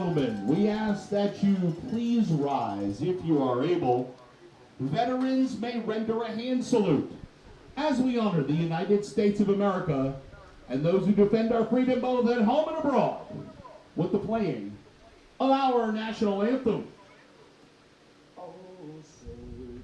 gentlemen, we ask that you please rise if you are able. Veterans may render a hand salute as we honor the United States of America and those who defend our freedom both at home and abroad with the playing of our national anthem. Oh, say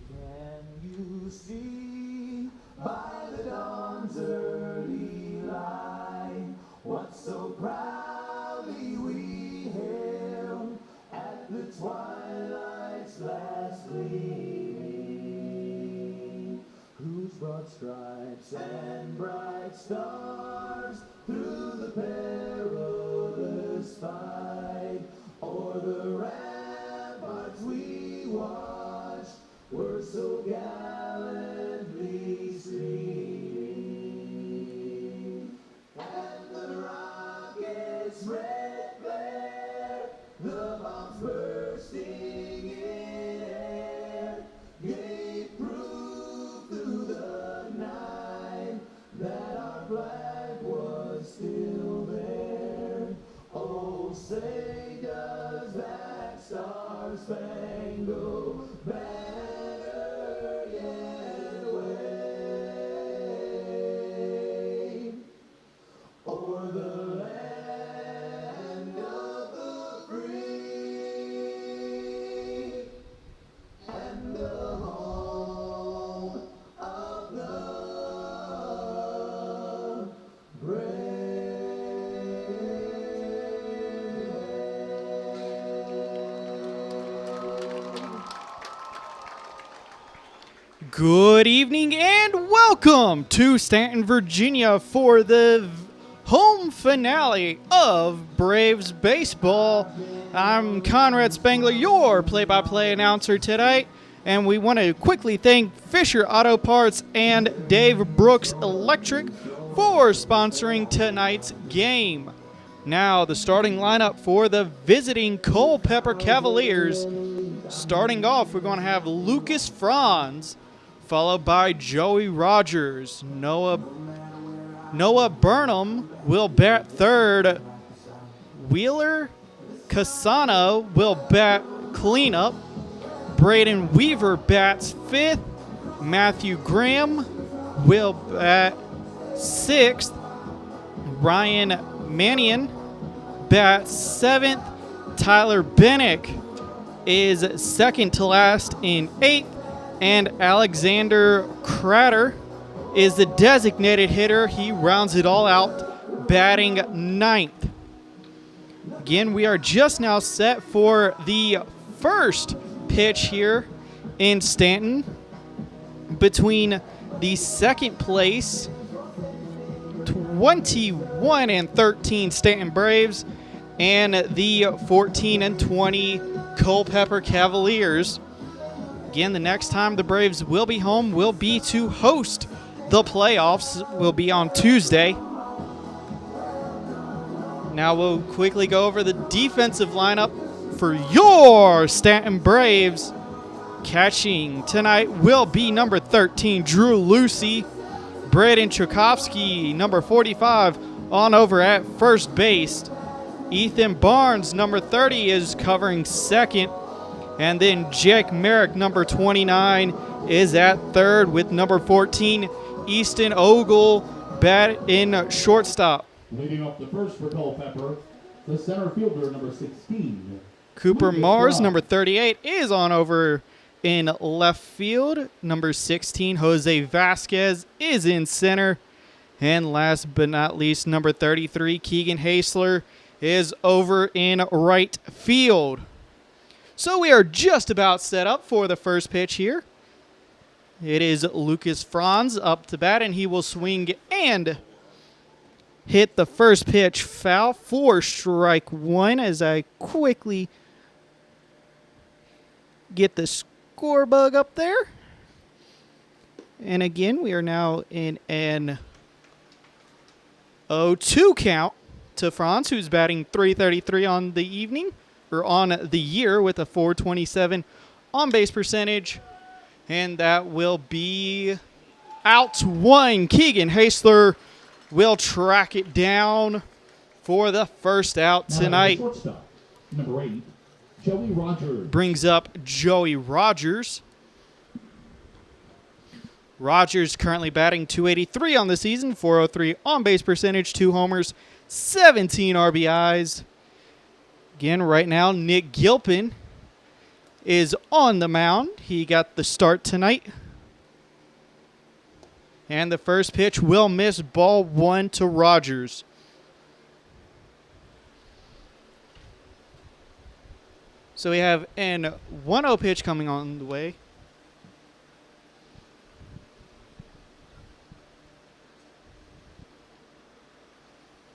can you see by the dawn's early light what so proudly we hailed at the twilight's last gleaming, whose broad stripes and bright stars through the perilous fight o'er the ramparts we watched were so gallantly streaming, and the rocket's red glare, the bombs bursting in air, gave proof through the night that our flag was still there. Oh, say does that star-spangled banner yet wave o'er the land of the free and the home of the brave. Good evening and welcome to Staunton, Virginia for the home finale of Braves baseball. I'm Conrad Spangler, your play-by-play announcer today, and we want to quickly thank Fisher Auto Parts and Dave Brooks Electric for sponsoring tonight's game. Now, the starting lineup for the visiting Culpeper Cavaliers. Starting off, we're going to have Lucas Franz, followed by Joey Rogers. Noah Burnham will bat third. Wheeler Casano will bat cleanup. Braden Weaver bats fifth. Matthew Graham will bat sixth. Ryan Mannion bats seventh. Tyler Bennick is second to last in eighth. And Alexander Crater is the designated hitter. He rounds it all out, batting ninth. Again, we are just now set for the first pitch here in Staunton between the second place 21-13 Staunton Braves and the 14-20 Culpeper Cavaliers. Again, the next time the Braves will be home will be to host the playoffs. Will be on Tuesday. Now we'll quickly go over the defensive lineup for your Staunton Braves. Catching tonight will be number 13, Drew Lucy. Braden Tchaikovsky, number 45, on over at first base. Ethan Barnes, number 30, is covering second. And then Jake Merrick, number 29, is at third with number 14, Easton Ogle, bat in shortstop. Leading off the first for Culpeper, the center fielder, number 16. Cooper Mars, number 38, is on over in left field. Number 16, Jose Vasquez, is in center. And last but not least, number 33, Keegan Hasler, is over in right field. So we are just about set up for the first pitch here. It is Lucas Franz up to bat, and he will swing and hit the first pitch foul for strike one as I quickly get the score bug up there. And again, we are now in an 0-2 count to Franz, who's batting .333 on the evening. On the year with a .427 on-base percentage. And that will be out one. Keegan Hasler will track it down for the first out tonight. Number 8, Joey Rogers. Brings up Joey Rogers. Rogers currently batting .283 on the season, .403 on-base percentage, 2 homers, 17 RBIs. Again, right now, Nick Gilpin is on the mound. He got the start tonight. And the first pitch will miss, ball 1 to Rogers. So we have an 1-0 pitch coming on the way.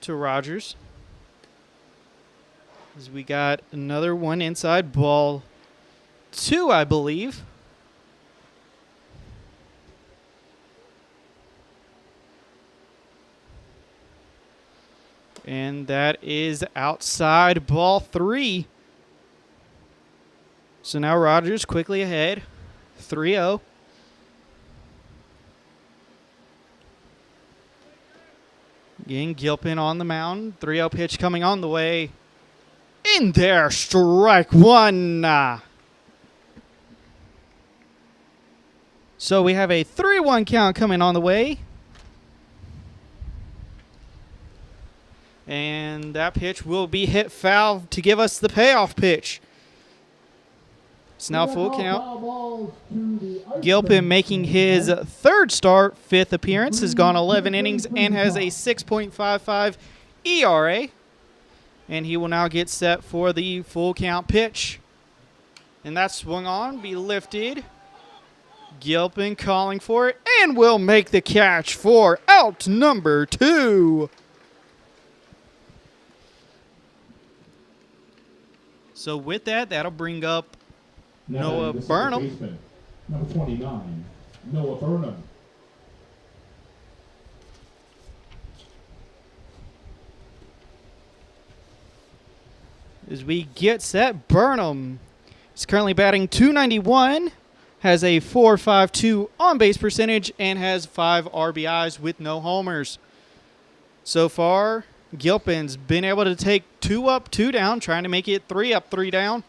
To Rogers. As we got another one inside, ball 2, I believe. And that is outside, ball 3. So now Rogers quickly ahead, 3-0. Again, Gilpin on the mound. 3-0 pitch coming on the way. In there, strike 1. So we have a 3-1 count coming on the way. And that pitch will be hit foul to give us the payoff pitch. It's now full count. Gilpin making his 3rd start, 5th appearance, has gone 11 innings and has a 6.55 ERA. And he will now get set for the full count pitch. And that swung on, be lifted. Gilpin calling for it and will make the catch for out number 2. So with that, that'll bring up Noah Burnham. Number 29, Noah Burnham. As we get set, Burnham is currently batting .291, has a .452 on-base percentage, and has 5 RBIs with no homers. So far, Gilpin's been able to take 2 up, 2 down, trying to make it 3 up, 3 down.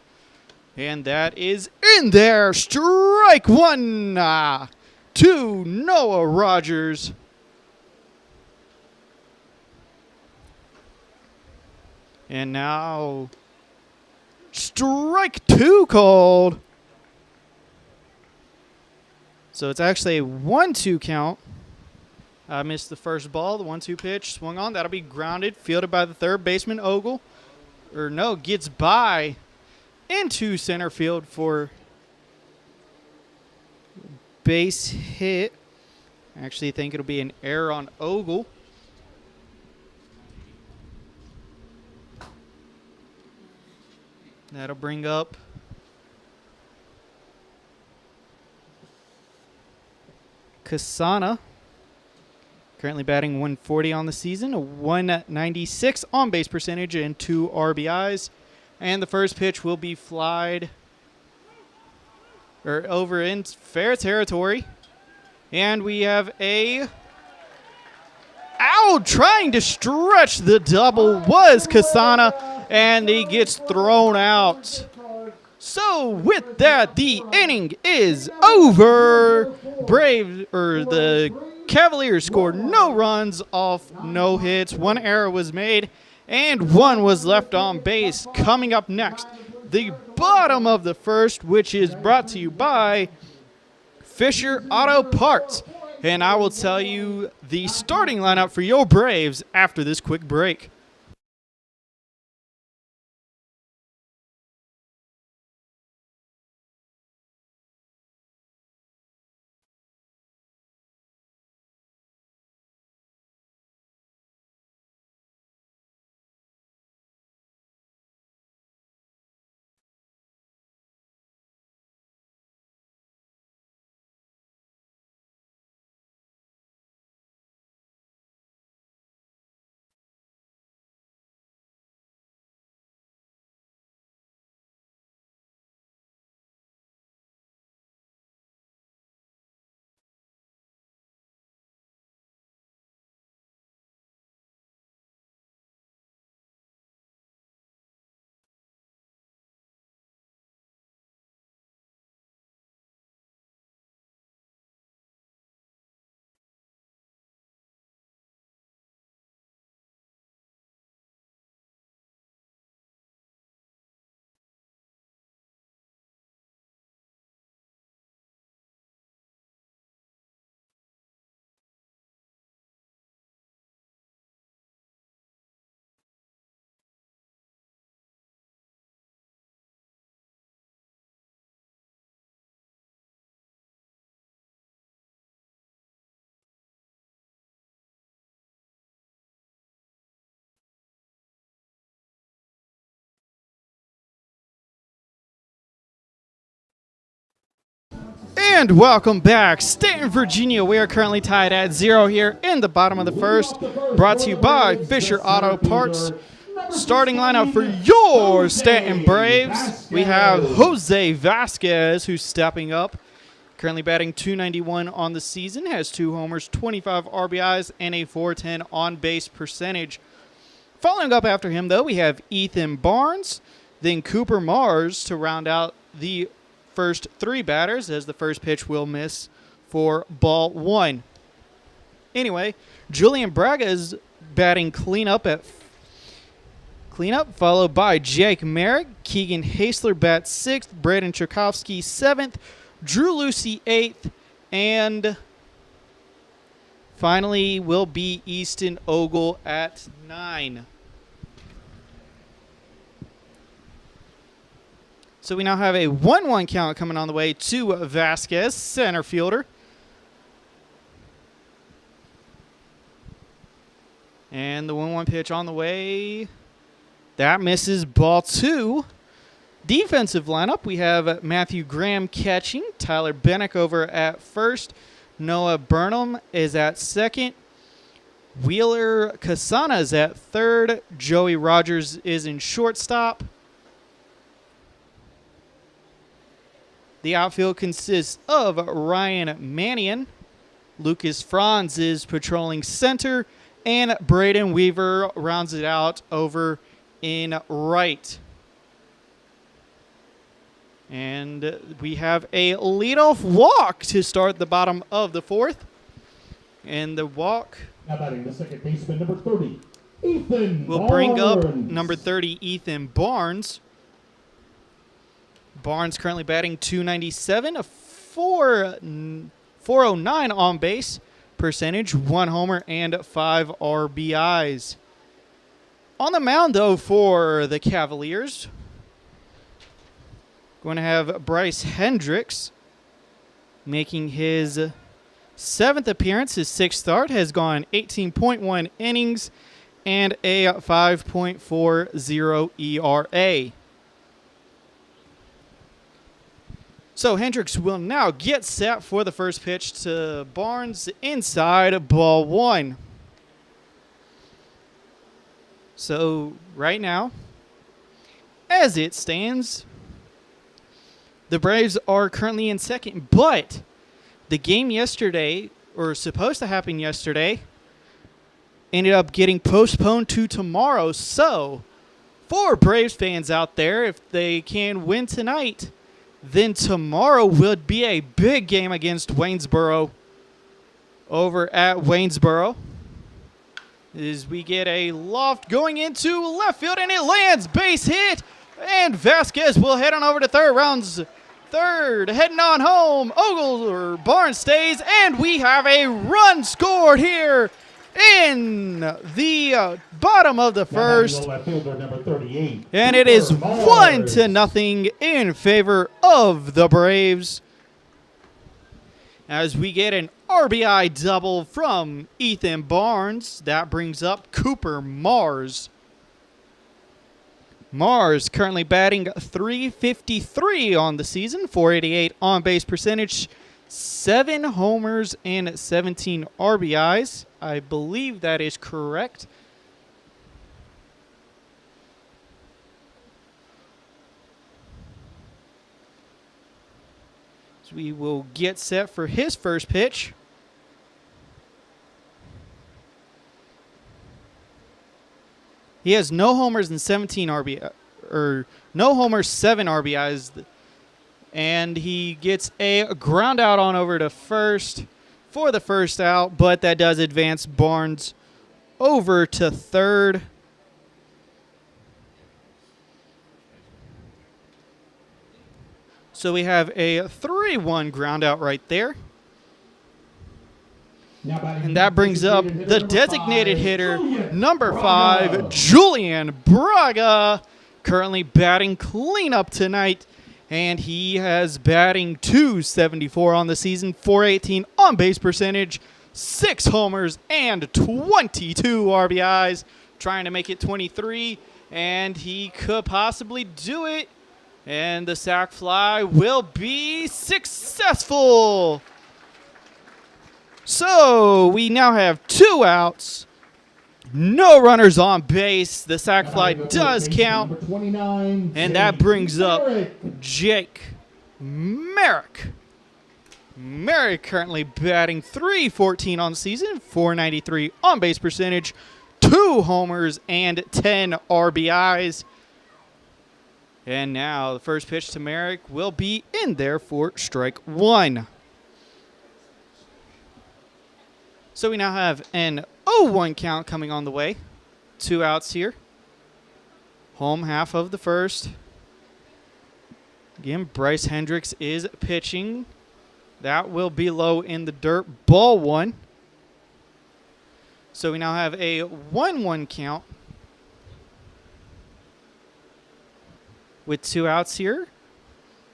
And that is in there. Strike 1 to Noah Rogers. And now strike 2 called. So it's actually a 1-2 count. I missed the first ball. The 1-2 pitch swung on. That'll be grounded, fielded by the 3rd baseman, Ogle. Gets by into center field for base hit. I actually think it'll be an error on Ogle. That'll bring up Kasana. Currently batting .140 on the season, a .196 on-base percentage, and 2 RBIs. And the first pitch will be flied over in fair territory. And we have a out trying to stretch the double was Kasana, and he gets thrown out. So with that, the inning is over. The Cavaliers scored no runs off no hits. 1 error was made, and 1 was left on base. Coming up next, the bottom of the first, which is brought to you by Fisher Auto Parts. And I will tell you the starting lineup for your Braves after this quick break. And welcome back, Staunton, Virginia. We are currently tied at 0 here in the bottom of the first. Brought to you by Fisher Auto Parts. Starting lineup for your Staunton Braves. We have Jose Vasquez, who's stepping up. Currently batting .291 on the season. Has 2 homers, 25 RBIs, and a .410 on-base percentage. Following up after him, though, we have Ethan Barnes. Then Cooper Mars to round out the first 3 batters, as the first pitch will miss for ball 1. Anyway, Julian Braga is batting cleanup, followed by Jake Merrick. Keegan Hasler bats 6th. Braden Tchaikovsky 7th. Drew Lucy 8th. And finally will be Easton Ogle at 9. So we now have a 1-1 count coming on the way to Vasquez, center fielder. And the 1-1 pitch on the way. That misses, ball 2. Defensive lineup, we have Matthew Graham catching. Tyler Bennick over at first. Noah Burnham is at second. Wheeler Casana is at third. Joey Rogers is in shortstop. The outfield consists of Ryan Mannion. Lucas Franz is patrolling center. And Braden Weaver rounds it out over in right. And we have a leadoff walk to start the bottom of the 4th. And the walk Now batting the second baseman, number 30, Ethan will Barnes. bring up number 30, Ethan Barnes. Barnes currently batting .297, a 409 on base percentage, 1 homer and 5 RBIs. On the mound, though, for the Cavaliers, going to have Bryce Hendricks making his 7th appearance. His 6th start has gone 18.1 innings and a 5.40 ERA. So Hendricks will now get set for the first pitch to Barnes inside ball 1. So right now, as it stands, the Braves are currently in second, but the game yesterday, or supposed to happen yesterday, ended up getting postponed to tomorrow. So for Braves fans out there, if they can win tonight, then tomorrow would be a big game against Waynesboro over at Waynesboro. As we get a loft going into left field, and it lands, base hit, and Vasquez will head on over to third, rounds third, heading on home. Ogle or Barnes stays, and we have a run scored here in the bottom of the first. And it is 1-0 in favor of the Braves, as we get an RBI double from Ethan Barnes. That brings up Cooper Mars. Mars currently batting .353 on the season, .488 on-base percentage, 7 homers and 17 RBIs. I believe that is correct. So we will get set for his first pitch. He has no homers and 17 RBI, or no homers, 7 RBIs, and he gets a ground out on over to first for the first out, but that does advance Barnes over to third. So we have a 3-1 ground out right there. And that brings up the designated hitter, number 5, Julian Braga, currently batting cleanup tonight. And he has batting .274 on the season, .418 on base percentage, 6 homers and 22 RBIs, trying to make it 23. And he could possibly do it And the sac fly will be successful. So we now have 2 outs. No runners on base. The sac fly does count. And that brings up Jake Merrick. Merrick currently batting .314 on the season, .493 on base percentage, 2 homers, and 10 RBIs. And now the first pitch to Merrick will be in there for strike 1. So we now have an 0-1 count coming on the way. 2 outs here. Home half of the first. Again, Bryce Hendricks is pitching. That will be low in the dirt. Ball 1. So we now have a 1-1 count with 2 outs here.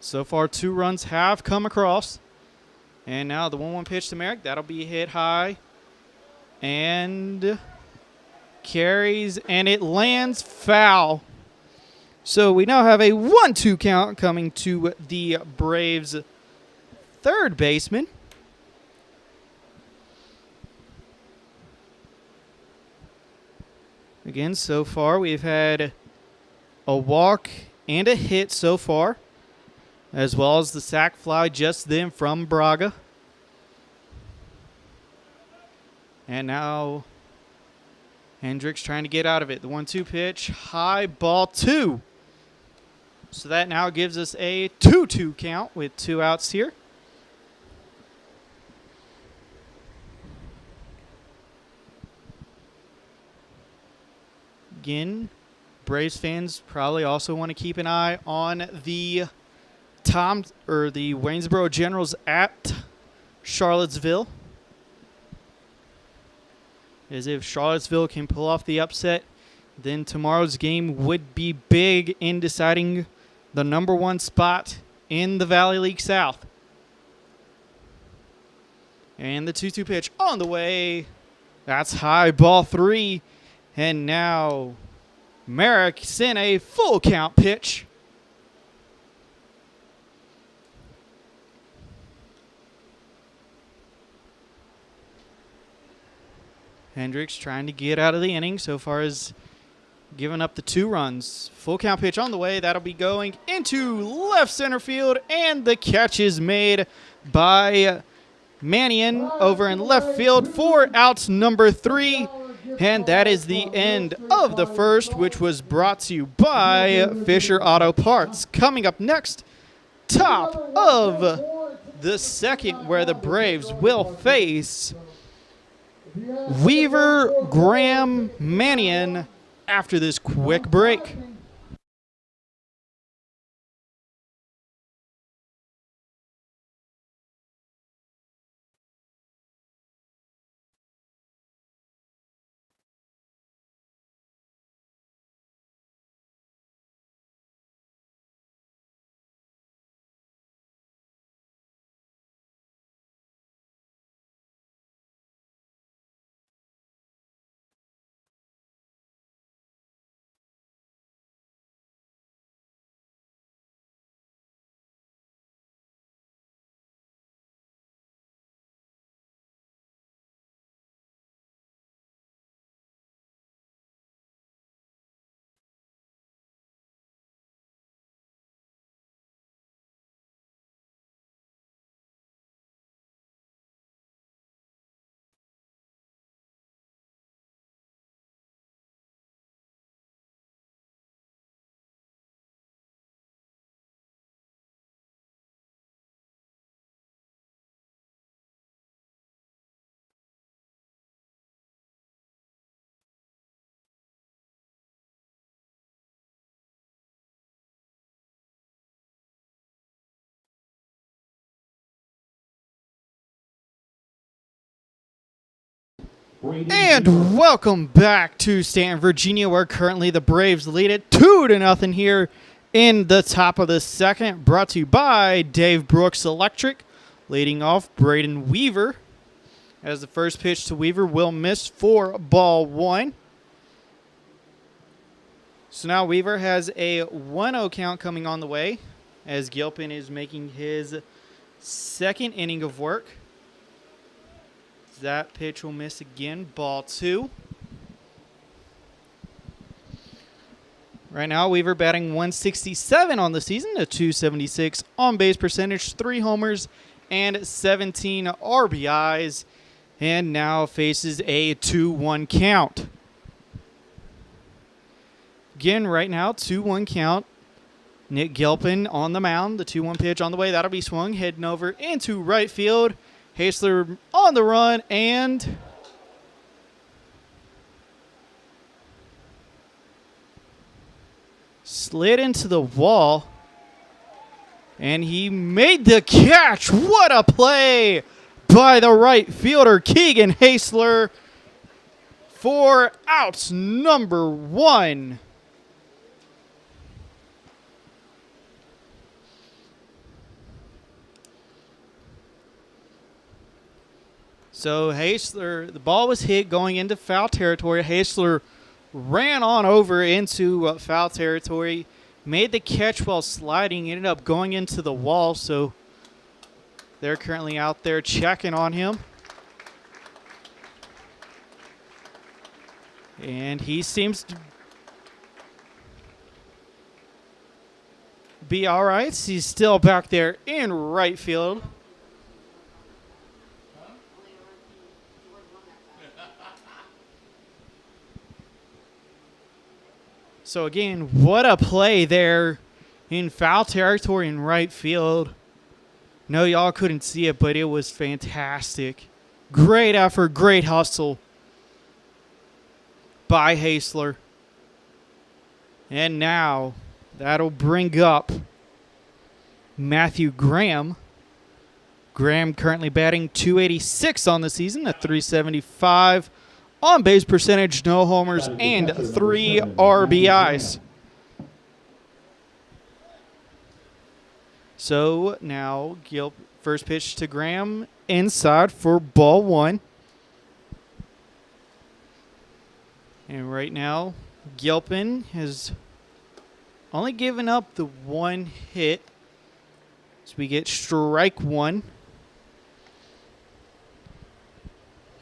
So far, 2 runs have come across. And now the 1-1 pitch to Merrick. That'll be hit high. And carries, and it lands foul. So we now have a 1-2 count coming to the Braves' third baseman. Again, so far we've had a walk and a hit so far, as well as the sac fly just then from Braga. And now Hendricks trying to get out of it. The 1-2 pitch, high, ball 2. So that now gives us a 2-2 count with 2 outs here. Again, Braves fans probably also want to keep an eye on the Waynesboro Generals at Charlottesville. As if Charlottesville can pull off the upset, then tomorrow's game would be big in deciding the number 1 spot in the Valley League South. And the 2-2 pitch on the way. That's high, ball 3. And now Merrick sent a full count pitch. Hendricks trying to get out of the inning so far as giving up the 2 runs. Full count pitch on the way. That'll be going into left center field. And the catch is made by Mannion over in left field for outs number 3. And that is the end of the first, which was brought to you by Fisher Auto Parts. Coming up next, top of the second, where the Braves will face Weaver, Graham, Mannion after this quick break. And welcome back to Staunton, Virginia, where currently the Braves lead it 2-0 here in the top of the second. Brought to you by Dave Brooks Electric. Leading off, Braden Weaver. As the first pitch to Weaver will miss for ball 1. So now Weaver has a 1-0 count coming on the way as Gilpin is making his second inning of work. That pitch will miss again. Ball 2. Right now, Weaver batting 167 on the season, a 276 on-base percentage, 3 homers, and 17 RBIs, and now faces a 2-1 count. Again, right now, 2-1 count. Nick Gilpin on the mound, the 2-1 pitch on the way. That'll be swung, heading over into right field. Hasler on the run, and slid into the wall, and he made the catch. What a play by the right fielder, Keegan Hasler, for outs number 1. So Hasler, the ball was hit going into foul territory. Hasler ran on over into foul territory, made the catch while sliding, ended up going into the wall. So they're currently out there checking on him. And he seems to be all right. He's still back there in right field. So again, what a play there in foul territory in right field. No, y'all couldn't see it, but it was fantastic. Great effort, great hustle by Hasler. And now that'll bring up Matthew Graham. Graham currently batting 286 on the season, a 375 on-base percentage, no homers, and 3 RBIs. So now first pitch to Graham inside for ball 1. And right now, Gilpin has only given up the 1 hit. So we get strike 1.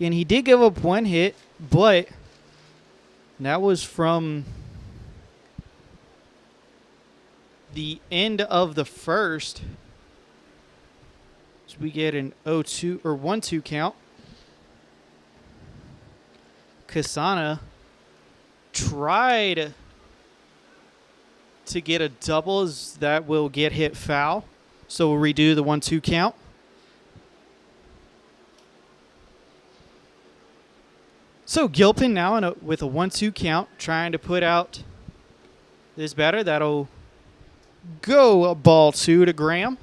And he did give up 1 hit, but that was from the end of the first. So we get an 0-2 or 1-2 count. Kasana tried to get a double as that will get hit foul. So we'll redo the 1-2 count. So Gilpin now with a 1-2 count, trying to put out this batter. That'll go ball 2 to Graham.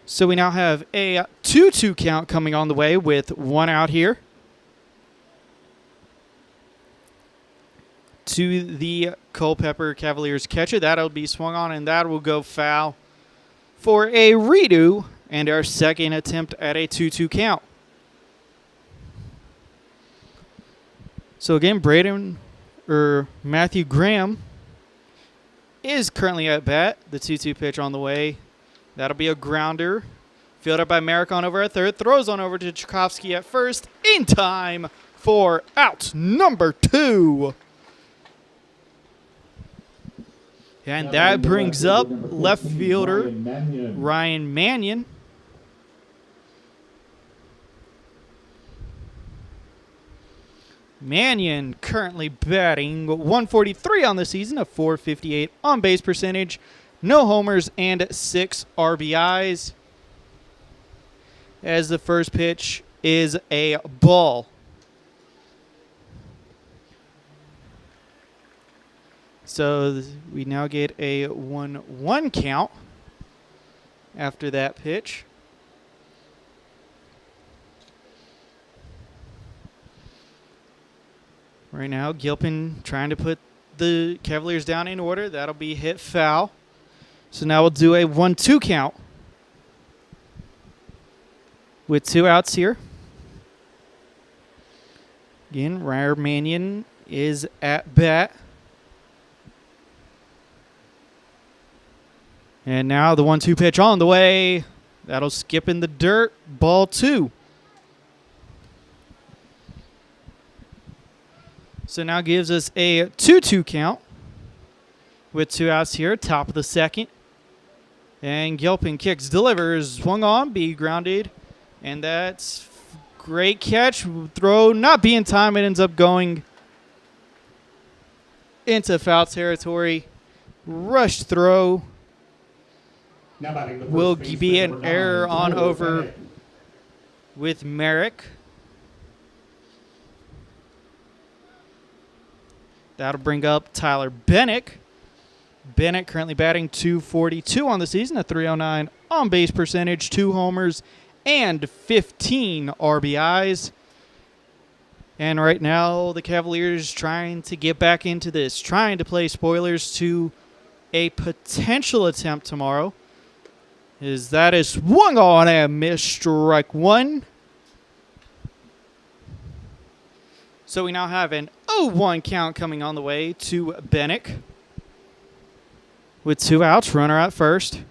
So we now have a 2-2 count coming on the way with 1 out here. To the Culpeper Cavaliers catcher. That'll be swung on, and that will go foul for a redo and our second attempt at a 2-2 count. So again, Matthew Graham is currently at bat. The 2-2 pitch on the way. That'll be a grounder. Fielded by Merrick on over at third. Throws on over to Tchaikovsky at first. In time for out number 2. And that brings up left fielder Ryan Mannion. Mannion currently batting 143 on the season, a 458 on-base percentage, no homers, and 6 RBIs. As the first pitch is a ball. So we now get a 1-1 count after that pitch. Right now, Gilpin trying to put the Cavaliers down in order. That'll be hit foul. So now we'll do a 1-2 count with 2 outs here. Again, Ryan Mannion is at bat. And now the 1-2 pitch on the way. That'll skip in the dirt. Ball 2. So now gives us a 2-2 count with 2 outs here, top of the second. And Gilpin kicks, delivers, swung on, be grounded. And that's great catch. Throw not being time. It ends up going into foul territory. Rush throw. Will be an error on over with Merrick. That'll bring up Tyler Bennett. Bennett currently batting .242 on the season, a .309 on base percentage, 2 homers, and 15 RBIs. And right now, the Cavaliers trying to get back into this, trying to play spoilers to a potential attempt tomorrow. That is swung on and missed, strike 1. So we now have an 0-1 count coming on the way to Bennett. With 2 outs, runner at first.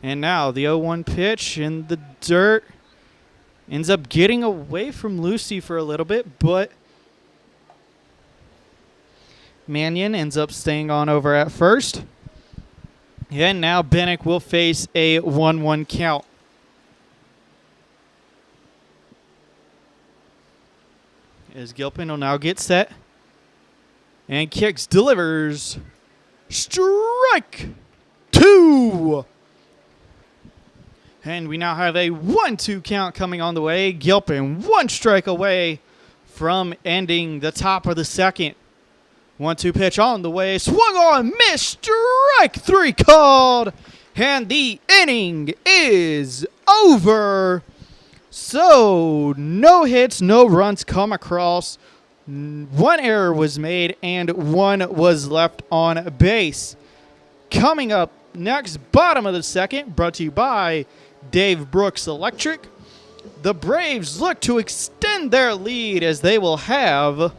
And now the 0-1 pitch in the dirt. Ends up getting away from Lucy for a little bit, but Mannion ends up staying on over at first. And now Bennett will face a 1-1 count. As Gilpin will now get set. And kicks, delivers. Strike 2. And we now have a 1-2 count coming on the way. Gilpin 1 strike away from ending the top of the second. 1-2 pitch on the way. Swung on, missed, strike 3 called. And the inning is over. So, no hits, no runs come across. 1 error was made and 1 was left on base. Coming up next, bottom of the second, brought to you by Dave Brooks Electric. The Braves look to extend their lead as they will have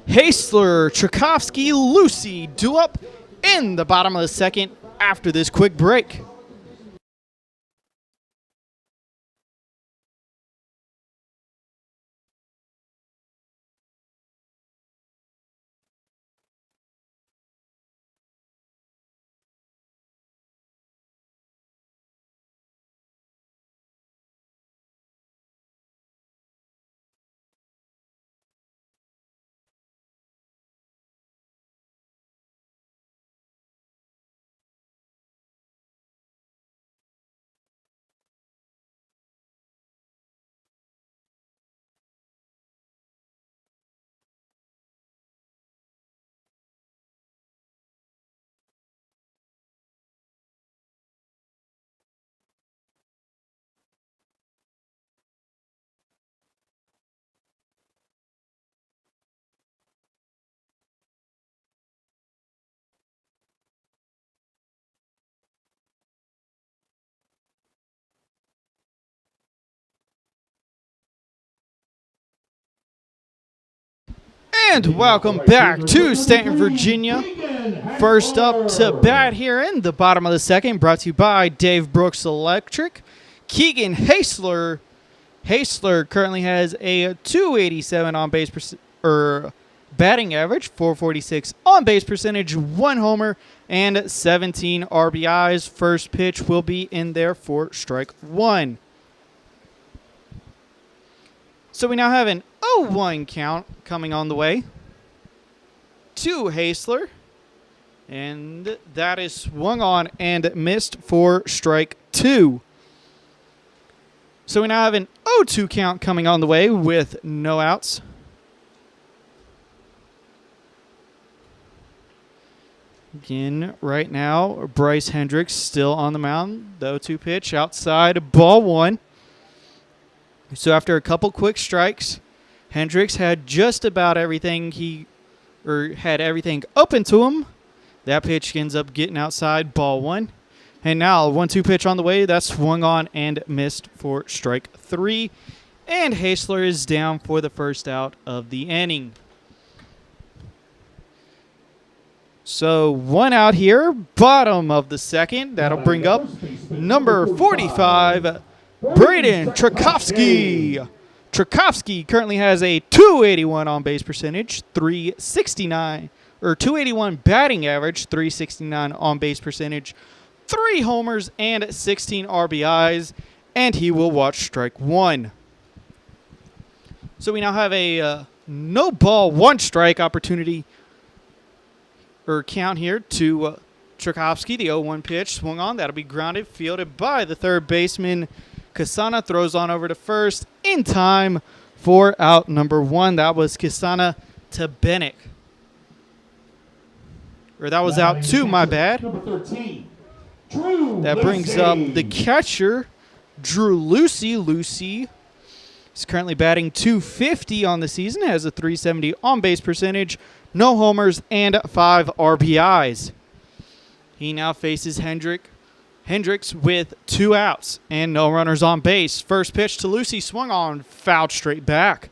Hasler, Tchaikovsky, Lucy due up in the bottom of the second after this quick break. And welcome back to Staunton, Virginia. First up to bat here in the bottom of the second, brought to you by Dave Brooks Electric. Keegan Hasler. Hasler currently has a .287 on base batting average, 446 on base percentage, 1 homer, and 17 RBIs. First pitch will be in there for strike 1. So we now have an 0-1 count coming on the way to Hasler. And that is swung on and missed for strike 2. So we now have an 0-2 count coming on the way with no outs. Again, right now, Bryce Hendricks still on the mound. The 0-2 pitch outside, ball 1. So after a couple quick strikes, Hendricks had just about everything had everything open to him. That pitch ends up getting outside, ball 1. And now 1-2 pitch on the way. That's swung on and missed for strike 3. And Hasler is down for the first out of the inning. So 1 out here, bottom of the second. That'll bring up number 45, Braden Tchaikovsky. Tchaikovsky currently has a 281 on base percentage, 281 batting average, 369 on base percentage, 3 homers and 16 RBIs, and he will watch strike 1. So we now have a no ball, 1 strike opportunity or count here to Tchaikovsky. The 0-1 pitch swung on. That'll be grounded, fielded by the third baseman. Kasana throws on over to first in time for out number 1. That was Kasana to Bennett. Or that was out 2, my bad. Number 13, Drew That brings Lucey. up the catcher, Drew Lucey. Lucey is currently batting .250 on the season, has a .370 on-base percentage, no homers, and 5 RBIs. He now faces Hendricks with 2 outs and no runners on base. First pitch to Lucey, swung on, fouled straight back.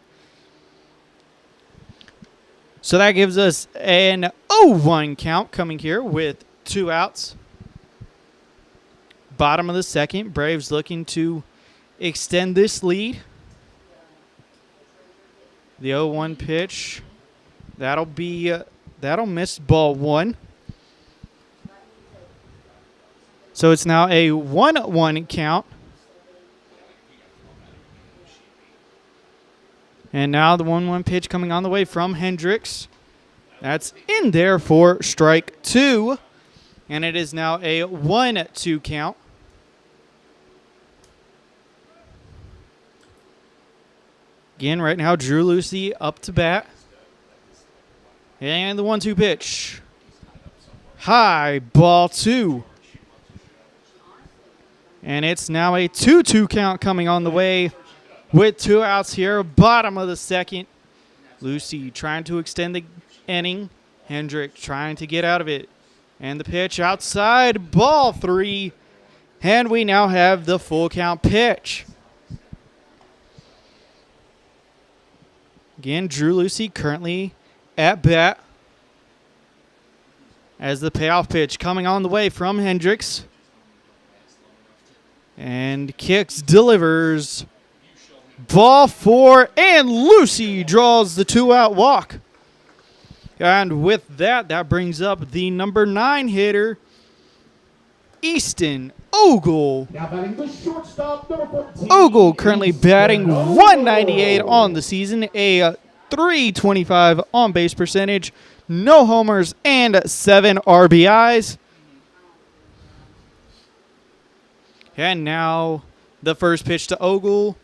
So that gives us an 0-1 count coming here with 2 outs. Bottom of the second, Braves looking to extend this lead. The 0-1 pitch, that'll miss ball 1. So it's now a 1-1 count. And now the 1-1 pitch coming on the way from Hendricks. That's in there for strike 2. And it is now a 1-2 count. Again, right now, Drew Lucey up to bat. And the 1-2 pitch. High, ball 2. And it's now a 2-2 count coming on the way with 2 outs here. Bottom of the second. Lucey trying to extend the inning. Hendricks trying to get out of it. And the pitch outside, ball 3. And we now have the full count pitch. Again, Drew Lucey currently at bat. As the payoff pitch coming on the way from Hendricks. And kicks, delivers. Ball 4, and Lucey draws the 2-out walk. And with that, that brings up the number 9 hitter, Easton Ogle. Now batting the shortstop, number 14. Ogle currently batting 198 on the season, a 325 on base percentage, no homers, and 7 RBIs. And now the first pitch to Ogle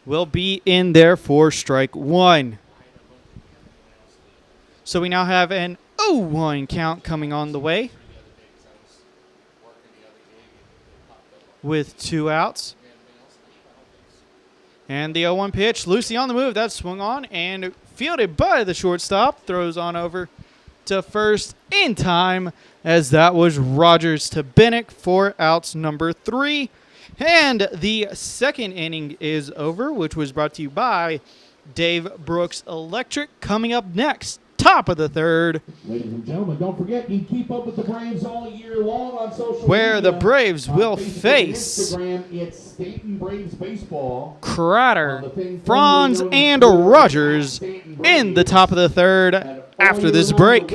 will be in there for strike 1. So we now have an 0-1 count coming on the way with 2 outs. And the 0-1 pitch, Lucey on the move. That's swung on and fielded by the shortstop. Throws on over to first in time, as that was Rogers to Bennett for outs number 3. And the second inning is over, which was brought to you by Dave Brooks Electric. Coming up next, top of the third, Ladies and gentlemen, don't forget you can keep up with the Braves all year long on social where media. the Braves will Facebook and face Instagram, it's Staunton Braves Baseball. Crowder, Franz, and Rogers in the top of the third after this break.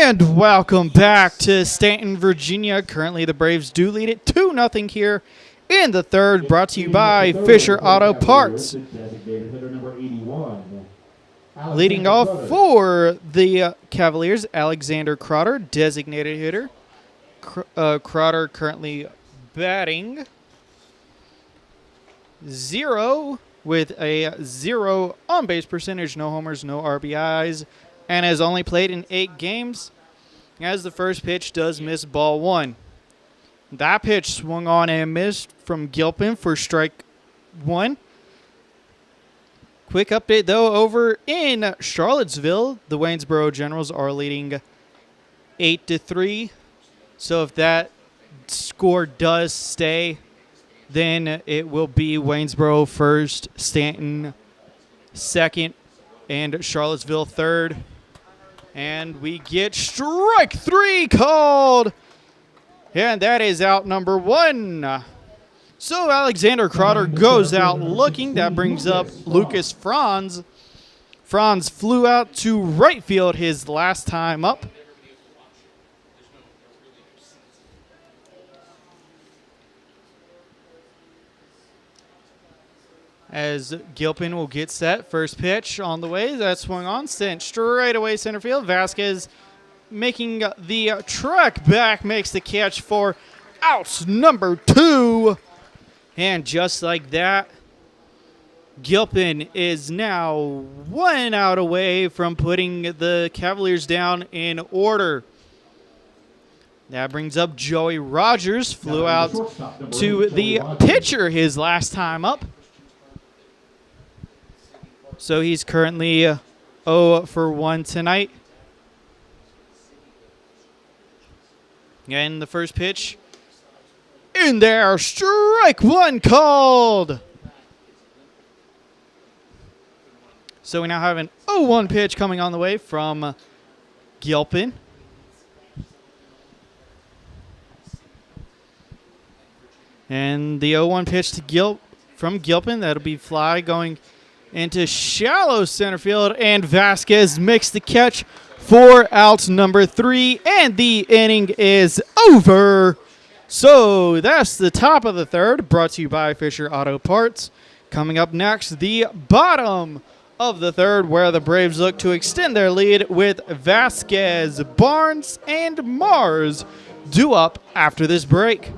And welcome back to Staunton, Virginia. Currently, the Braves do lead it 2-0 here in the third, brought to you by Fisher Auto Parts. Leading off for the Cavaliers, Alexander Crowder, designated hitter. Crowder currently batting 0 with a 0 on-base percentage, no homers, no RBIs, and has only played in 8 games, as the first pitch does miss ball 1. That pitch swung on and missed from Gilpin for strike 1. Quick update, though, over in Charlottesville, the Waynesboro Generals are leading 8-3. So if that score does stay, then it will be Waynesboro first, Staunton second, and Charlottesville third. And we get strike 3 called. And that is out number 1. So Alexander Crowder goes out looking. That brings up Lucas Franz. Franz flew out to right field his last time up. As Gilpin will get set. First pitch on the way. That swung on. Sent straight away center field. Vasquez making the trek back. Makes the catch for out number 2. And just like that, Gilpin is now 1 out away from putting the Cavaliers down in order. That brings up Joey Rogers. Flew out to the pitcher his last time up. So he's currently 0 for 1 tonight. And the first pitch in there, strike 1 called. So we now have an 0-1 pitch coming on the way from Gilpin. And the 0-1 pitch to from Gilpin, that'll be fly going into shallow center field, and Vasquez makes the catch for out number 3, and the inning is over. So that's the top of the third, brought to you by Fisher Auto Parts. Coming up next, the bottom of the third, where the Braves look to extend their lead with Vasquez, Barnes, and Mars due up after this break.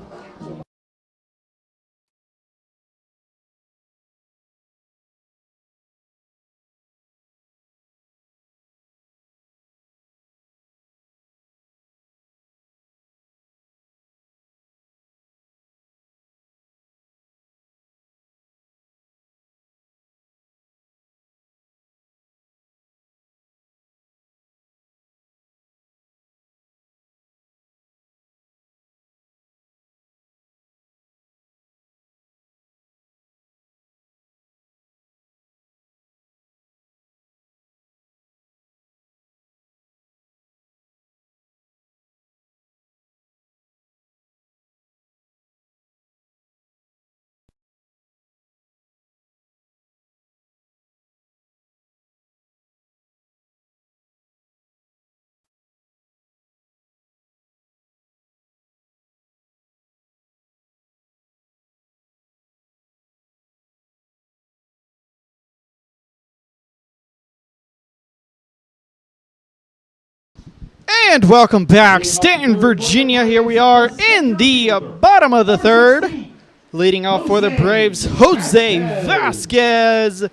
And welcome back, Staunton, Virginia. Here we are in the bottom of the third. Leading off for the Braves, Jose Vasquez.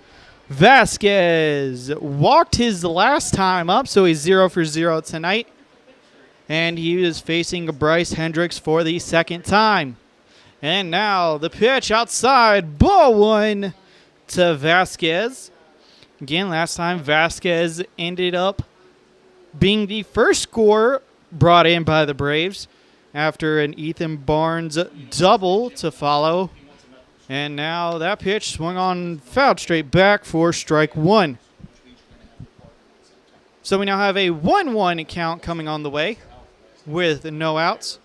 Vasquez walked his last time up, so he's 0 for 0 tonight. And he is facing Bryce Hendricks for the second time. And now the pitch outside, ball 1 to Vasquez. Again, last time Vasquez ended up being the first scorer brought in by the Braves after an Ethan Barnes double to follow. And now that pitch swung on, fouled straight back for strike 1. So we now have a 1-1 count coming on the way with no outs.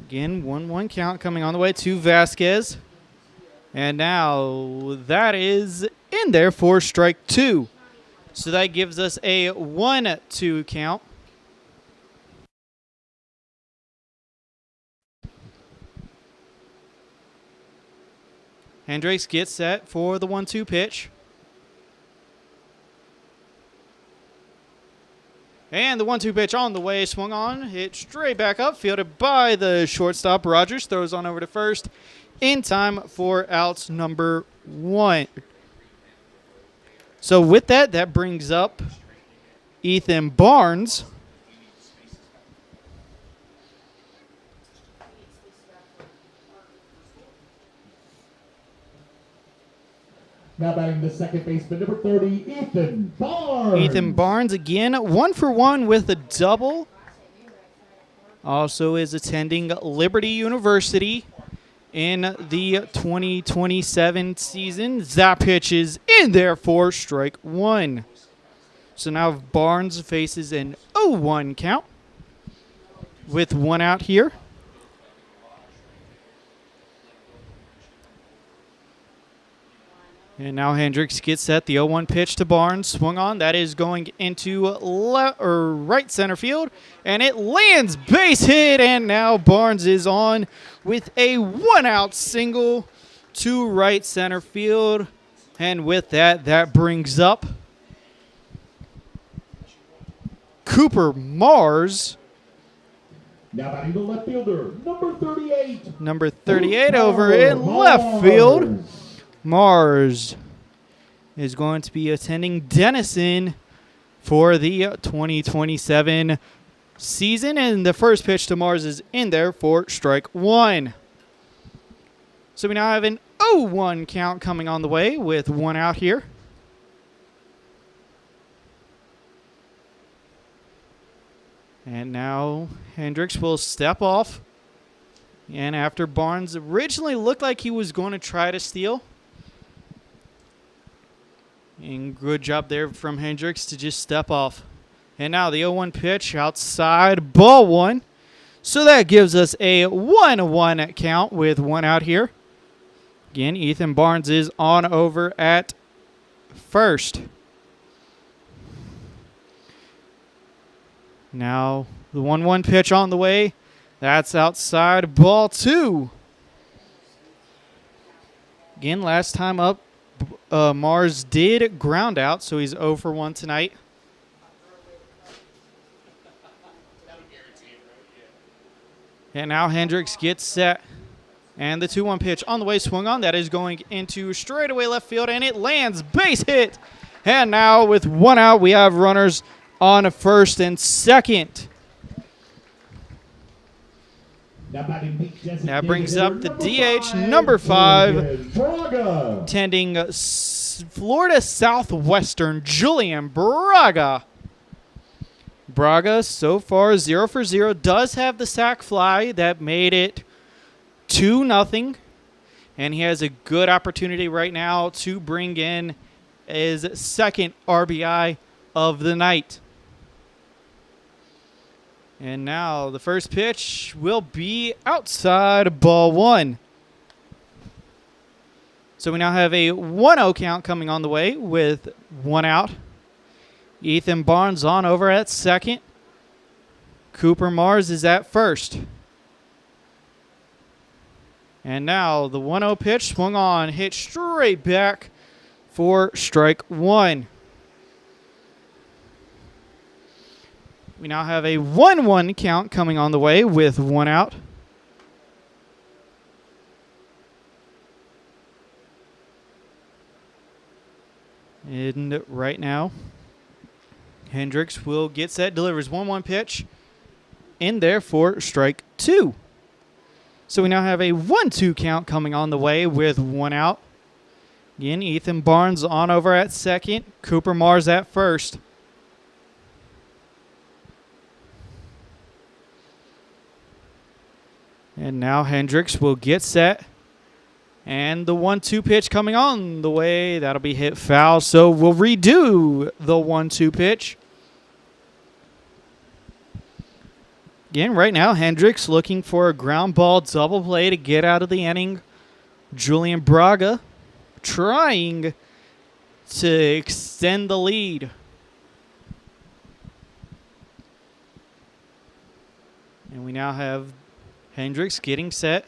Again, 1-1 count coming on the way to Vasquez. And now that is in there for strike 2. So that gives us a 1-2 count. Hendricks gets set for the 1-2 pitch. And the 1-2 pitch on the way, swung on, hit straight back up, fielded by the shortstop. Rogers throws on over to first in time for out number 1. So with that, that brings up Ethan Barnes. Now batting the second baseman, number 30, Ethan Barnes. Ethan Barnes again, 1-for-1 with a double. Also is attending Liberty University in the 2027 season. That pitch is in there for strike 1. So now Barnes faces an 0-1 count with 1 out here. And now Hendricks gets set. The 0-1 pitch to Barnes. Swung on. That is going into right center field. And it lands base hit. And now Barnes is on with a 1-out single to right center field. And with that, that brings up Cooper Mars. Now batting the left fielder, number 38. Number 38 over in left field. Mars is going to be attending Denison for the 2027 season. And the first pitch to Mars is in there for strike 1. So we now have an 0-1 count coming on the way with 1 out here. And now Hendricks will step off. And after Barnes originally looked like he was going to try to steal. And good job there from Hendricks to just step off. And now the 0-1 pitch outside, ball 1. So that gives us a 1-1 count with 1 out here. Again, Ethan Barnes is on over at first. Now the 1-1 pitch on the way. That's outside, ball 2. Again, last time up, Mars did ground out, so he's 0 for 1 tonight. And now Hendricks gets set. And the 2-1 pitch on the way, swung on. That is going into straightaway left field, and it lands base hit. And now with 1 out, we have runners on first and second. That brings up the DH, number 5, attending Florida Southwestern, Julian Braga. Braga, so far 0 for 0, does have the sac fly that made it 2-0. And he has a good opportunity right now to bring in his second RBI of the night. And now the first pitch will be outside, ball 1. So we now have a 1-0 count coming on the way with 1 out. Ethan Barnes on over at second. Cooper Mars is at first. And now the 1-0 pitch swung on, hit straight back for strike 1. We now have a 1-1 count coming on the way with 1 out. And right now, Hendricks will get set, delivers 1-1 pitch in there for strike 2. So we now have a 1-2 count coming on the way with 1 out. Again, Ethan Barnes on over at second, Cooper Mars at first. And now Hendricks will get set. And the 1-2 pitch coming on the way. That'll be hit foul. So we'll redo the 1-2 pitch. Again, right now, Hendricks looking for a ground ball double play to get out of the inning Julian Braga trying to extend the lead. And we now have Hendricks getting set.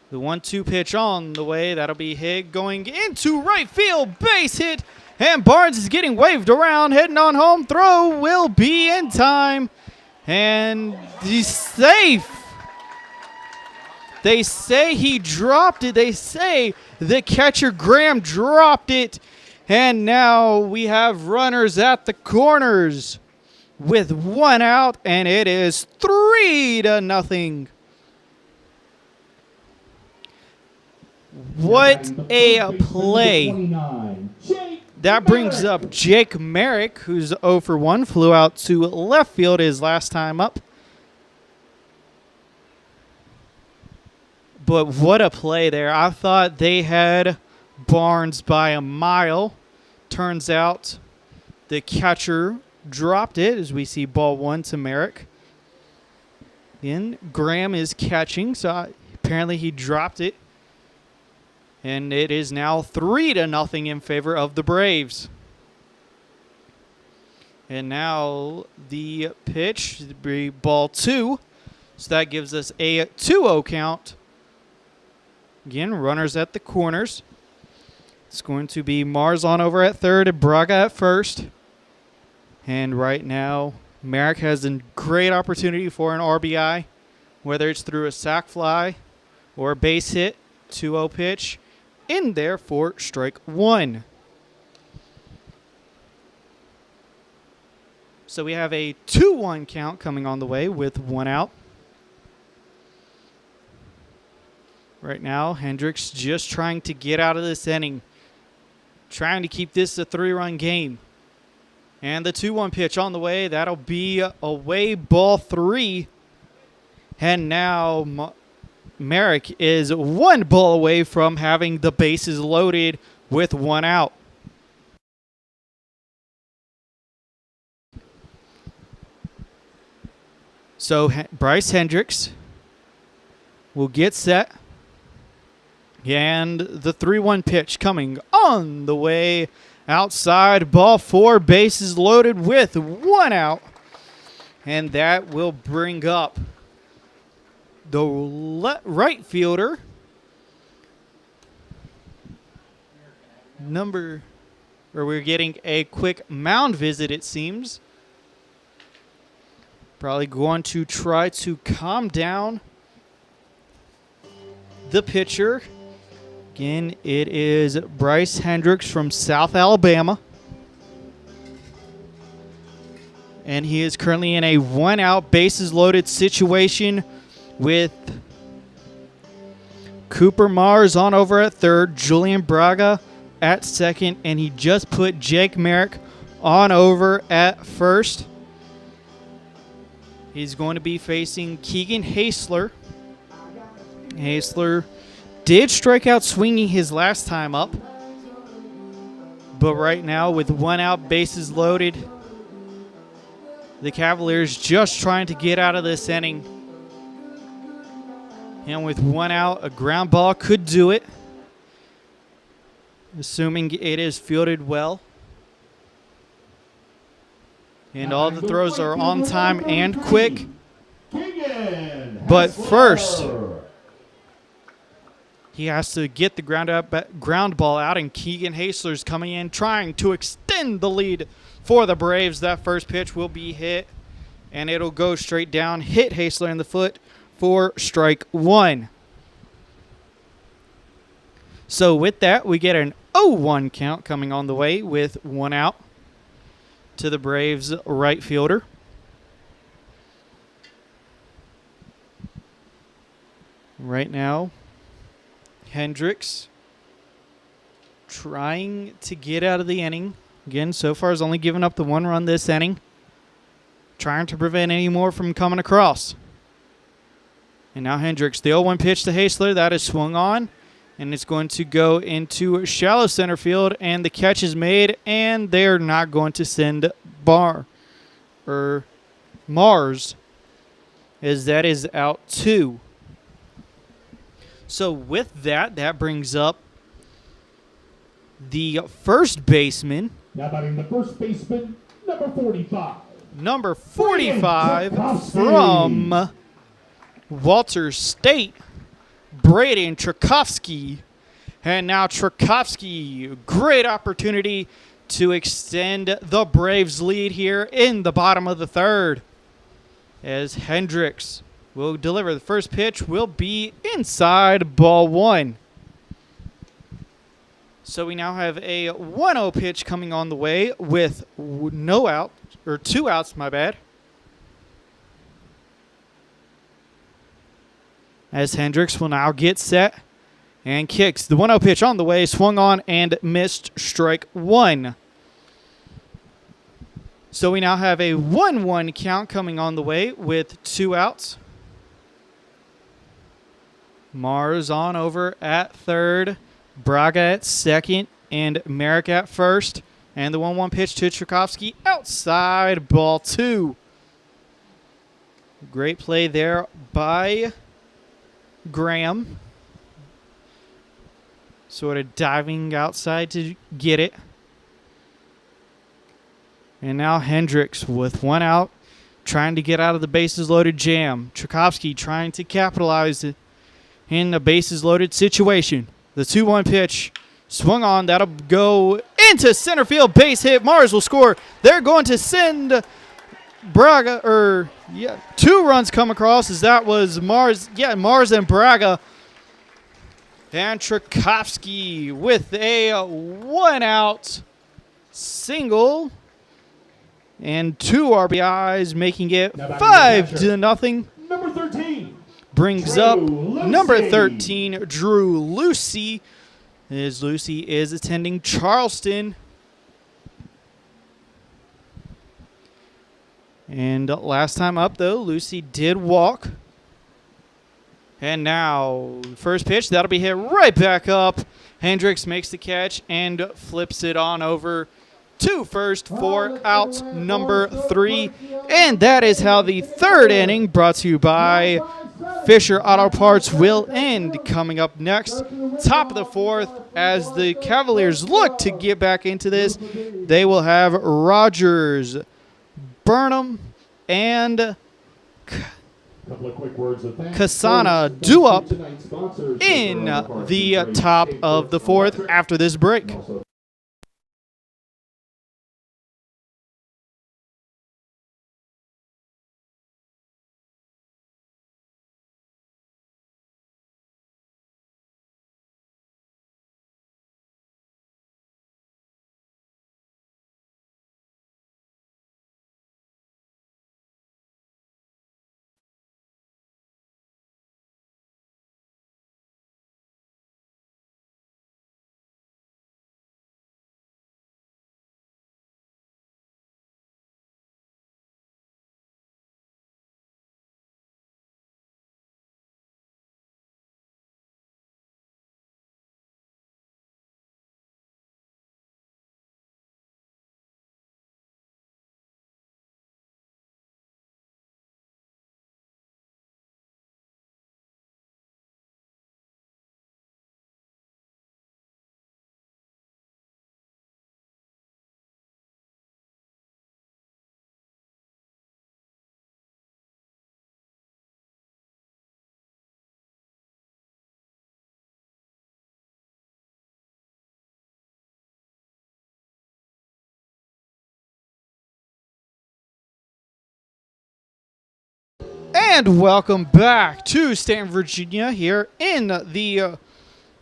The 1-2 pitch on the way. That'll be hit going into right field. Base hit. And Barnes is getting waved around. Heading on home. Throw will be in time. And he's safe. They say he dropped it. They say the catcher Graham dropped it. And now we have runners at the corners with 1 out. And it is 3-0. What a play. That brings up Jake Merrick, who's 0 for 1, flew out to left field his last time up. But what a play there. I thought they had Barnes by a mile. Turns out the catcher dropped it as we see ball 1 to Merrick. Then Graham is catching, so apparently he dropped it. And it is now 3-0 in favor of the Braves. And now the pitch, ball 2. So that gives us a 2-0 count. Again, runners at the corners. It's going to be Mars on over at third and Braga at first. And right now, Merrick has a great opportunity for an RBI, whether it's through a sac fly or a base hit. 2-0 pitch in there for strike 1. So we have a 2-1 count coming on the way with 1 out. Right now, Hendricks just trying to get out of this inning, trying to keep this a 3-run game. And the 2-1 pitch on the way, that'll be away, ball 3. And now Merrick is 1 ball away from having the bases loaded with 1 out. So Bryce Hendricks will get set. And the 3-1 pitch coming on the way. Outside, ball 4, bases loaded with 1 out. And that will bring up the right fielder. We're getting a quick mound visit, it seems. Probably going to try to calm down the pitcher. Again, it is Bryce Hendricks from South Alabama. And he is currently in a 1-out, bases loaded situation with Cooper Mars on over at third, Julian Braga at second, and he just put Jake Merrick on over at first. He's going to be facing Keegan Hasler. Hasler did strike out swinging his last time up. But right now, with 1 out, bases loaded, the Cavaliers just trying to get out of this inning. And with 1 out, a ground ball could do it, assuming it is fielded well. And all the throws are on time and quick. But first, he has to get the ground ball out, and Keegan Hasler's coming in trying to extend the lead for the Braves. That first pitch will be hit, and it'll go straight down, hit Hasler in the foot for strike 1. So with that, we get an 0-1 count coming on the way with 1 out to the Braves right fielder. Right now, Hendricks trying to get out of the inning. Again, so far has only given up the 1 run this inning. Trying to prevent any more from coming across. And now Hendricks, the 0-1 pitch to Hasler. That is swung on. And it's going to go into shallow center field. And the catch is made. And they're not going to send Mars, as that is out 2. So with that, that brings up the first baseman. Now batting the first baseman, number 45. Number 45 Tchaikovsky. from Walter State, Braden Tchaikovsky. And now Tchaikovsky, great opportunity to extend the Braves' lead here in the bottom of the third. As Hendricks will deliver. The first pitch will be inside, ball one. So we now have a 1-0 pitch coming on the way with no out, or 2 outs, my bad. As Hendricks will now get set and kicks. The 1-0 pitch on the way, swung on and missed, strike one. So we now have a 1-1 count coming on the way with 2 outs. Mars on over at third, Braga at second, and Merrick at first. And the 1-1 pitch to Tchaikovsky outside, ball two. Great play there by Graham. Sort of diving outside to get it. And now Hendricks with 1 out, trying to get out of the bases loaded jam. Tchaikovsky trying to capitalize in a bases loaded situation. The 2-1 pitch swung on. That'll go into center field, base hit. Mars will score. They're going to send Braga, 2 runs come across as that was Mars. Yeah, Mars and Braga. And Tchaikovsky with a 1-out single and 2 RBIs, making it 5-0. Number 13. Brings Drew up Lucy. number 13, Drew Lucy. As Lucy is attending Charleston. And last time up, though, Lucy did walk. And now, first pitch, that'll be hit right back up. Hendricks makes the catch and flips it on over to first for out number 3. And that is how the third inning, brought to you by Fisher Auto Parts, will end. Coming up next, top of the fourth, as the Cavaliers look to get back into this, they will have Rogers, Burnham, and Kasana due up in the top of the fourth after this break. And welcome back to Staunton, Virginia, here in the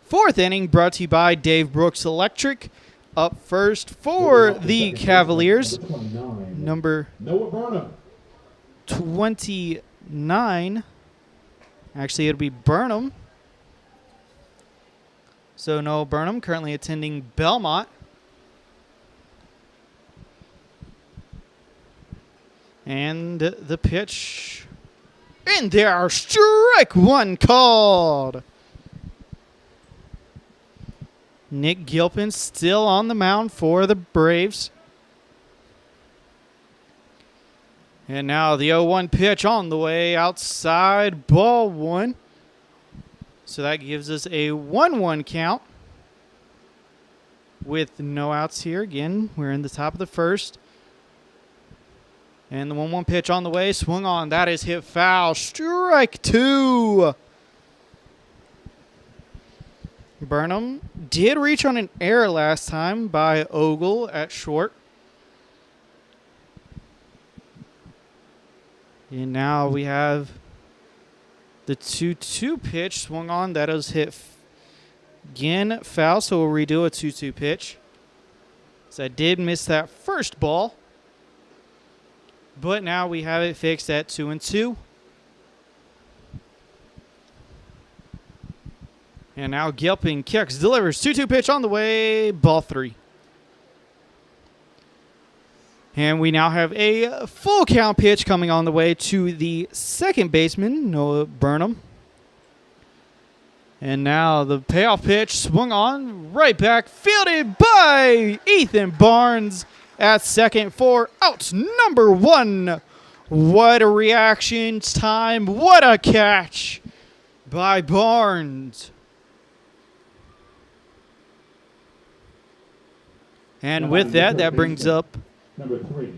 fourth inning, brought to you by Dave Brooks Electric. Up first for the Cavaliers, number 29. Actually, it'll be Burnham. So Noah Burnham, currently attending Belmont. And the pitch. And there, strike one called. Nick Gilpin still on the mound for the Braves. And now the 0-1 pitch on the way outside, ball one. So that gives us a 1-1 count with no outs here. Again, we're in the top of the first. And the 1-1 pitch on the way, swung on. That is hit foul. Strike 2. Burnham did reach on an error last time by Ogle at short. And now we have the 2-2 pitch swung on. That is hit again foul, so we'll redo a 2-2 pitch. So I did miss that first ball. But now we have it fixed at 2-2. And now Gilpin kicks, delivers. 2-2 pitch on the way. Ball 3. And we now have a full count pitch coming on the way to the second baseman, Noah Burnham. And now the payoff pitch swung on. Right back. Fielded by Ethan Barnes at second for out number 1. What a reaction time. What a catch by Barnes. And with that, that brings up number 3,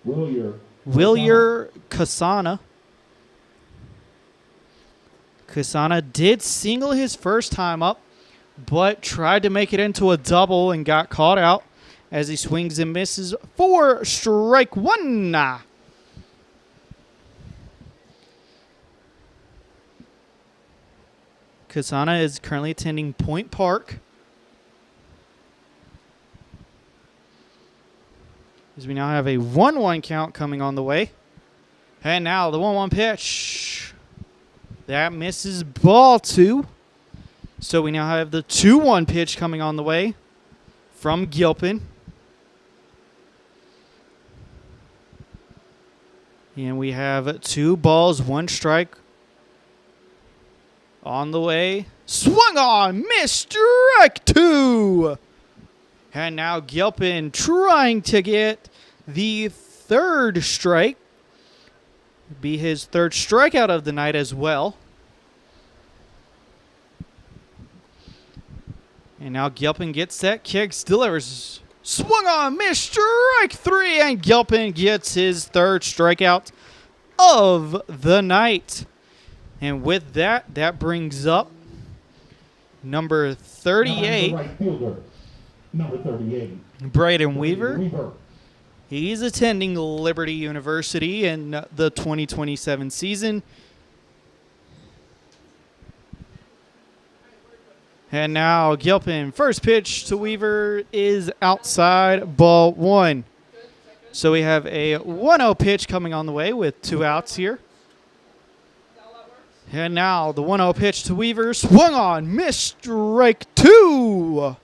Wilyer Kasana. Kasana did single his first time up, but tried to make it into a double and got caught out as he swings and misses for strike 1. Kasana is currently attending Point Park. As we now have a 1-1 count coming on the way. And now the 1-1 pitch. That misses ball 2. So we now have the 2-1 pitch coming on the way from Gilpin. And we have 2 balls, 1 strike on the way. Swung on, missed, strike 2. And now Gilpin trying to get the 3rd strike. Be his 3rd strikeout of the night as well. And now Gilpin gets set, kicks, delivers. Swung on, missed, strike 3. And Gilpin gets his 3rd strikeout of the night. And with that, that brings up number 38. Right fielder, number 38. Braden Weaver. He's attending Liberty University in the 2027 season. And now Gilpin, first pitch to Weaver is outside, ball 1. So we have a 1-0 pitch coming on the way with 2 outs here. And now the 1-0 pitch to Weaver, swung on, missed, strike 2.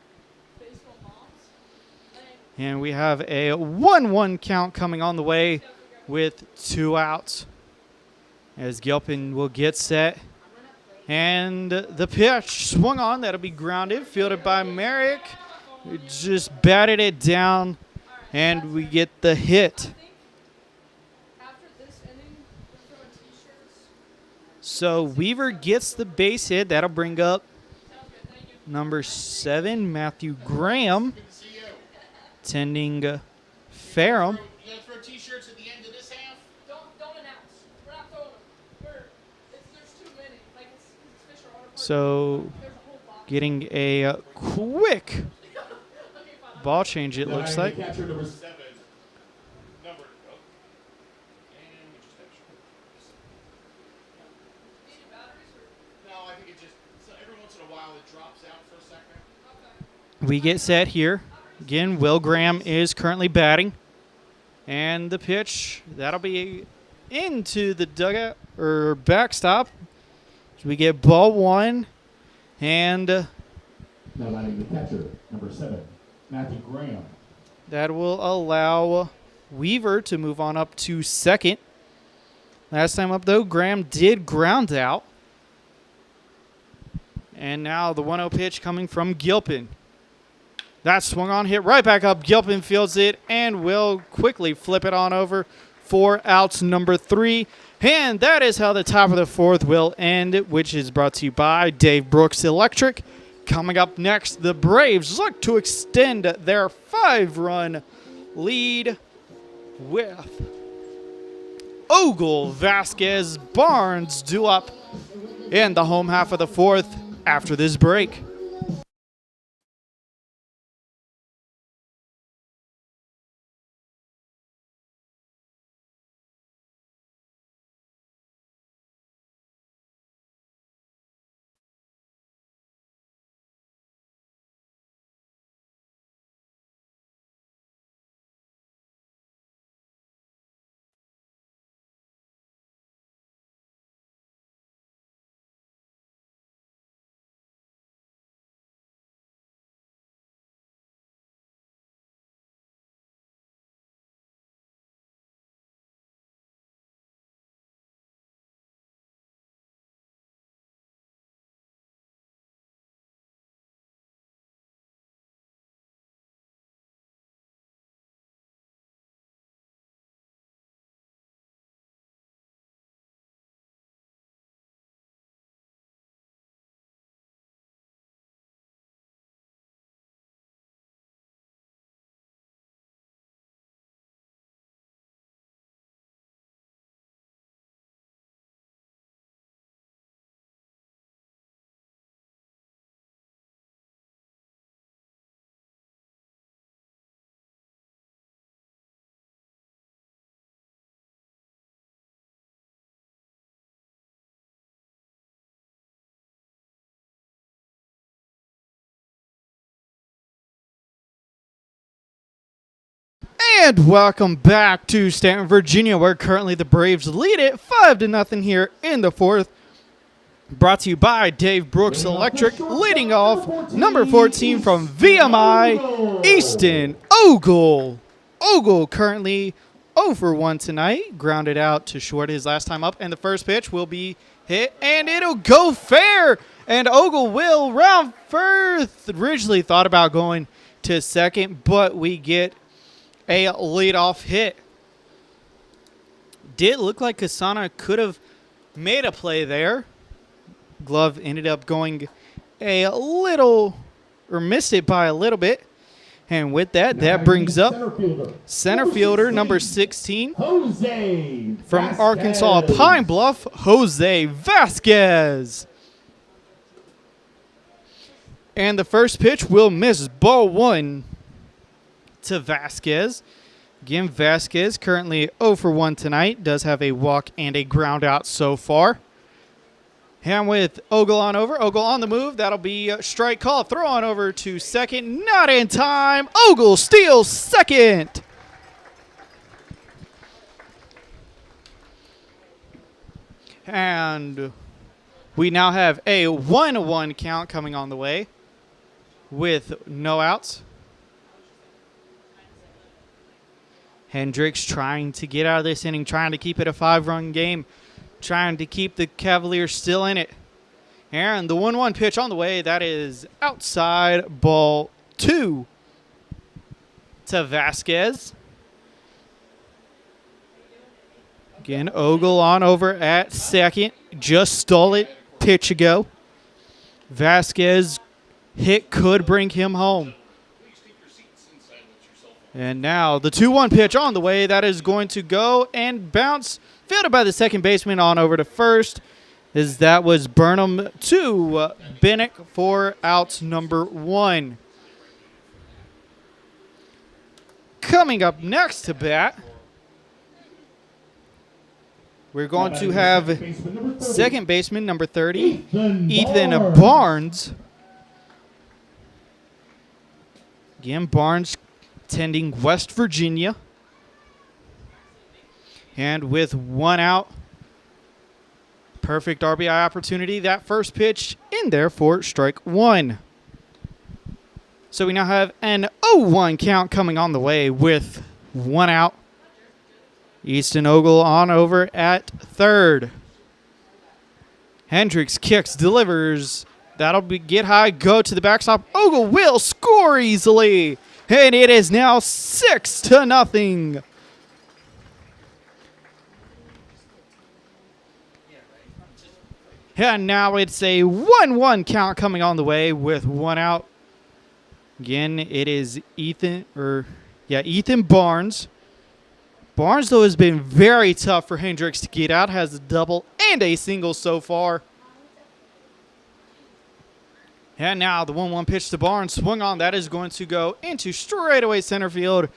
And we have a 1-1 count coming on the way with 2 outs. As Gilpin will get set. And the pitch swung on. That'll be grounded. Fielded by Merrick. Just batted it down. And we get the hit. So Weaver gets the base hit. That'll bring up number 7, Matthew Graham. Tending Ferrum. You gonna throw t-shirts at the end of this half? Don't announce. We're not throwing them. There's too many. Like it's Fisher Water Park. So There's a whole box. getting a quick ball change, it looks like. Catcher number 7. Needed batteries or? No, I think it just every once in a while it drops out for a second. Okay. We get set here. Again, Will Graham is currently batting. And the pitch, that'll be into the dugout or backstop. So we get ball 1. And Now batting the catcher, number 7, Matthew Graham. that will allow Weaver to move on up to second. Last time up, though, Graham did ground out. And now the 1-0 pitch coming from Gilpin. That swung on, hit right back up. Gilpin fields it and will quickly flip it on over for outs number 3. And that is how the top of the fourth will end, which is brought to you by Dave Brooks Electric. Coming up next, the Braves look to extend their 5-run lead with Ogle, Vasquez, Barnes due up in the home half of the fourth after this break. And welcome back to Staunton, Virginia, where currently the Braves lead it 5-0 here in the fourth. Brought to you by Dave Brooks Electric, leading off number 14 from VMI, Easton Ogle. Ogle currently 0 for 1 tonight, grounded out to short his last time up, and the first pitch will be hit, and it'll go fair, and Ogle will round first. Originally thought about going to second, but we get a leadoff hit. Did look like Kasana could have made a play there. Glove ended up going a little, or missed it by a little bit. And with that, that brings up center fielder number 16 Jose from Vasquez. Arkansas Pine Bluff, Jose Vasquez. And the first pitch will miss, ball 1 to Vasquez. Again, Vasquez currently 0 for 1 tonight. Does have a walk and a ground out so far. And with Ogle on over, Ogle on the move. That'll be a strike call. Throw on over to second. Not in time. Ogle steals second. And we now have a 1-1 count coming on the way with no outs. Hendricks trying to get out of this inning, trying to keep it a 5-run game, trying to keep the Cavaliers still in it. And the 1-1 pitch on the way, that is outside, ball 2 to Vasquez. Again, Ogle on over at second. Just stole it pitch ago. Vasquez hit could bring him home. And now the 2-1 pitch on the way. That is going to go and bounce. Fielded by the second baseman on over to first. As that was Burnham to Bennett for out number 1. Coming up next to bat, we're going to have second baseman number 30, Ethan Barnes. Again, Barnes tending West Virginia. And with 1 out, perfect RBI opportunity. That first pitch in there for strike 1. So we now have an 0-1 count coming on the way with 1 out. Easton Ogle on over at third. Hendricks kicks, delivers. That'll be get high, go to the backstop. Ogle will score easily. And it is now 6-0. And now it's a 1-1 count coming on the way with one out. Again, it is Ethan Barnes. Barnes, though, has been very tough for Hendricks to get out. Has a double and a single so far. And now the 1-1 pitch to Barnes. Swung on. That is going to go into straightaway center field.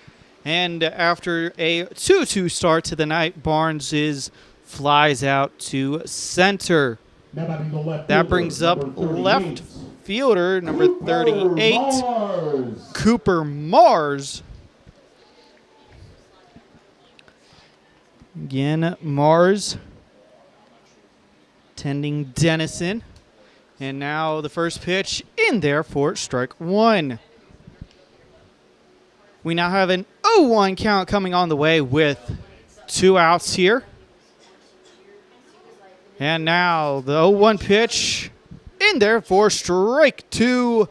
And after a 2-2 start to the night, Barnes flies out to center. That brings up left fielder, number 38, Cooper Mars. Again, Mars tending Dennison. And now the first pitch in there for strike one. We now have an 0-1 count coming on the way with 2 outs here. And now the 0-1 pitch in there for strike 2.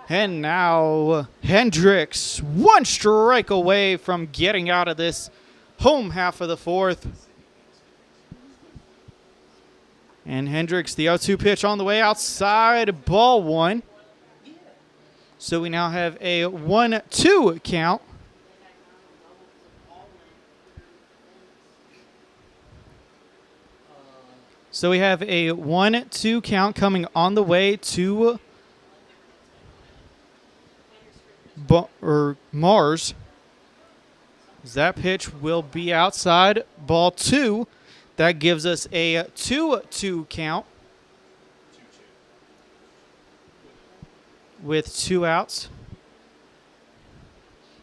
And now Hendricks 1 strike away from getting out of this home half of the 4th. And Hendricks, the 0-2 pitch on the way outside, ball 1. So we now have a 1-2 count. So we have a 1-2 count coming on the way to Mars. That pitch will be outside, ball 2. That gives us a 2-2 count with 2 outs.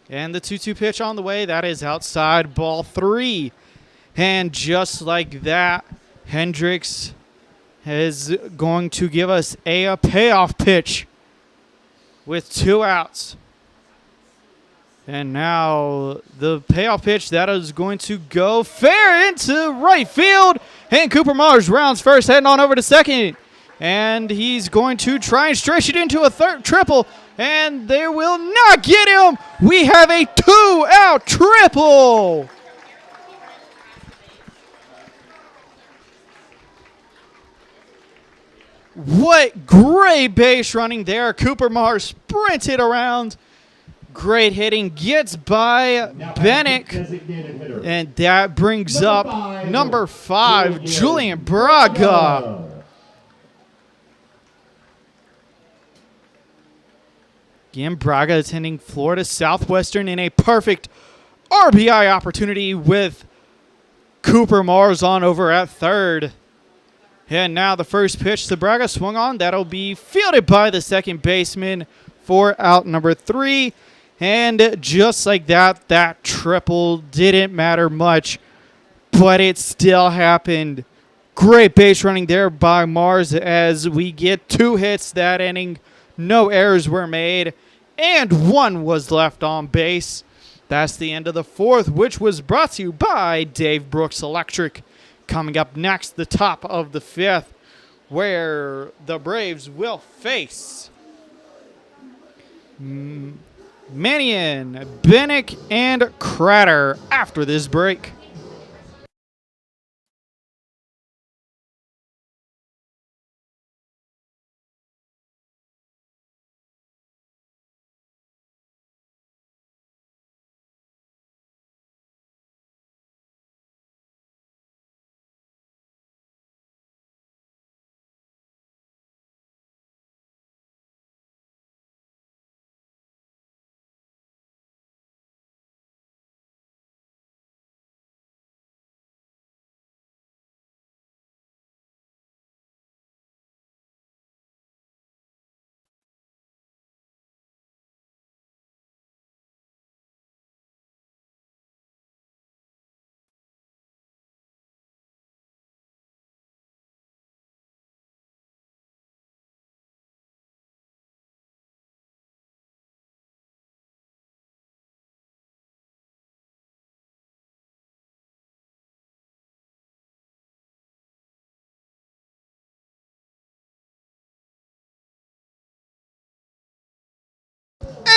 And the 2-2 pitch on the way, that is outside, ball 3. And just like that, Hendricks is going to give us a payoff pitch with 2 outs. And now the payoff pitch, that is going to go fair into right field. And Cooper Mars rounds first, heading on over to second. And he's going to try and stretch it into a triple. And they will not get him. We have a 2-out triple. What great base running there. Cooper Mars sprinted around. Great hitting, gets by Bennick, and that brings up number 5, Julian Braga. Again, Braga attending Florida Southwestern in a perfect RBI opportunity with Cooper Mars on over at third. And now the first pitch to Braga swung on. That'll be fielded by the second baseman for out number 3. And just like that, that triple didn't matter much, but it still happened. Great base running there by Mars as we get 2 hits that inning. No errors were made, and 1 was left on base. That's the end of the 4th, which was brought to you by Dave Brooks Electric. Coming up next, the top of the 5th, where the Braves will face Mannion, Bennick, and Cratter after this break.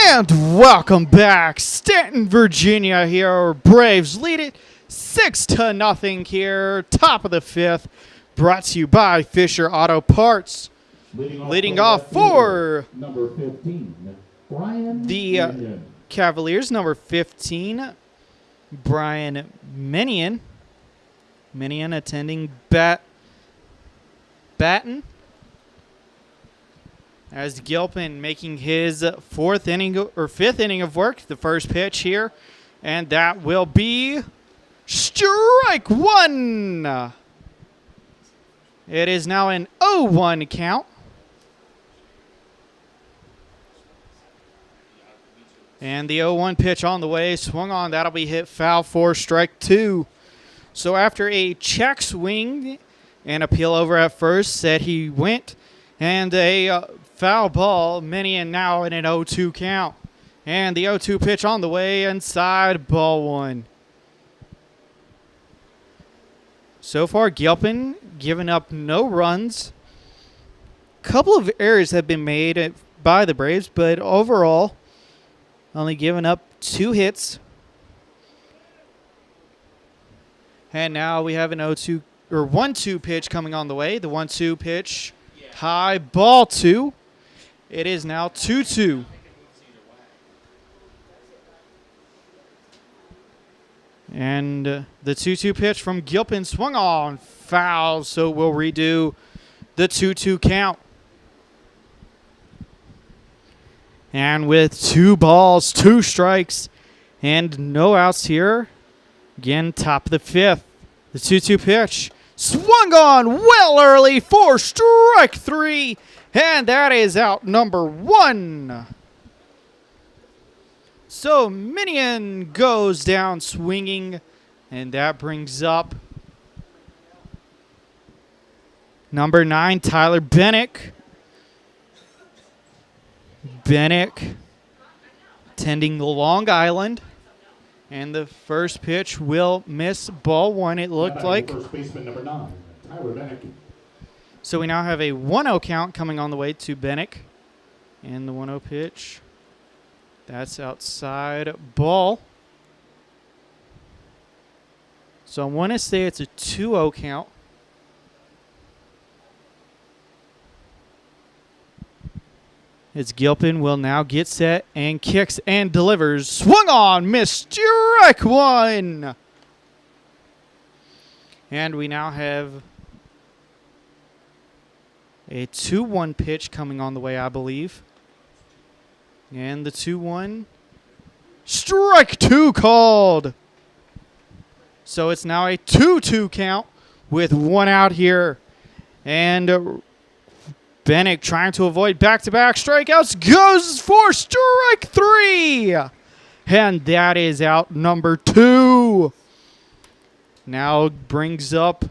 And welcome back. Staunton, Virginia here. Braves lead it 6-0 here. Top of the 5th brought to you by Fisher Auto Parts. Leading off for number 15, Brian the Minion. Cavaliers, number 15, Brian Minion. Minion attending Batten. As Gilpin making his fifth inning of work, the first pitch here, and that will be strike one. It is now an 0-1 count. And the 0-1 pitch on the way, swung on, that'll be hit foul for strike two. So after a check swing and appeal over at first, said he went, and a foul ball, Minion now in an 0-2 count. And the 0-2 pitch on the way, inside, ball one. So far, Gilpin giving up no runs. Couple of errors have been made by the Braves, but overall, only giving up 2 hits. And now we have an 1-2 pitch coming on the way. The 1-2 pitch, high, ball 2. It is now 2-2. And the 2-2 pitch from Gilpin swung on, foul, so we'll redo the 2-2 count. And with 2 balls, 2 strikes, and no outs here, again, top of the 5th. The 2-2 pitch swung on well early for strike 3, and that is out number 1. So Minion goes down swinging, and that brings up number 9, Tyler Bennick. Bennick tending Long Island. And the first pitch will miss, ball 1, it looked like. First baseman number 9, Tyler Bennick. So we now have a 1-0 count coming on the way to Bennick. And the 1-0 pitch. That's outside, ball. So I want to say it's a 2-0 count. As Gilpin will now get set and kicks and delivers. Swung on, missed, strike 1. And we now have a 2-1 pitch coming on the way, I believe. And the 2-1. Strike 2 called. So it's now a 2-2 count with 1 out here. And Bennick trying to avoid back-to-back strikeouts, goes for strike 3. And that is out number 2. Now brings up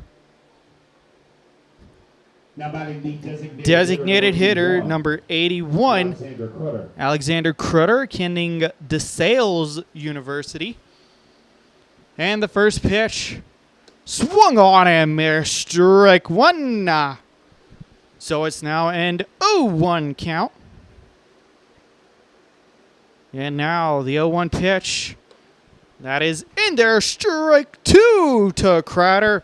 designated hitter number 81, Alexander Crutter, attending DeSales University. And the first pitch swung on and missed, strike 1. So it's now an 0-1 count. And now the 0-1 pitch. That is in there. Strike 2 to Crowder.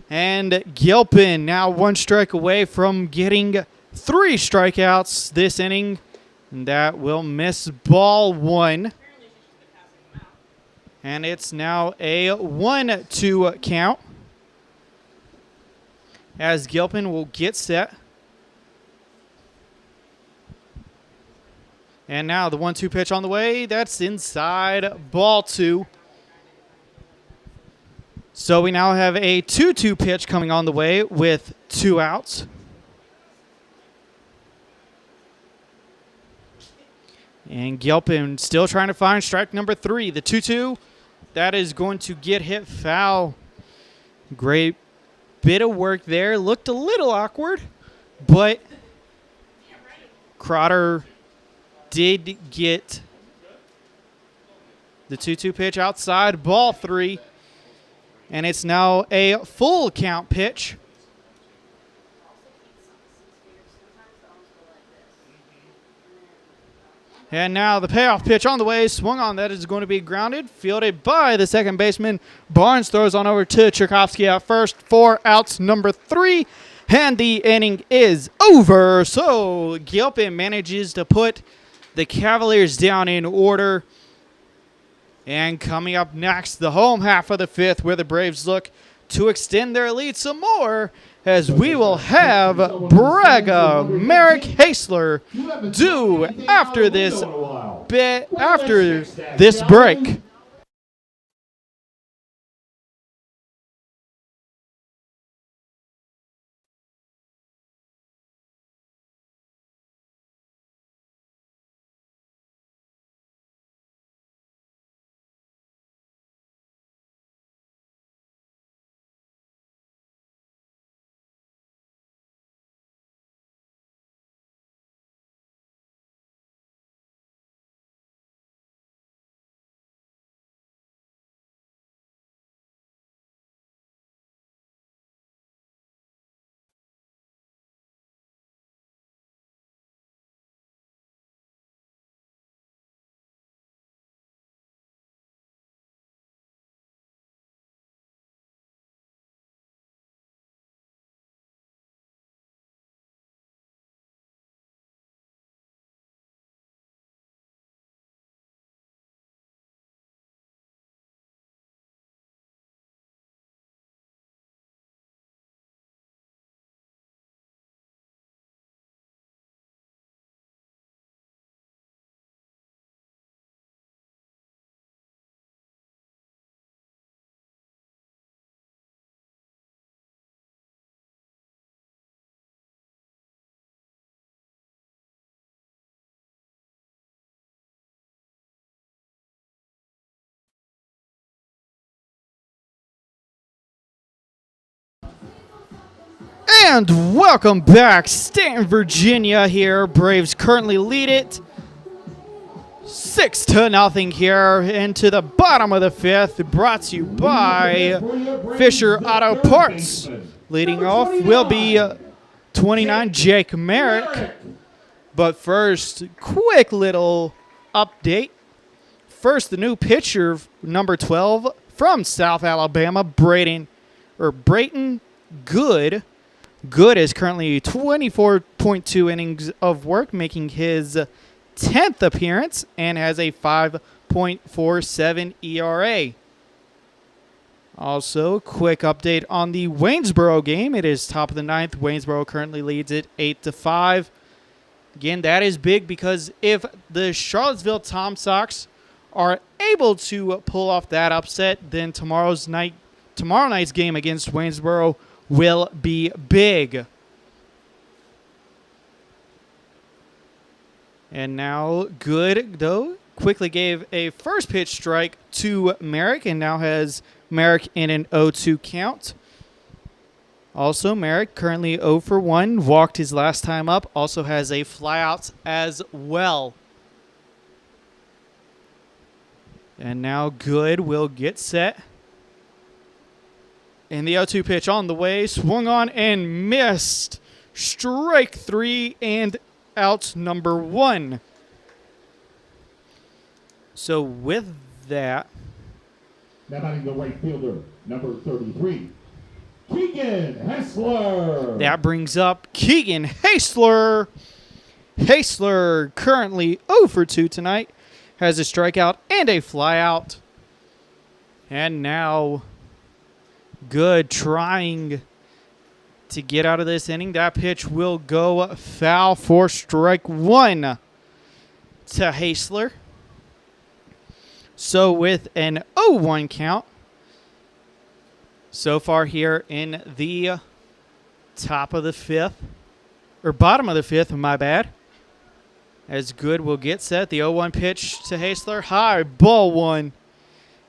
And Gilpin now 1 strike away from getting 3 strikeouts this inning. And that will miss, ball 1. And it's now a 1-2 count. As Gilpin will get set. And now the 1-2 pitch on the way. That's inside, ball 2. So we now have a 2-2 pitch coming on the way with 2 outs. And Gilpin still trying to find strike number 3. The 2-2, that is going to get hit foul. Great bit of work there. Looked a little awkward, but Crowder did get the 2-2 pitch outside, ball 3. And it's now a full count pitch. And now the payoff pitch on the way, swung on. That is going to be grounded, fielded by the second baseman. Barnes throws on over to Tchaikovsky at first. 4 outs, number 3, and the inning is over. So Gilpin manages to put the Cavaliers down in order. And coming up next, the home half of the 5th, where the Braves look to extend their lead some more, as we will have Braga Merrick Hasler due after this break. And welcome back. Staunton, Virginia here. Braves currently lead it 6-0 here into the bottom of the 5th. Brought to you by Fisher Auto Parts. Leading off will be 29, Jake Merrick. But first, quick little update. First, the new pitcher, number 12, from South Alabama, Brayton Good. Good is currently 24.2 innings of work, making his 10th appearance, and has a 5.47 ERA. Also, quick update on the Waynesboro game. It is top of the 9th. Waynesboro currently leads it 8-5. Again, that is big because if the Charlottesville Tom Sox are able to pull off that upset, then tomorrow night's game against Waynesboro will be big. And now Good, though, quickly gave a first pitch strike to Merrick, and now has Merrick in an 0-2 count. Also, Merrick currently 0 for 1, walked his last time up, also has a flyout as well. And now Good will get set. And the 0-2 pitch on the way, swung on and missed. Strike 3 and out number 1. So with that, now batting the right fielder, number 33, Keegan Hessler. That brings up Keegan Hessler. Hessler currently 0 for 2 tonight. Has a strikeout and a flyout. And now Good trying to get out of this inning. That pitch will go foul for strike 1 to Hessler. So with an 0-1 count, so far here in the top of the 5th, or bottom of the 5th, my bad. As Good will get set, the 0-1 pitch to Hessler, high, ball 1.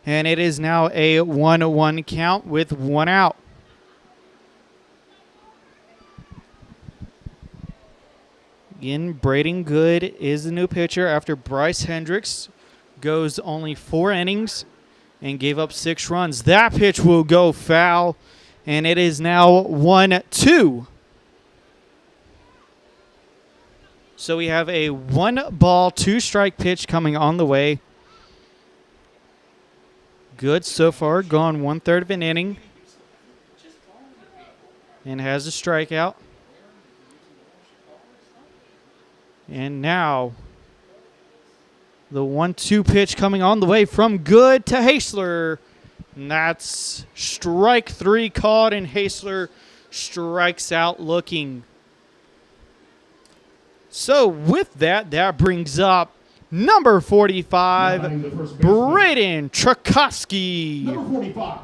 And it is now a 1-1 count with 1 out. Again, Braden Good is the new pitcher after Bryce Hendricks goes only 4 innings and gave up 6 runs. That pitch will go foul, and it is now 1-2. So we have a 1-ball, 2-strike pitch coming on the way. Good so far. Gone 1/3 of an inning. And has a strikeout. And now the 1-2 pitch coming on the way from Good to Hasler. And that's strike 3 called, and Hasler strikes out looking. So with that, that brings up number 45, Braden Tchaikovsky. Number 45,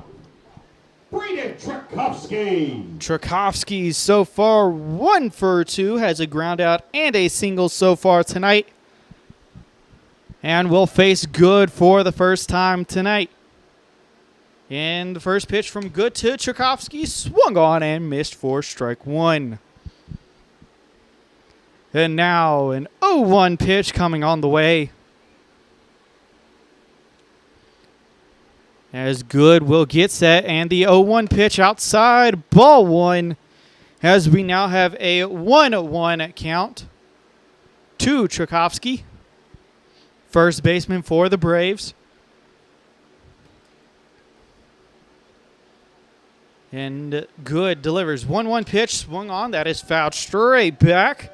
Braden Tchaikovsky. Tchaikovsky so far 1 for 2, has a ground out and a single so far tonight. And will face Good for the first time tonight. And the first pitch from Good to Tchaikovsky swung on and missed for strike 1. And now an 0-1 pitch coming on the way. As Good will get set, and the 0-1 pitch outside, ball 1. As we now have a 1-1 count to Tchaikovsky, first baseman for the Braves. And Good delivers 1-1 pitch, swung on, that is fouled straight back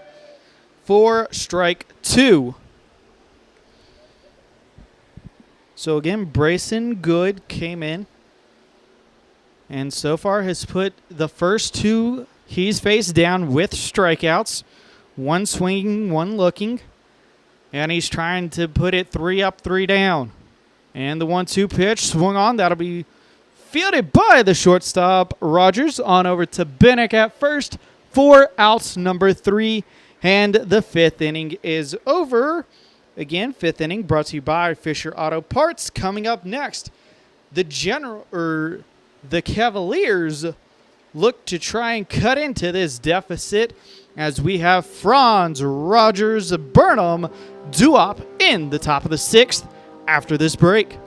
for strike 2. So again, Brayson Good came in and so far has put the first 2 he's faced down with strikeouts. 1 swinging, 1 looking. And he's trying to put it 3 up, 3 down. And the 1-2 pitch swung on. That'll be fielded by the shortstop, Rogers, on over to Bennick at first. 4 outs, number 3. And the 5th inning is over. Again, 5th inning brought to you by Fisher Auto Parts. Coming up next, the Cavaliers look to try and cut into this deficit as we have Franz, Rogers, Burnham, Duop in the top of the 6th after this break.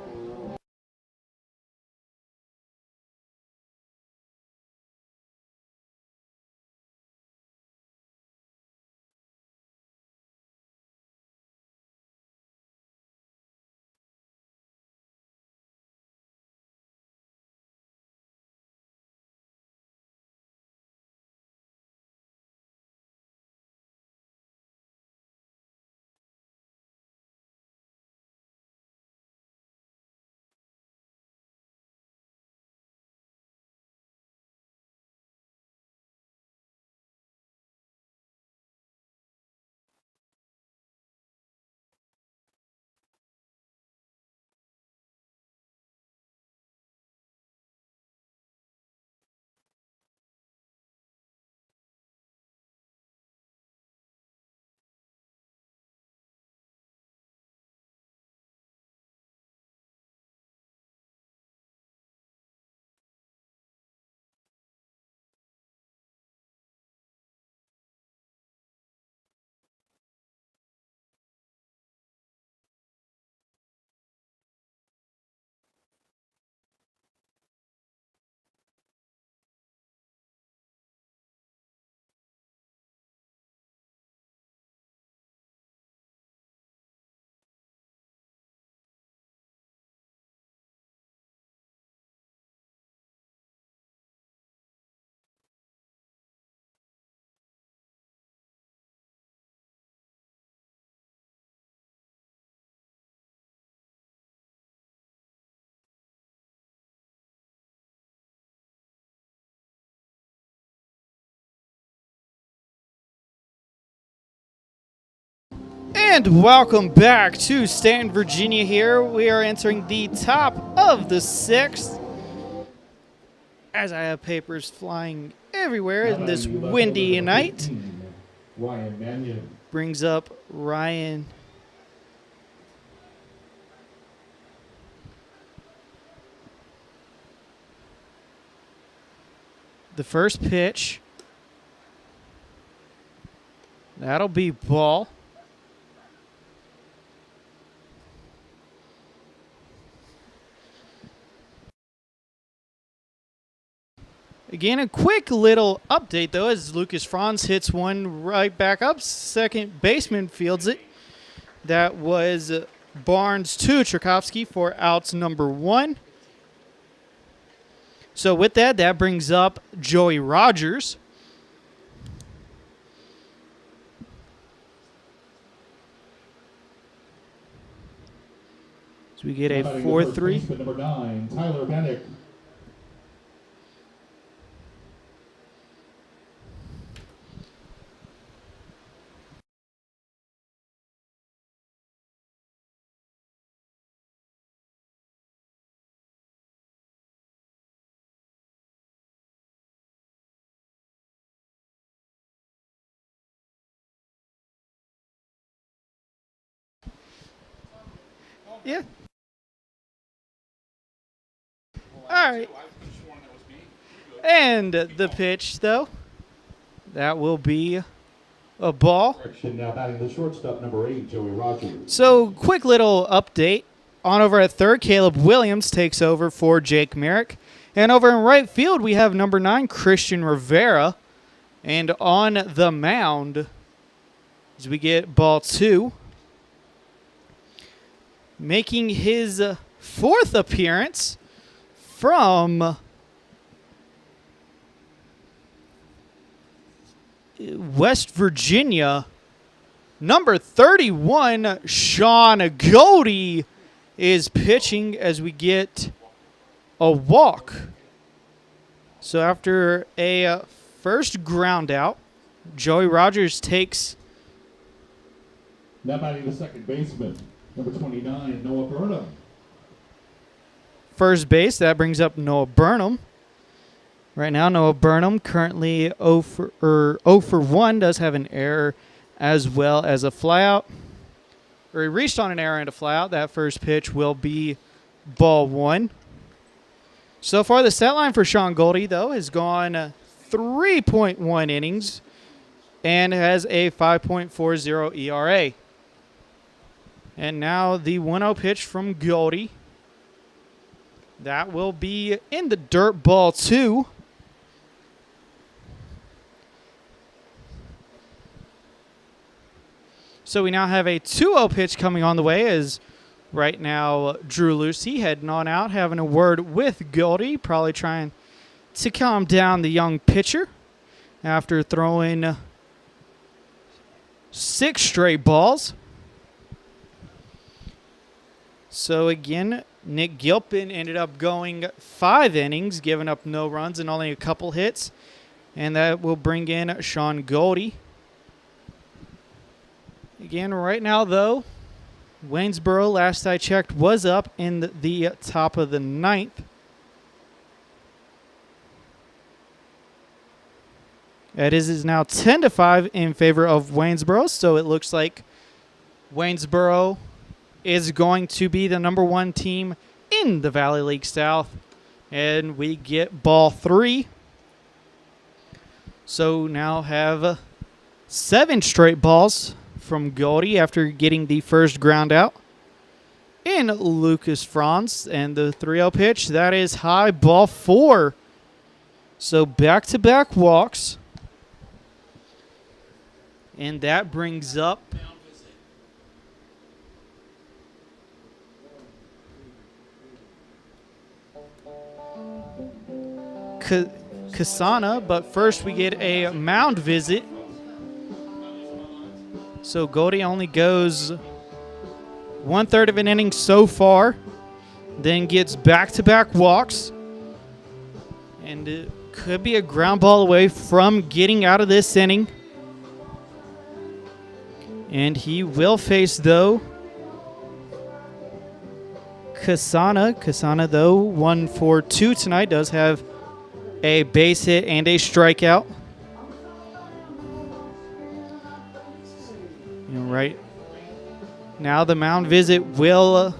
And welcome back to Staunton, Virginia here. We are entering the top of the 6th. As I have papers flying everywhere in this windy night. Ryan Mannion. Brings up Ryan. The first pitch. That'll be ball. Again, a quick little update, though, as Lucas Franz hits one right back up. Second baseman fields it. That was Barnes to Tchaikovsky for outs number 1. So with that, that brings up Joey Rogers. So we get a 4-3. Number 9, Tyler Bennett. Yeah. All right. And the pitch, though, that will be a ball. Now batting the shortstop, number 8, Joey Rogers. So, quick little update. On over at third, Caleb Williams takes over for Jake Merrick. And over in right field, we have number 9, Christian Rivera. And on the mound, as we get ball 2, making his 4th appearance from West Virginia, number 31, Sean Goldie, is pitching as we get a walk. So after a first ground out, Joey Rogers takes. Now batting the second baseman, number 29, Noah Burnham. First base, that brings up Noah Burnham. Right now, Noah Burnham currently 0 for 1, does have an error as well as a flyout. Or he reached on an error and a flyout. That first pitch will be ball 1. So far, the stat line for Sean Goldie, though, has gone 3.1 innings and has a 5.40 ERA. And now the 1-0 pitch from Goldie. That will be in the dirt, ball 2. So we now have a 2-0 pitch coming on the way as right now Drew Lucy heading on out, having a word with Goldie, probably trying to calm down the young pitcher after throwing 6 straight balls. So again, Nick Gilpin ended up going 5 innings, giving up no runs and only a couple hits. And that will bring in Sean Goldie. Again, right now, though, Waynesboro, last I checked, was up in the top of the 9th. It is now 10-5 in favor of Waynesboro, so it looks like Waynesboro is going to be the number 1 team in the Valley League South. And we get ball 3. So now have 7 straight balls from Goldie after getting the first ground out in Lucas Franz. And the 3-0 pitch, that is high, ball 4. So back-to-back walks. And that brings up Kasana, but first we get a mound visit. So Goldie only goes 1/3 of an inning so far, then gets back-to-back walks, and it could be a ground ball away from getting out of this inning. And he will face, though, Kasana. Kasana, though, 1 for 2 tonight, does have a base hit and a strikeout. Right now, the mound visit will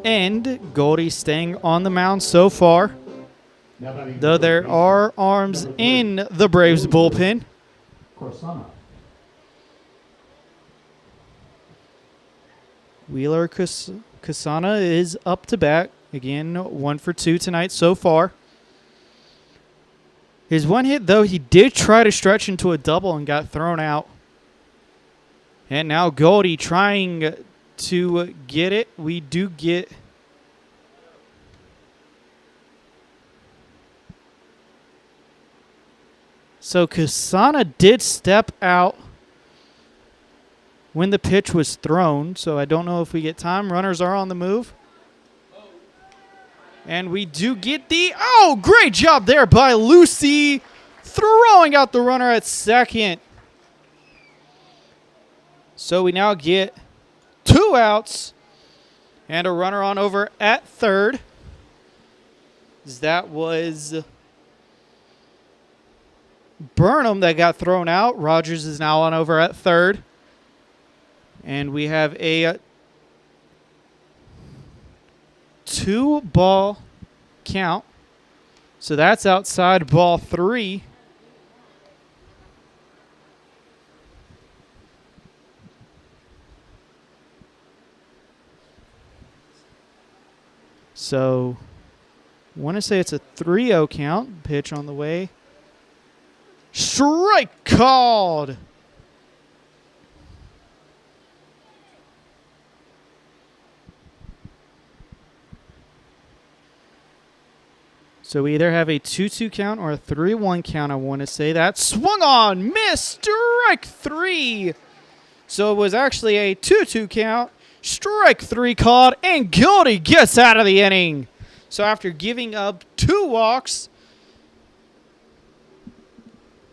end. Goldie staying on the mound so far, though there are arms in the Braves bullpen. Wheeler Kasana is up to bat. Again, 1 for 2 tonight so far. His one hit, though, he did try to stretch into a double and got thrown out. And now Goldie trying to get it. We do get... So Kasana did step out when the pitch was thrown. So I don't know if we get time. Runners are on the move. And we do get the... Oh, great job there by Lucy, throwing out the runner at second. So we now get 2 outs and a runner on over at third. That was Burnham that got thrown out. Rogers is now on over at third. And we have a 2-ball count. So that's outside ball 3. So I want to say it's a 3-0 count. Pitch on the way. Strike called. So we either have a 2-2 count or a 3-1 count, I want to say. That swung on, missed, strike 3. So it was actually a 2-2 count, strike 3 called, and Goldie gets out of the inning. So after giving up 2 walks,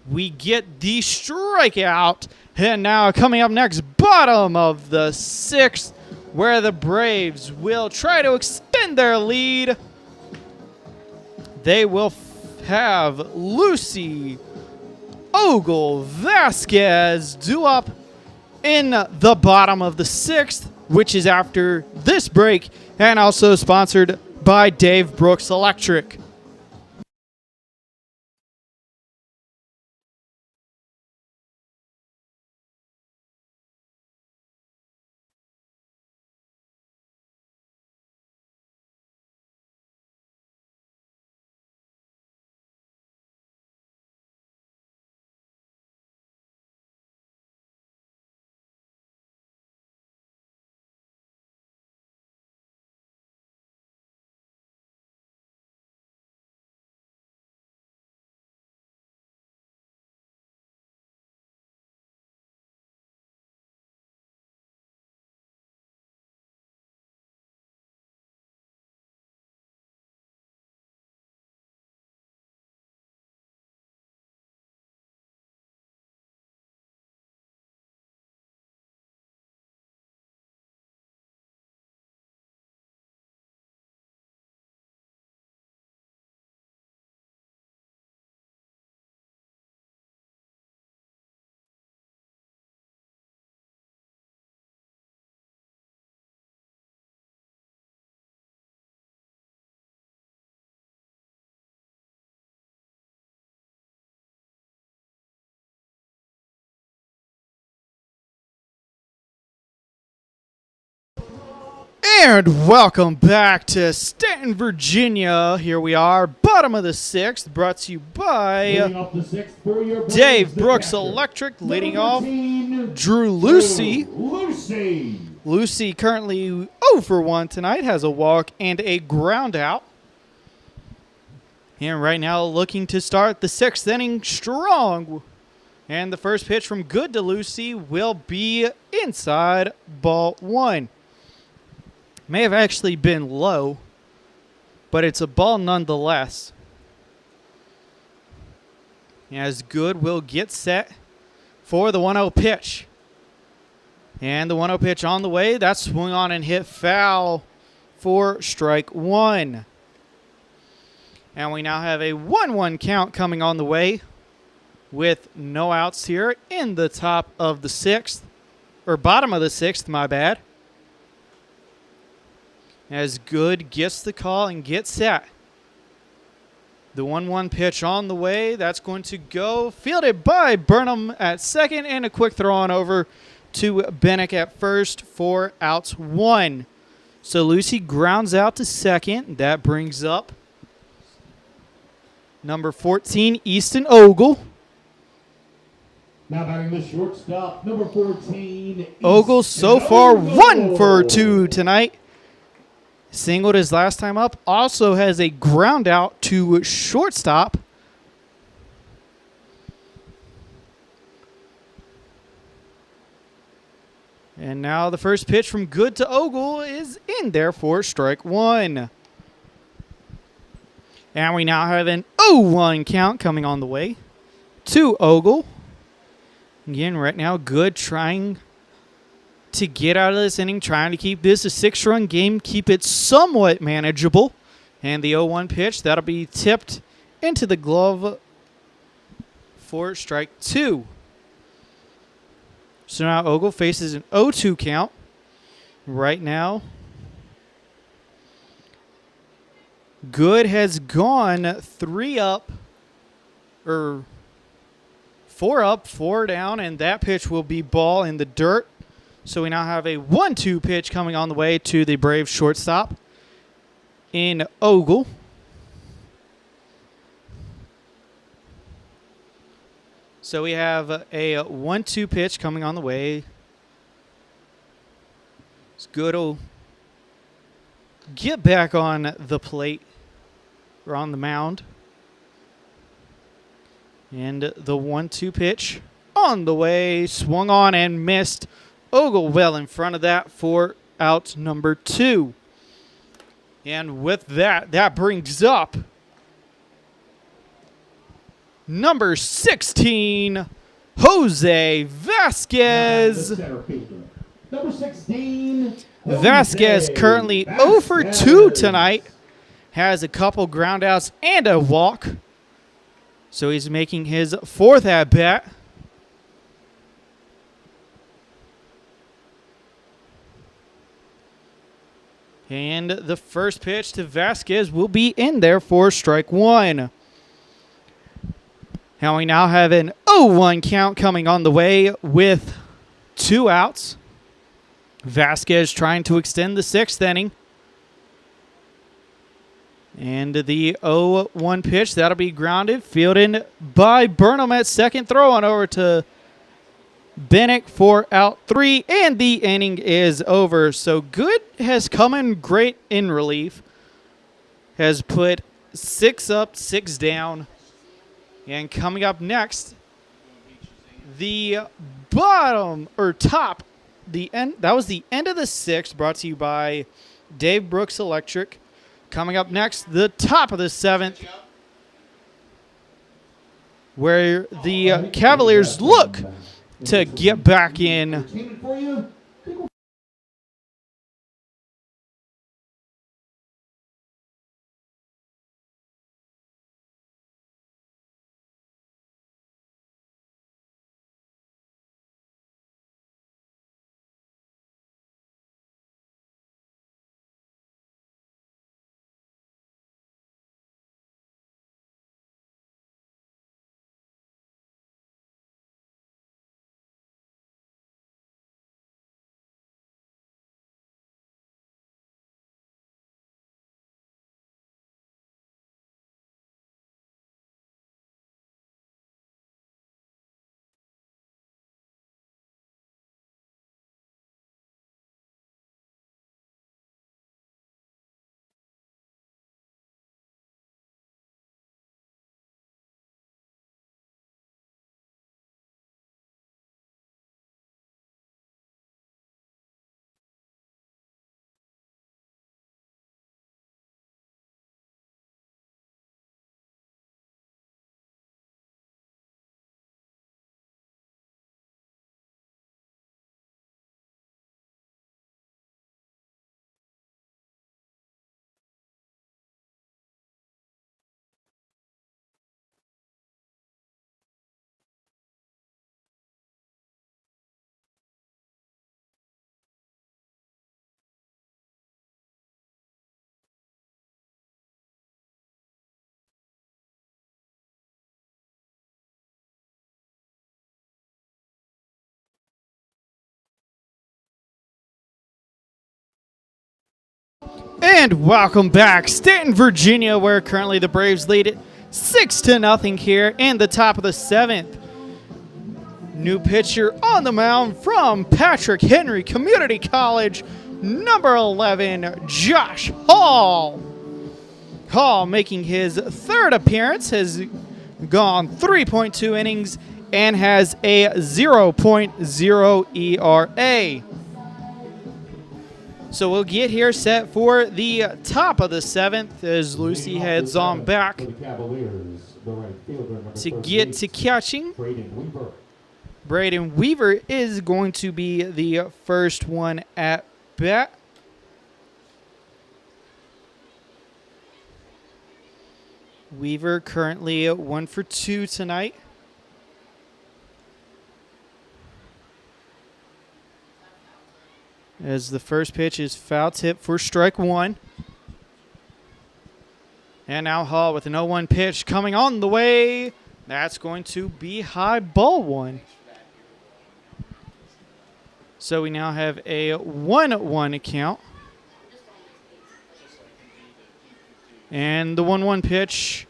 we get the strikeout. And now coming up next, bottom of the 6th, where the Braves will try to extend their lead. They will have Lucy Ogle Vasquez due up in the bottom of the 6th, which is after this break, and also sponsored by Dave Brooks Electric. And welcome back to Staunton, Virginia. Here we are, bottom of the 6th, brought to you by Dave Brooks Electric. Leading off, Drew Lucy. Lucy currently 0 for 1 tonight, has a walk and a ground out. And right now looking to start the 6th inning strong. And the first pitch from good to Lucy will be inside ball 1. May have actually been low, but it's a ball nonetheless. As good will get set for the 1-0 pitch. And the 1-0 pitch on the way. That swung on and hit foul for strike 1. And we now have a 1-1 count coming on the way with no outs here in the top of the 6th. Or bottom of the 6th, my bad. As good gets the call and gets set. The 1-1 pitch on the way. That's going to go. Fielded by Burnham at second. And a quick throw on over to Bennick at first for outs 1. So Lucy grounds out to second. That brings up Number 14, Easton Ogle. Now batting the shortstop, number 14. Ogle so Easton far Ogle. 1 for 2 tonight. Singled his last time up. Also has a ground out to shortstop. And now the first pitch from Good to Ogle is in there for strike 1. And we now have an 0-1 count coming on the way to Ogle. Again, right now, Good trying to get out of this inning, trying to keep this a 6-run game, keep it somewhat manageable. And the 0-1 pitch, that'll be tipped into the glove for strike 2. So now Ogle faces an 0-2 count. Right now, Good has gone 3 up, or 4 up, 4 down, and that pitch will be ball in the dirt. So we now have a 1-2 pitch coming on the way to the Braves shortstop in Ogle. So we have a 1-2 pitch coming on the way. It's Good will get back on the plate, or on the mound. And the 1-2 pitch on the way, swung on and missed. Ogle well in front of that for out number 2. And with that, that brings up number 16, Jose Vasquez. The center fielder, number 16. Vasquez Jose currently 0 for 2 Vasquez. tonight. Has a couple groundouts and a walk. So he's making his 4th at-bat. And the first pitch to Vasquez will be in there for strike 1. And we now have an 0-1 count coming on the way with 2 outs. Vasquez trying to extend the 6th inning. And the 0-1 pitch, that'll be grounded, fielded by Burnham at second, throw on over to Bennick for out 3, and the inning is over. So Good has come in great in relief, has put 6 up, 6 down, and coming up next, the bottom or top, the end. That was the end of the 6th, brought to you by Dave Brooks Electric. Coming up next, the top of the 7th, where the Cavaliers look to get back in. Entertainment for you. And welcome back, Staunton, Virginia, where currently the Braves lead it 6-0 here in the top of the 7th. New pitcher on the mound from Patrick Henry Community College, number 11, Josh Hall. Hall, making his 3rd appearance, has gone 3.2 innings and has a 0.0 ERA. So we'll get here set for the top of the 7th as Lucy heads on back to get to catching. Braden Weaver is going to be the first one at bat. Weaver currently 1 for 2 tonight. As the first pitch is foul tip for strike 1. And now Hall with an 0-1 pitch coming on the way. That's going to be high, ball 1. So we now have a 1-1 count. And the 1-1 pitch,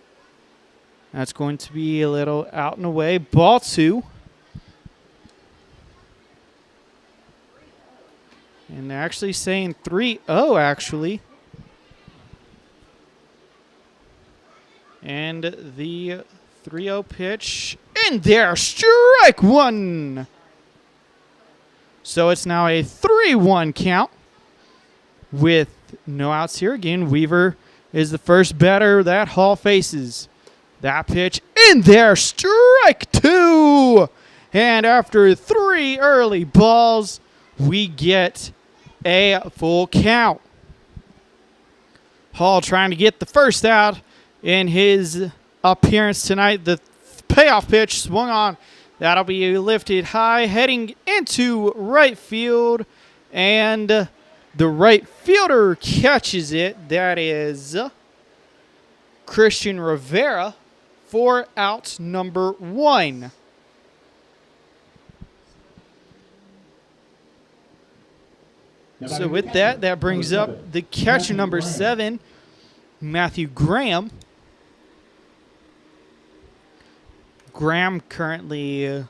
that's going to be a little out and away. Ball 2. And they're actually saying 3-0, actually. And the 3-0 pitch in there, strike 1. So it's now a 3-1 count with no outs here. Again, Weaver is the first batter that Hall faces. That pitch in there, strike 2. And after 3 early balls, we get a full count. Hall trying to get the first out in his appearance tonight. The payoff pitch swung on. That'll be lifted high, heading into right field. And the right fielder catches it. That is Christian Rivera for out number 1. So with that, that brings up the catcher number 7, Matthew Graham. Graham currently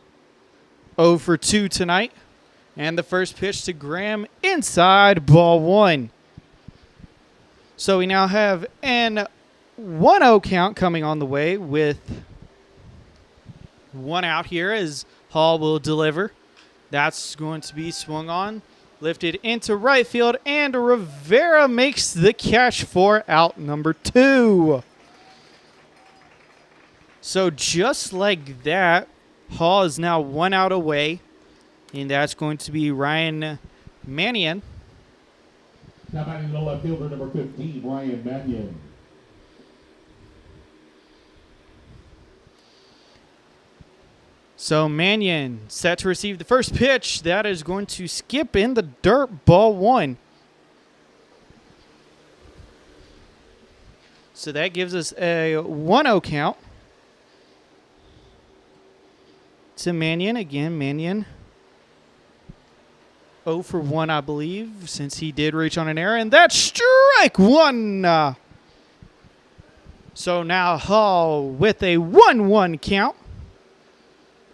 0 for 2 tonight. And the first pitch to Graham inside, ball 1. So we now have an 1-0 count coming on the way with 1 out here as Hall will deliver. That's going to be swung on, lifted into right field, and Rivera makes the catch for out number 2. So just like that, Hall is now 1 out away, and that's going to be Ryan Mannion. Now batting the left fielder, number 15, Ryan Mannion. So Mannion set to receive the first pitch. That is going to skip in the dirt, ball 1. So that gives us a 1-0 count to Mannion. Again, Mannion 0 for 1, I believe, since he did reach on an error. And that's strike 1. So now Hall with a 1-1 count.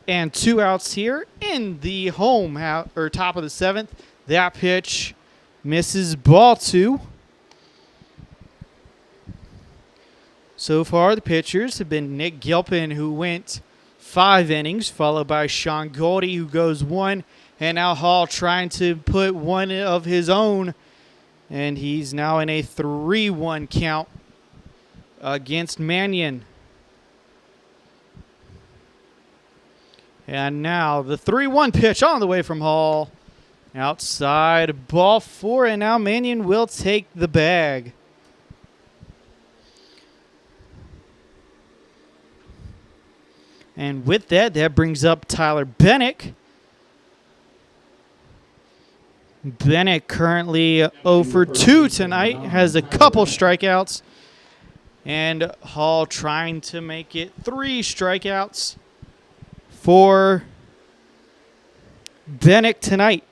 And 2 outs here in the home or top of the 7th. That pitch misses, ball 2. So far, the pitchers have been Nick Gilpin, who went 5 innings, followed by Sean Goldie, who goes 1. And now Hall trying to put 1 of his own. And he's now in a 3-1 count against Mannion. And now the 3-1 pitch on the way from Hall. Outside, ball 4, and now Mannion will take the bag. And with that, that brings up Tyler Bennett. Bennett currently 0 for 2 tonight, has a couple strikeouts. And Hall trying to make it 3 strikeouts for Bennett tonight.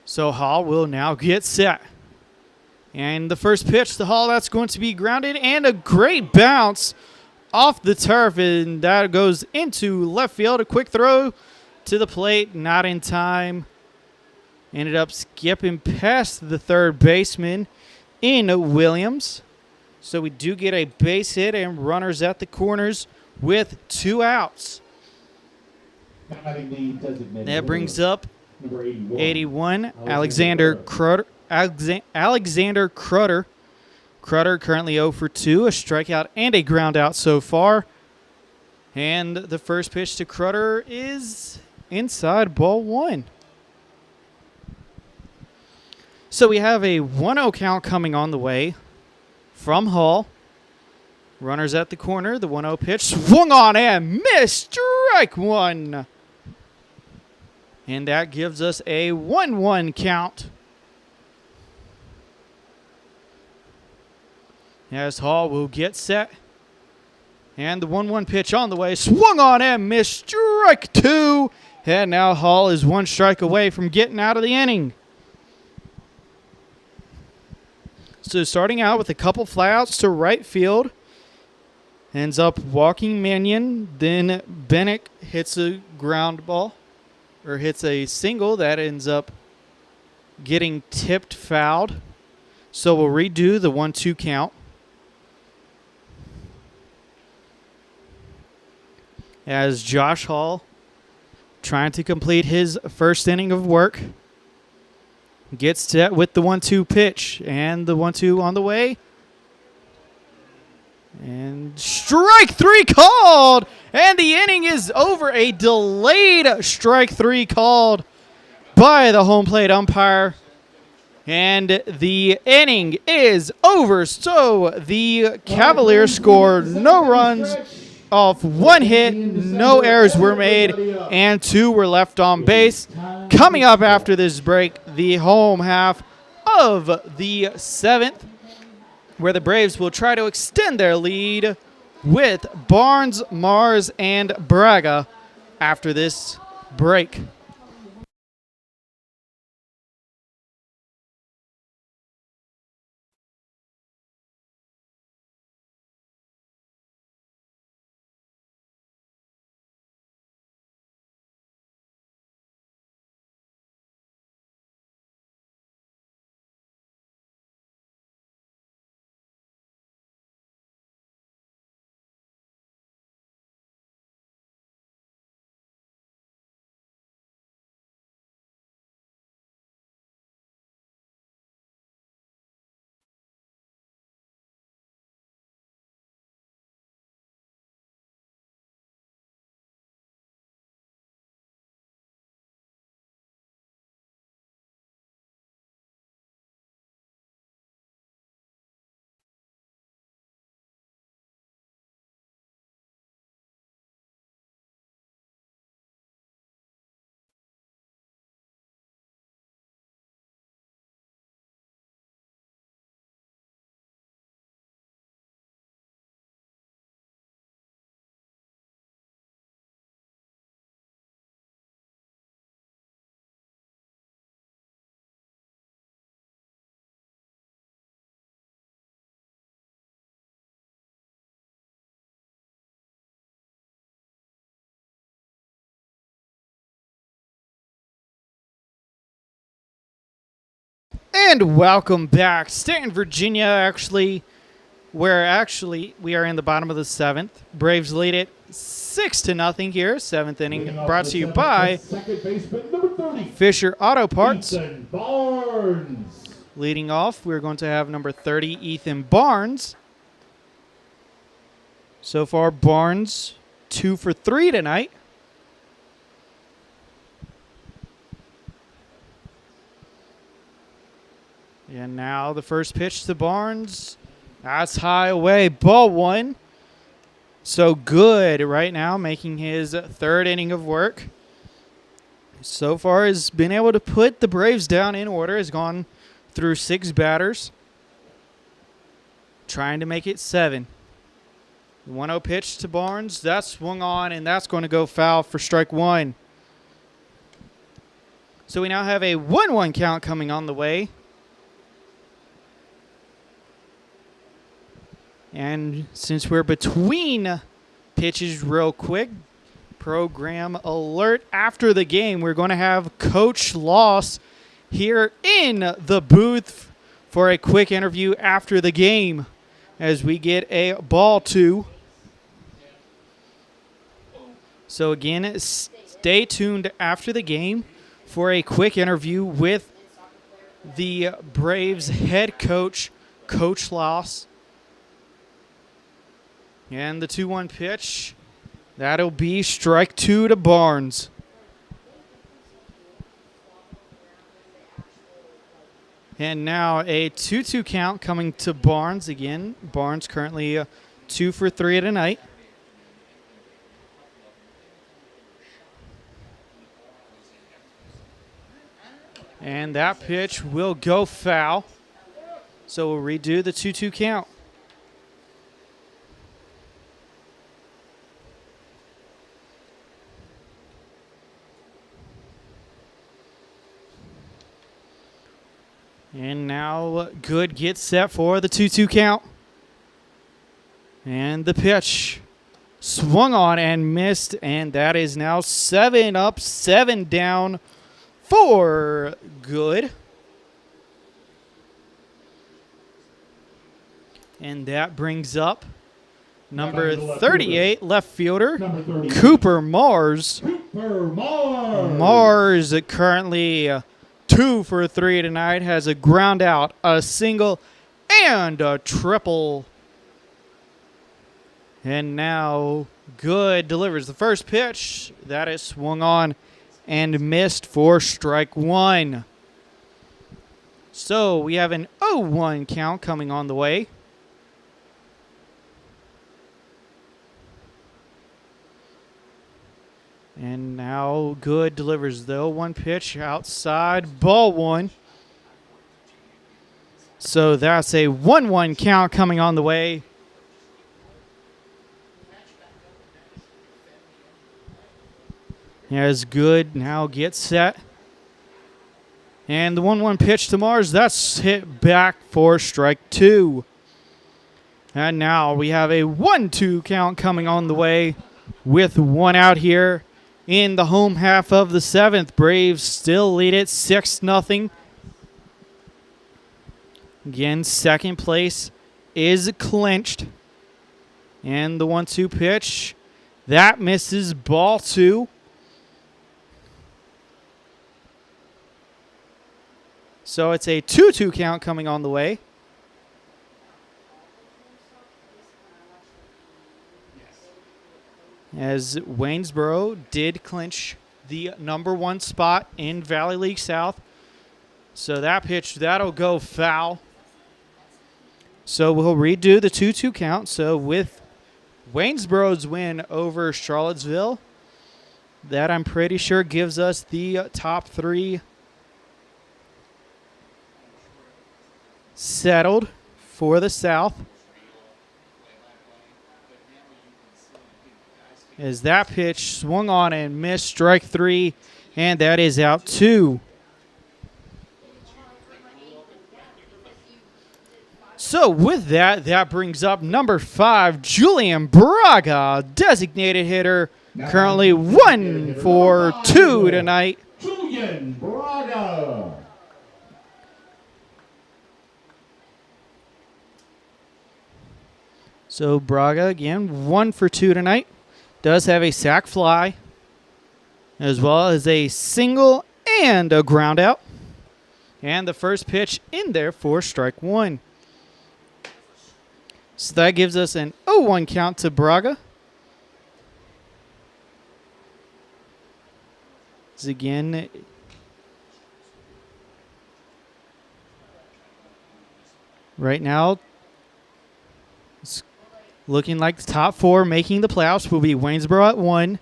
So Hall will now get set. And the first pitch to Hall, that's going to be grounded, and a great bounce off the turf, and that goes into left field. A quick throw to the plate, not in time. Ended up skipping past the third baseman in Williams. So we do get a base hit and runners at the corners with 2 outs. That brings up Number 81, Alexander Crutter. Crutter currently 0 for 2, a strikeout and a ground out so far. And the first pitch to Crutter is inside, ball 1. So we have a 1-0 count coming on the way from Hall. Runners at the corner, the 1-0 pitch swung on and missed, strike 1. And that gives us a 1-1 count. As Hall will get set. And the 1-1 pitch on the way. Swung on and missed. Strike 2. And now Hall is 1 strike away from getting out of the inning. So starting out with a couple flyouts to right field. Ends up walking Mannion. Then Bennett hits a ground ball. Or hits a single that ends up getting tipped fouled. So we'll redo the 1-2 count. As Josh Hall, trying to complete his first inning of work, gets set with the 1-2 pitch. And the 1-2 on the way. And strike 3 called. And the inning is over. A delayed strike 3 called by the home plate umpire. And the inning is over. So the Cavaliers score no runs off 1 hit. No errors were made. And 2 were left on base. Coming up after this break, the home half of the 7th, where the Braves will try to extend their lead with Barnes, Mars, and Braga after this break. And welcome back. Staunton, Virginia, where we are in the bottom of the 7th. Braves lead it 6-0 here. 7th inning brought to you by Fisher Auto Parts. Leading off, we're going to have number 30, Ethan Barnes. So far, Barnes 2 for 3 tonight. And now the first pitch to Barnes. That's high away. Ball 1. So good right now, making his 3rd inning of work. So far has been able to put the Braves down in order. Has gone through 6 batters. Trying to make it 7. The 1-0 pitch to Barnes. That's swung on, and that's going to go foul for strike 1. So we now have a 1-1 count coming on the way. And since we're between pitches real quick, program alert. After the game, we're going to have Coach Loss here in the booth for a quick interview after the game as we get a ball two. So again, stay tuned after the game for a quick interview with the Braves head coach, Coach Loss. And the 2-1 pitch, that'll be strike two to Barnes. And now a 2-2 count coming to Barnes again. Barnes currently 2 for 3 tonight. And that pitch will go foul. So we'll redo the 2-2 count. And now Good gets set for the 2-2 count. And the pitch swung on and missed. And that is now 7 up, 7 down for Good. And that brings up number 38, left fielder, Cooper Mars. Mars currently 2 for 3 tonight, has a ground out, a single, and a triple. And now Good delivers the first pitch. That is swung on and missed for strike one. So we have an 0-1 count coming on the way. And now Good delivers the 0-1 pitch outside, ball one. So that's a 1-1 count coming on the way. As Good now gets set. And the 1-1 pitch to Mars, that's hit back for strike two. And now we have a 1-2 count coming on the way with one out here. In the home half of the seventh, Braves still lead it 6-0. Again, second place is clinched. And the 1-2 pitch, that misses, ball two. So it's a 2-2 count coming on the way. As Waynesboro did clinch the number 1 spot in Valley League South. So that pitch, that'll go foul. So we'll redo the 2-2 count. So with Waynesboro's win over Charlottesville, that I'm pretty sure gives us the top 3 settled for the South. As that pitch swung on and missed, strike 3, and that is out 2. So with that, that brings up number 5, Julian Braga, designated hitter, currently 1 for 2 tonight. Julian Braga. So Braga, again, 1 for 2 tonight. Does have a sac fly, as well as a single and a ground out. And the first pitch in there for strike 1. So that gives us an 0-1 count to Braga. This again, right now, it's looking like the top 4 making the playoffs will be Waynesboro at 1.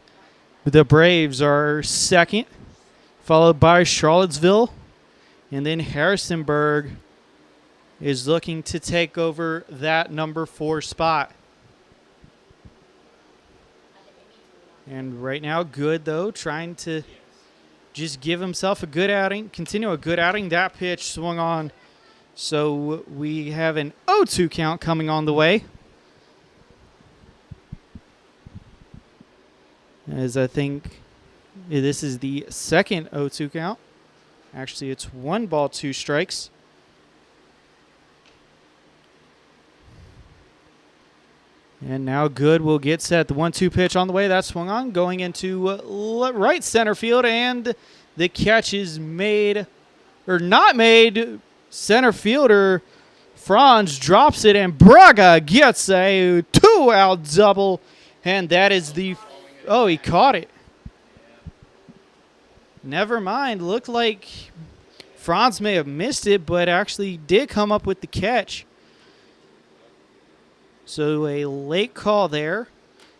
The Braves are second, followed by Charlottesville. And then Harrisonburg is looking to take over that number 4 spot. And right now, Good, though, trying to just give himself a good outing, continue a good outing. That pitch swung on. So we have an 0-2 count coming on the way. as I think this is the second 0-2 count. Actually, it's 1 ball, 2 strikes. And now Good will get set. The 1-2 pitch on the way. That swung on, going into right center field, and the catch is made, or not made. Center fielder Franz drops it, and Braga gets a 2-out double, and that is the, oh, he caught it. Never mind. Looked like Franz may have missed it, but actually did come up with the catch. So a late call there,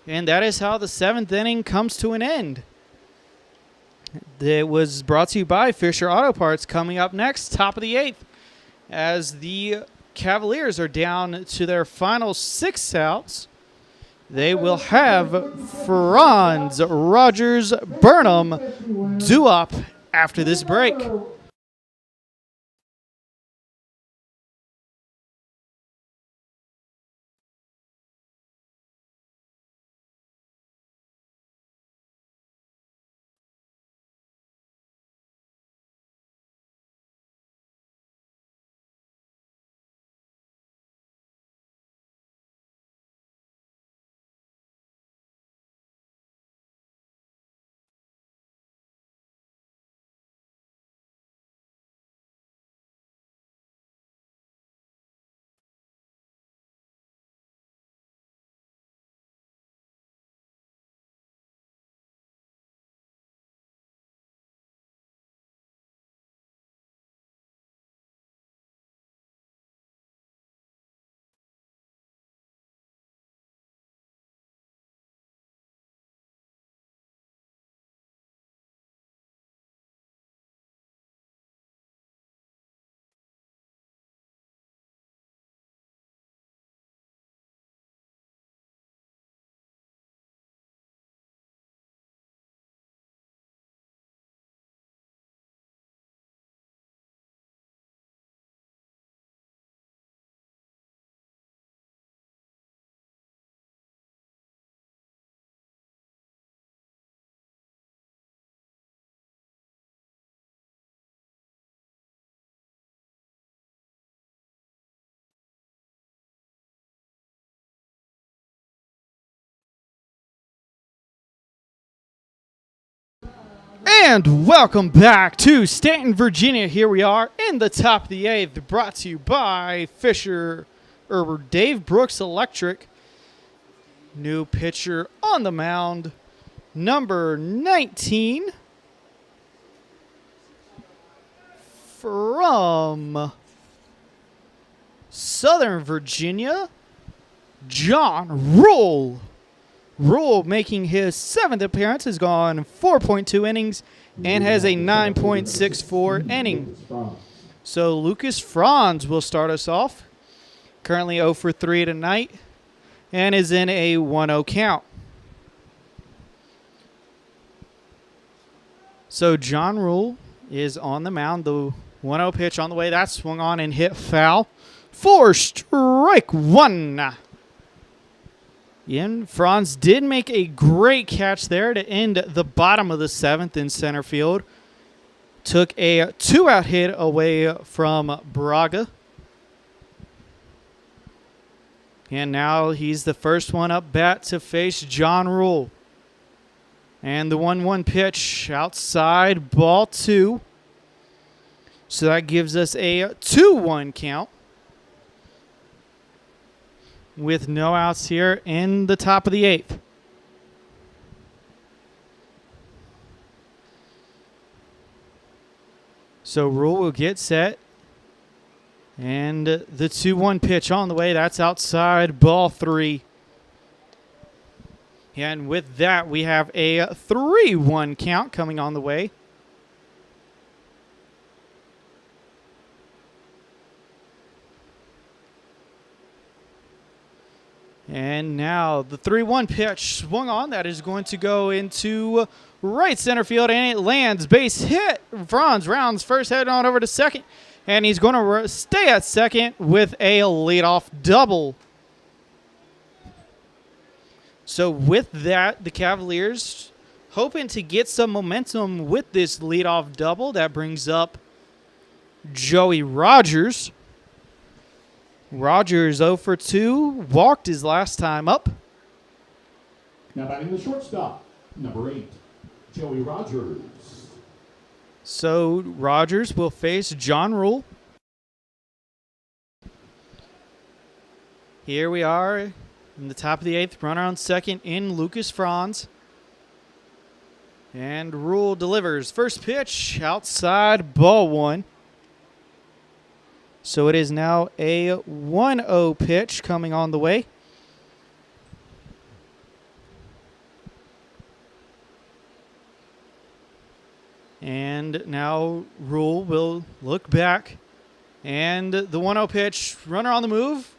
and that is how the 7th inning comes to an end. It was brought to you by Fisher Auto Parts. Coming up next, top of the 8th, as the Cavaliers are down to their final 6 outs. They will have Franz Rogers Burnham due up after this break. And welcome back to Staunton, Virginia. Here we are in the top of the 8th, brought to you by Dave Brooks Electric. New pitcher on the mound, number 19 from Southern Virginia, John Rule. Rule, making his 7th appearance, has gone 4.2 innings and has a 9.64 inning. So Lucas Franz will start us off. Currently 0 for 3 tonight and is in a 1-0 count. So John Rule is on the mound. The 1-0 pitch on the way. That swung on and hit foul for strike 1. And Franz did make a great catch there to end the bottom of the 7th in center field. Took a 2-out hit away from Braga. And now he's the first one up bat to face John Rule. And the 1-1 pitch outside, ball 2. So that gives us a 2-1 count, with no outs here in the top of the 8th. So Rule will get set. And the 2-1 pitch on the way. That's outside, ball 3. And with that, we have a 3-1 count coming on the way. And now the 3-1 pitch swung on. That is going to go into right center field, and it lands. Base hit. Franz rounds first, head on over to second, and he's going to stay at second with a leadoff double. So with that, the Cavaliers hoping to get some momentum with this leadoff double. That brings up Joey Rogers. Rogers 0 for 2, walked his last time up. Now batting the shortstop, number 8, Joey Rogers. So Rogers will face John Rule. Here we are in the top of the 8th, runner on second in Lucas Franz. And Rule delivers. First pitch, outside, ball 1. So it is now a 1-0 pitch coming on the way. And now Rule will look back. And the 1-0 pitch, runner on the move.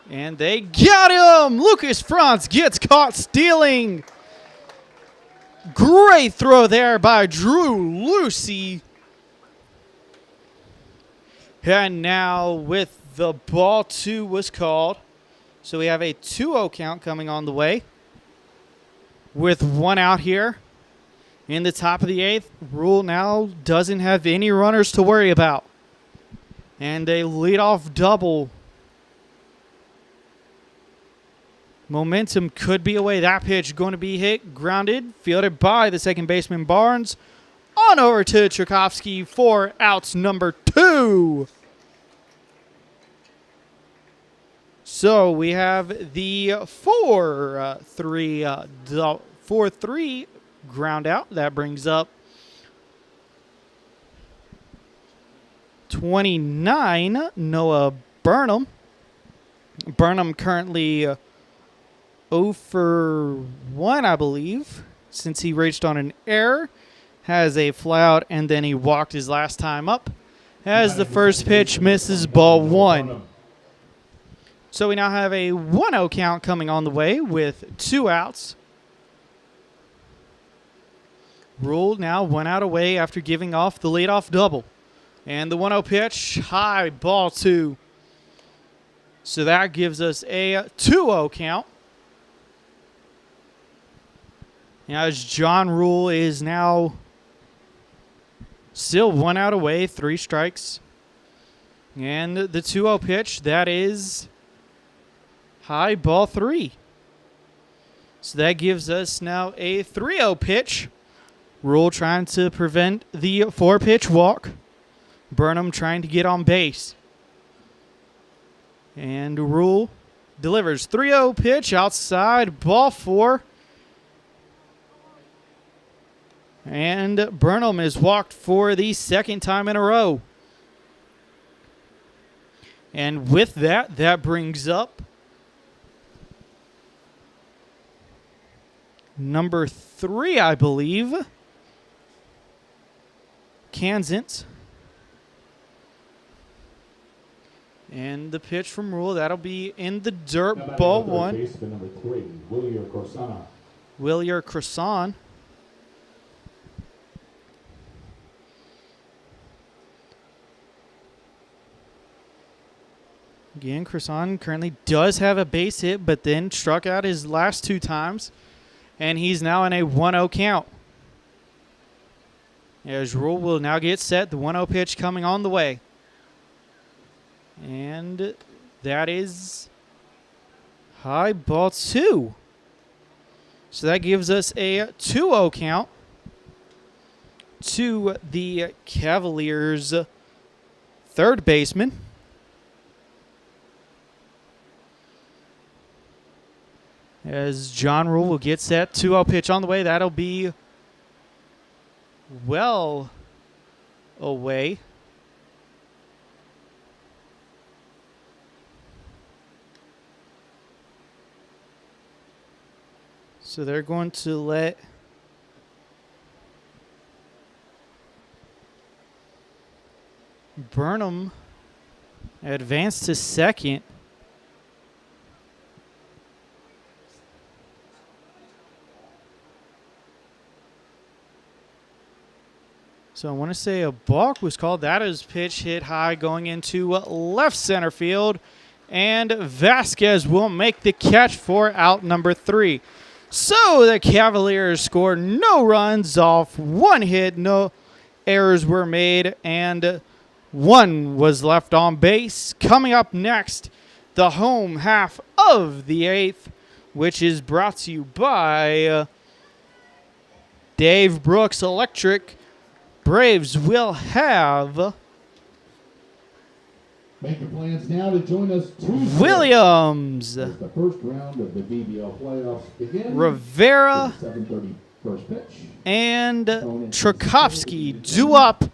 And they got him! Lucas Franz gets caught stealing. Great throw there by Drew Lucy. And now with the ball 2 was called. So we have a 2-0 count coming on the way. With 1 out here. In the top of the 8th, Rule now doesn't have any runners to worry about. And a leadoff double. Momentum could be away. That pitch going to be hit, grounded, fielded by the second baseman Barnes. On over to Tchaikovsky for outs number 2. So we have the 4-3 ground out. That brings up 29, Noah Burnham. Burnham currently 0 for 1, I believe, since he reached on an error. Has a flyout, and then he walked his last time up. As the first pitch misses, ball 1. So we now have a 1-0 count coming on the way with 2 outs. Rule now 1 out away after giving off the leadoff double. And the 1-0 pitch, high, ball 2. So that gives us a 2-0 count. Now as John Rule is now still 1 out away, 3 strikes. And the 2-0 pitch, that is high, ball 3. So that gives us now a 3-0 pitch. Rule trying to prevent the 4-pitch walk. Burnham trying to get on base. And Rule delivers. 3-0 pitch outside, ball 4. And Burnham is walked for the 2nd time in a row. And with that, that brings up number 3, I believe. Kansas. And the pitch from Rule, that'll be in the dirt, ball 1. Baseman number 3, Willier Croissant. Again, Croissant currently does have a base hit, but then struck out his last 2 times. And he's now in a 1-0 count. As Rule will now get set, the 1-0 pitch coming on the way. And that is high, ball 2. So that gives us a 2-0 count to the Cavaliers' 3rd baseman. As John Rule will get set, 2-0 pitch on the way. That'll be well away. So they're going to let Burnham advance to second. So I want to say a balk was called. That is pitch hit high going into left center field. And Vasquez will make the catch for out number 3. So the Cavaliers scored no runs off one hit, no errors were made, and one was left on base. Coming up next, the home half of the 8th, which is brought to you by Dave Brooks Electric. Braves will have Make your plans now to join us Tuesday. Williams, As the first round of the BBL playoffs begin. Rivera, 7:30 first pitch. and Tchaikovsky due up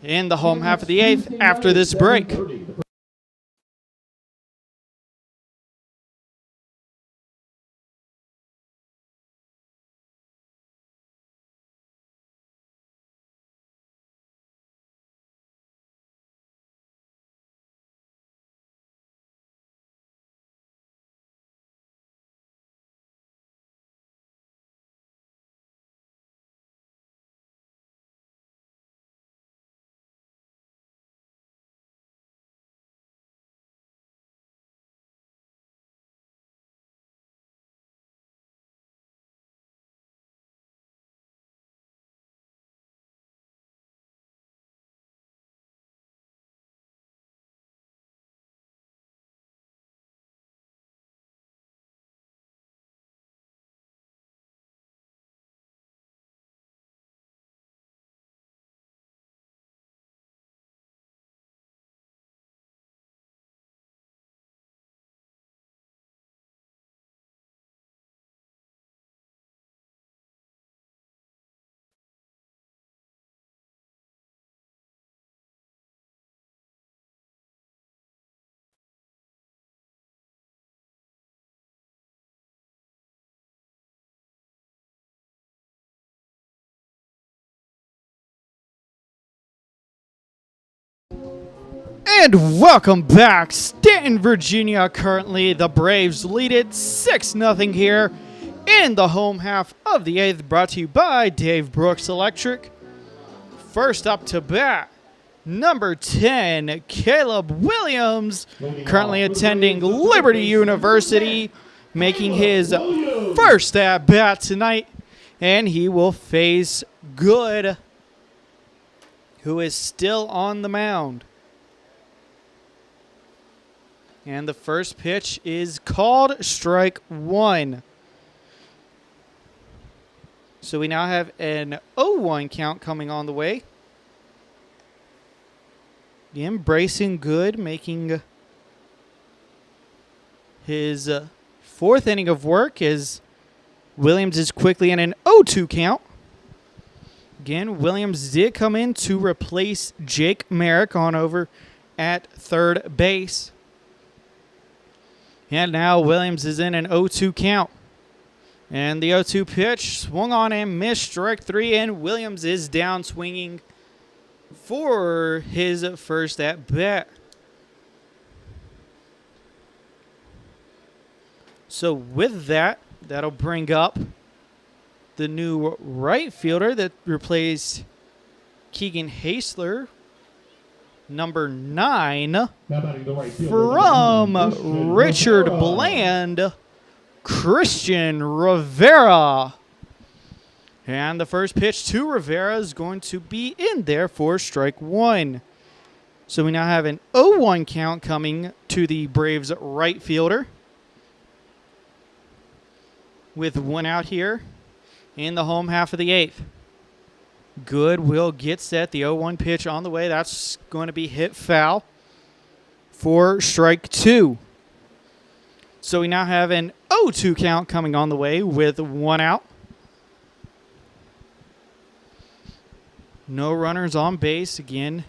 in the home half of the 8th after this break. 7:30. And welcome back. Staunton, Virginia. Currently, the Braves lead it 6-0 here in the home half of the 8th, brought to you by Dave Brooks Electric. First up to bat, number 10, Caleb Williams, currently attending Liberty University, making his first at bat tonight, and he will face Good, who is still on the mound. And the first pitch is called strike one. So we now have an 0-1 count coming on the way. Embracing Good, making his fourth inning of work as Williams is quickly in an 0-2 count. Again, Williams did come in to replace Jake Merrick on over at third base. And now Williams is in an 0-2 count. And the 0-2 pitch swung on and missed, strike three, and Williams is down swinging for his first at bat. So with that, that'll bring up the new right fielder that replaced Keegan Hasler, number 9, from Richard Bland, Christian Rivera. And the first pitch to Rivera is going to be in there for strike one. So we now have an 0-1 count coming to the Braves right fielder, with one out here in the home half of the 8th. Good will get set. The 0-1 pitch on the way. That's going to be hit foul for strike two. So we now have an 0-2 count coming on the way with one out. No runners on base. Again,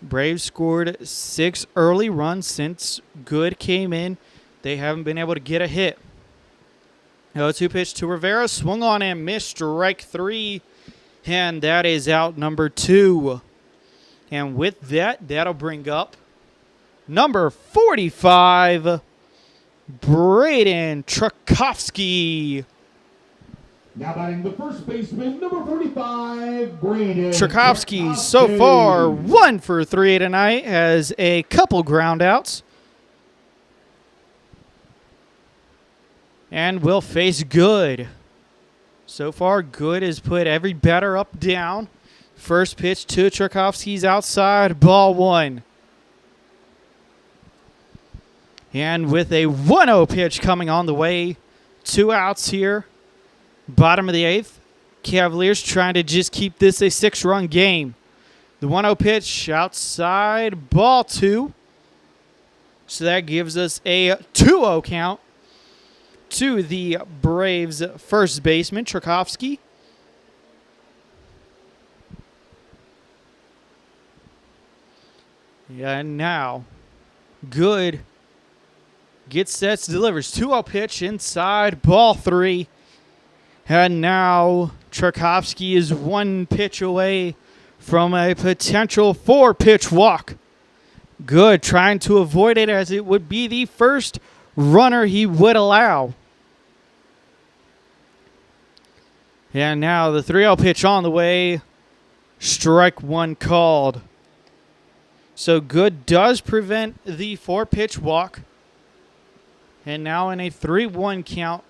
Braves scored 6 early runs since Good came in. They haven't been able to get a hit. 0-2 pitch to Rivera. Swung on and missed, strike three. And that is out number 2. And with that, that'll bring up number 45, Braden Tchaikovsky. Now batting the first baseman, number 45, Braden Tchaikovsky so far 1 for 3 tonight, has a couple ground outs. and will face Good. So far, Good has put every batter up, down. First pitch to Tchaikovsky's outside, ball 1. And with a 1-0 pitch coming on the way, 2 outs here. Bottom of the 8th. Cavaliers trying to just keep this a 6-run game. The 1-0 pitch outside, ball 2. So that gives us a 2-0 count to the Braves' first baseman, Tchaikovsky. Yeah, and now Good gets set, delivers 2-0 pitch inside, ball 3. And now Tchaikovsky is 1 pitch away from a potential 4-pitch walk. Good, trying to avoid it as it would be the first runner he would allow. And now the 3-0 pitch on the way. Strike 1 called. So Good does prevent the 4-pitch walk. And now in a 3-1 count,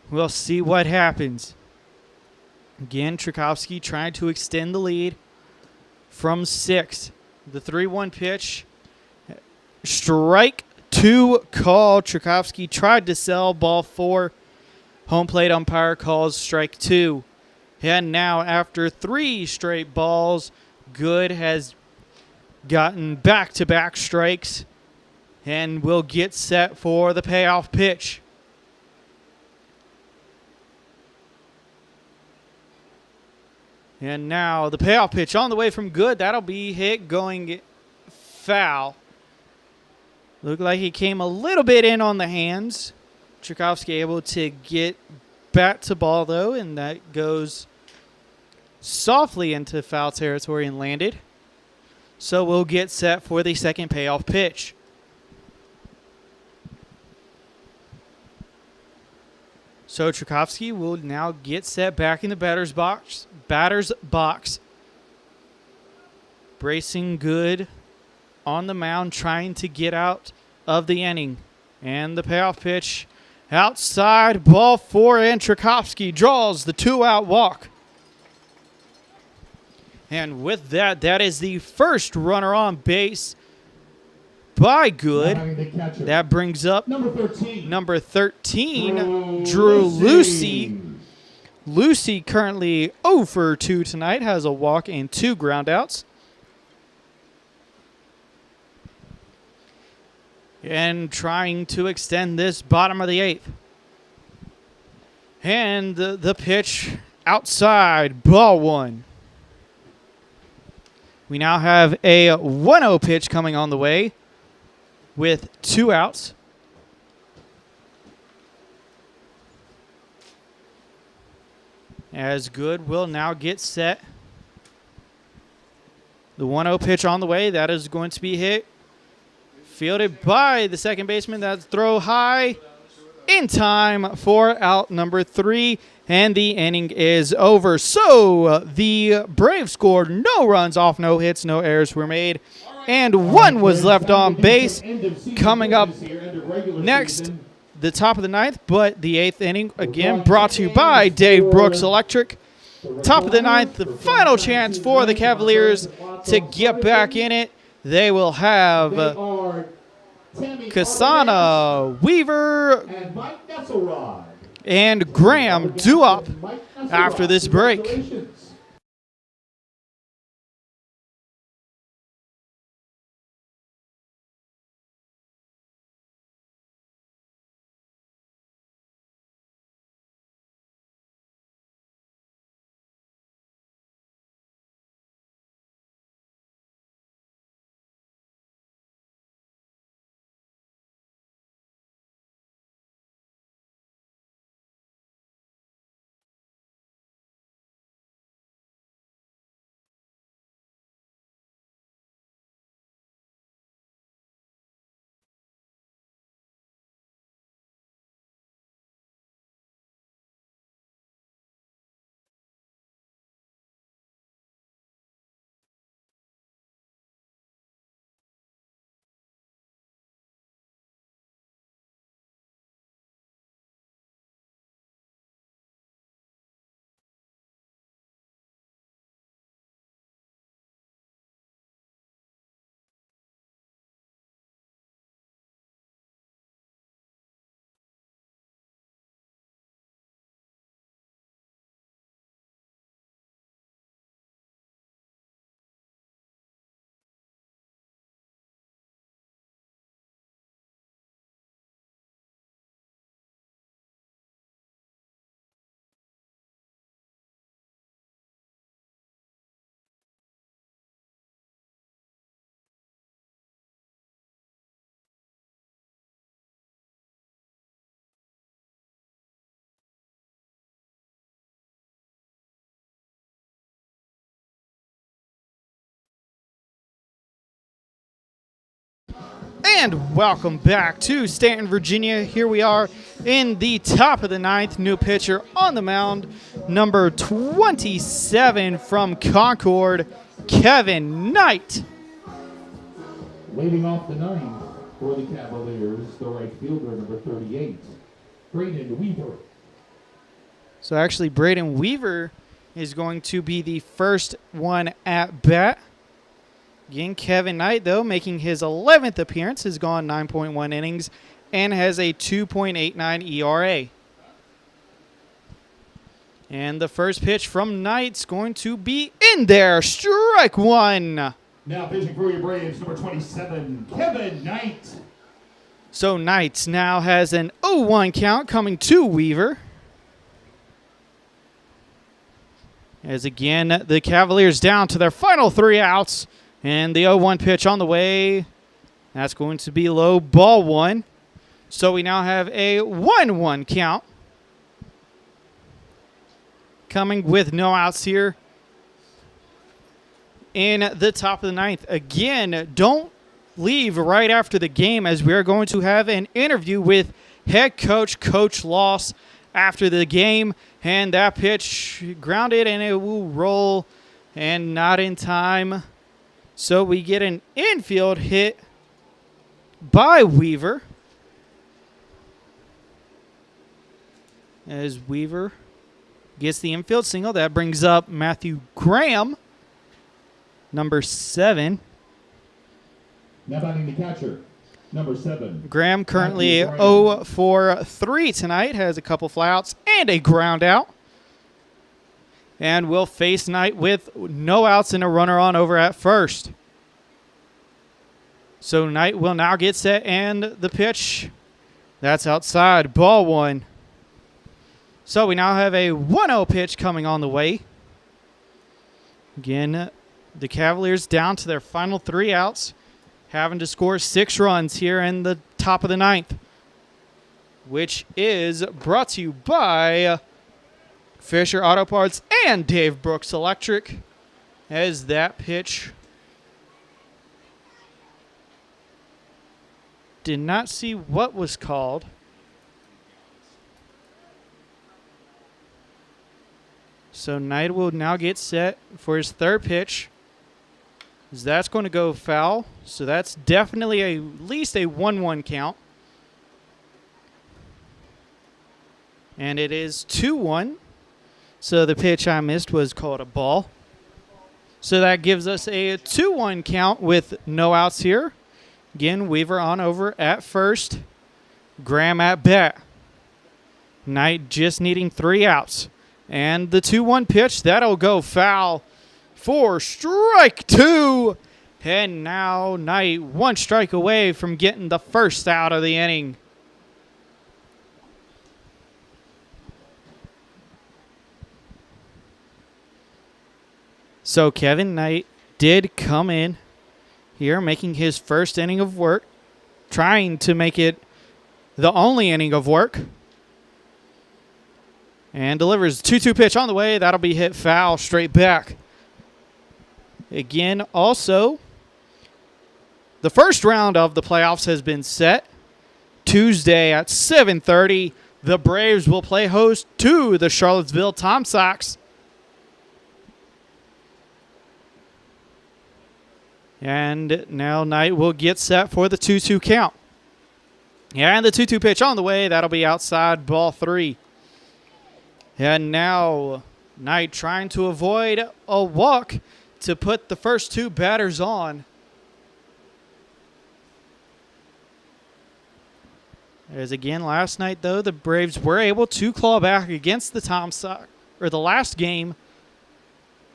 we'll see what happens. Again, Tchaikovsky trying to extend the lead from 6. The 3-1 pitch. Strike 2 call. Tchaikovsky tried to sell, ball 4. Home plate umpire calls strike 2. And now after 3 straight balls, Good has gotten back-to-back strikes and will get set for the payoff pitch. And now the payoff pitch on the way from Good. That'll be hit going foul. Looked like he came a little bit in on the hands. Tchaikovsky able to get bat to ball, though, and that goes softly into foul territory and landed. So we'll get set for the second payoff pitch. So Tchaikovsky will now get set back in the batter's box. Bracing Good on the mound, trying to get out of the inning. And the payoff pitch outside, ball 4, and Tchaikovsky draws the 2-out walk. And with that, that is the first runner on base by Good. That brings up number 13, Drew Lucy. Lucy currently 0 for 2 tonight, has a walk and 2 groundouts. And trying to extend this bottom of the 8th. And the pitch outside, ball 1. We now have a 1-0 pitch coming on the way with 2 outs. As Good will now get set. The 1-0 pitch on the way. That is going to be hit. Fielded by the second baseman. That's throw high in time for out number 3. And the inning is over. So the Braves scored no runs off, no hits, no errors were made. And 1 was left on base. Coming up next, the top of the 9th, but the 8th inning, again, brought to you by Dave Brooks Electric. Top of the 9th, the final chance for the Cavaliers to get back in it. They will have Kasana, Weaver, and Graham due up after this break. And welcome back to Staunton, Virginia. Here we are in the top of the ninth. New pitcher on the mound, number 27 from Concord, Kevin Knight. Leading off the ninth for the Cavaliers, the right fielder, number 38, Braden Weaver. So actually, Braden Weaver is going to be the first one at bat. Again, Kevin Knight, though, making his 11th appearance, has gone 9.1 innings and has a 2.89 ERA. And the first pitch from Knight's going to be in there. Strike one. Now pitching for your Braves, number 27, Kevin Knight. So Knight now has an 0-1 count coming to Weaver. As again, the Cavaliers down to their final 3 outs. And the 0-1 pitch on the way. That's going to be low, ball 1. So we now have a 1-1 count. Coming with no outs here in the top of the ninth. Again, don't leave right after the game, as we are going to have an interview with head coach, Coach Loss, after the game. And that pitch grounded, and it will roll, and not in time. So we get an infield hit by Weaver. As Weaver gets the infield single, that brings up Matthew Graham, number 7. Now batting the catcher, number 7. Graham currently 0 for 3 tonight, has a couple flyouts and a ground out. And will face Knight with no outs and a runner on over at first. So Knight will now get set, and the pitch, that's outside, ball 1. So we now have a 1-0 pitch coming on the way. Again, the Cavaliers down to their final 3 outs, having to score 6 runs here in the top of the ninth, which is brought to you by Fisher Auto Parts and Dave Brooks Electric. As that pitch did not see what was called. So Knight will now get set for his 3rd pitch. As that's going to go foul. So that's definitely at least a 1-1 count. And it is 2-1. So the pitch I missed was called a ball. So that gives us a 2-1 count with no outs here. Again, Weaver on over at first. Graham at bat. Knight just needing 3 outs. And the 2-1 pitch, that'll go foul for strike 2. And now Knight 1 strike away from getting the first out of the inning. So Kevin Knight did come in here, making his first inning of work, trying to make it the only inning of work. And delivers 2-2 pitch on the way. That'll be hit foul straight back. Again, also, the first round of the playoffs has been set. Tuesday at 7:30, the Braves will play host to the Charlottesville Tom Sox. And now Knight will get set for the 2-2 count. And the 2-2 pitch on the way. That'll be outside, ball 3. And now Knight trying to avoid a walk to put the first 2 batters on. As again, last night, though, the Braves were able to claw back against the Tom Sox, or the last game.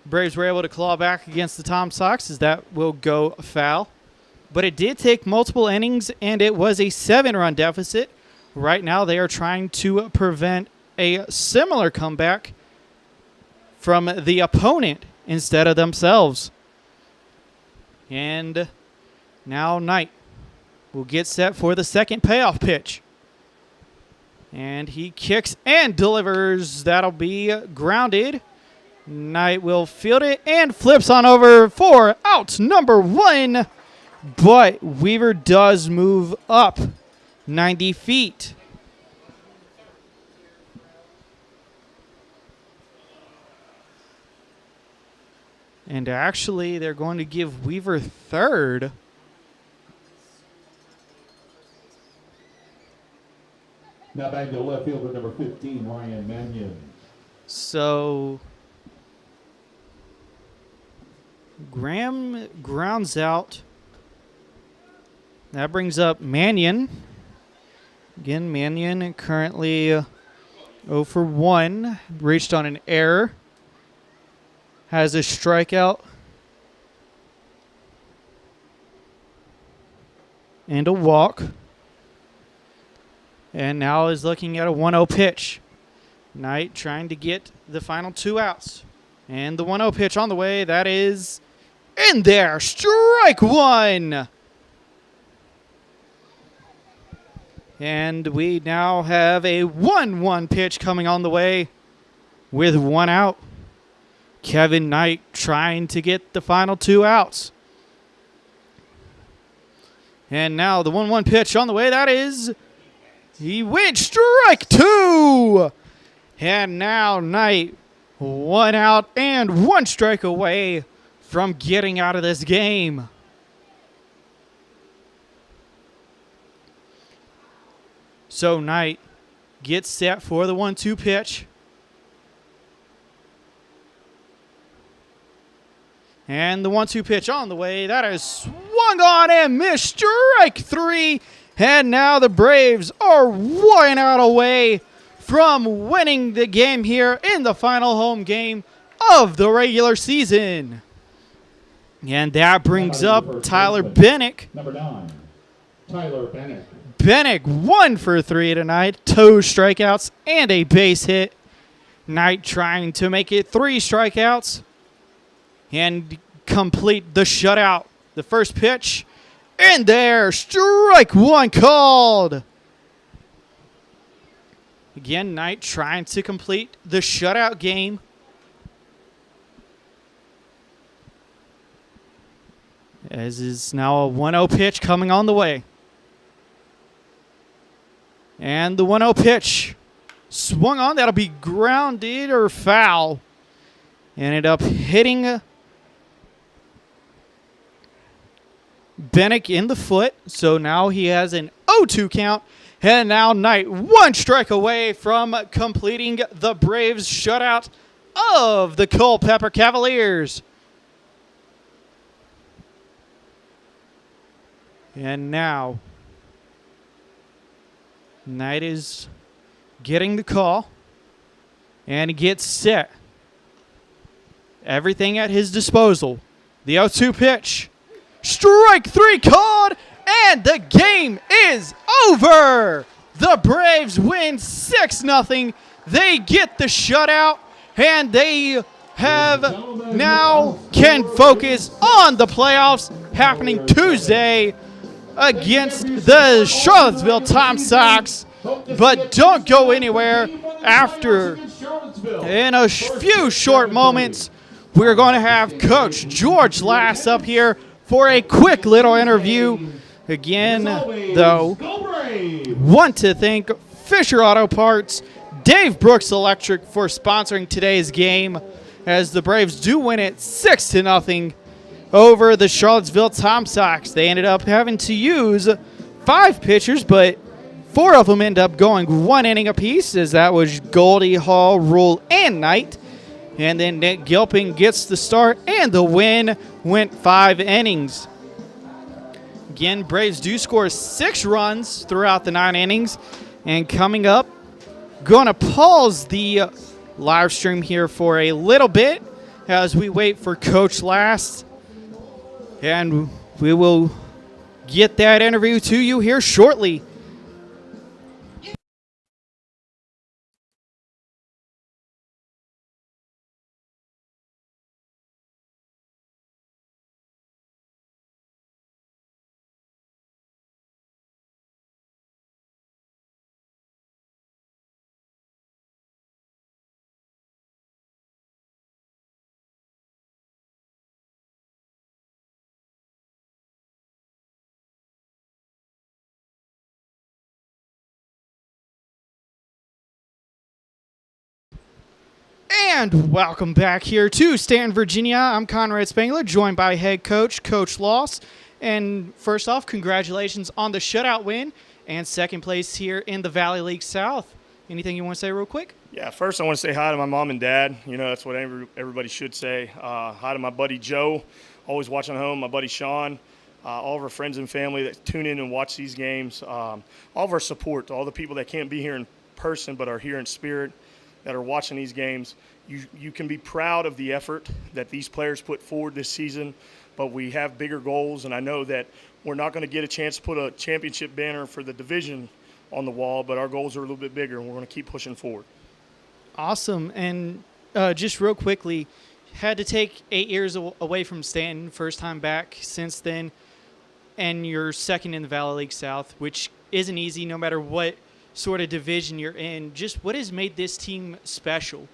Braves were able to claw back against the Tom Sox, as that will go foul. But it did take multiple innings, and it was a 7-run deficit. Right now, they are trying to prevent a similar comeback from the opponent instead of themselves. And now Knight will get set for the second payoff pitch. And he kicks and delivers. That'll be grounded. Knight will field it and flips on over for out number 1. but Weaver does move up 90 feet. And actually, they're going to give Weaver third. Now back to left fielder number 15, Ryan Mannion. So Graham grounds out. That brings up Mannion. Again, Mannion currently 0 for 1. Reached on an error. Has a strikeout. And a walk. And now is looking at a 1-0 pitch. Knight trying to get the final 2 outs. And the 1-0 pitch on the way. That is in there. Strike 1. And we now have a 1-1 pitch coming on the way with 1 out. Kevin Knight trying to get the final 2 outs. And now the 1-1 pitch on the way. That is, he went strike 2. And now Knight 1 out and 1 strike away from getting out of this game. So Knight gets set for the 1-2 pitch. And the 1-2 pitch on the way. That is swung on and missed. Strike 3. And now the Braves are 1 out away from winning the game here in the final home game of the regular season. And that brings up Tyler Bennick. Number 9, Tyler Bennick. Bennick 1 for 3 tonight. 2 strikeouts and a base hit. Knight trying to make it 3 strikeouts and complete the shutout. The first pitch in there. Strike 1 called. Again, Knight trying to complete the shutout game. As is now a 1-0 pitch coming on the way. And the 1-0 pitch swung on. That'll be grounded or foul. Ended up hitting Bennick in the foot. So now he has an 0-2 count. And now Knight 1 strike away from completing the Braves shutout of the Culpeper Cavaliers. And now Knight is getting the call and he gets set. Everything at his disposal. The 0-2 pitch. Strike 3 called, and the game is over. The Braves win 6-0. They get the shutout, and they have now can focus on the playoffs happening Tuesday against the Charlottesville Tom Sox. But don't go anywhere. After, in a few short moments, we're going to have Coach George Lass up here for a quick little interview. Again, though, want to thank Fisher Auto Parts, Dave Brooks Electric for sponsoring today's game, as the Braves do win it 6-0 over the Charlottesville Tom Sox. They ended up having to use 5 pitchers, but 4 of them end up going 1 inning apiece, as that was Goldie, Hall, Rule, and Knight. And then Nick Gilpin gets the start, and the win went 5 innings. Again, Braves do score 6 runs throughout the 9 innings. And coming up, going to pause the live stream here for a little bit as we wait for Coach Last. And we will get that interview to you here shortly. And welcome back here to Staunton, Virginia. I'm Conrad Spangler, joined by head coach, Coach Loss. And first off, congratulations on the shutout win and second place here in the Valley League South. Anything you want to say real quick? Yeah, first I want to say hi to my mom and dad. You know, that's what everybody should say. Hi to my buddy Joe, always watching home, my buddy Sean, all of our friends and family that tune in and watch these games, all of our support, all the people that can't be here in person but are here in spirit that are watching these games. You can be proud of the effort that these players put forward this season, but we have bigger goals, and I know that we're not going to get a chance to put a championship banner for the division on the wall, but our goals are a little bit bigger, and we're going to keep pushing forward. Awesome. And just real quickly, had to take 8 years away from Staunton, first time back since then, and you're second in the Valley League South, which isn't easy no matter what sort of division you're in. Just what has made this team special?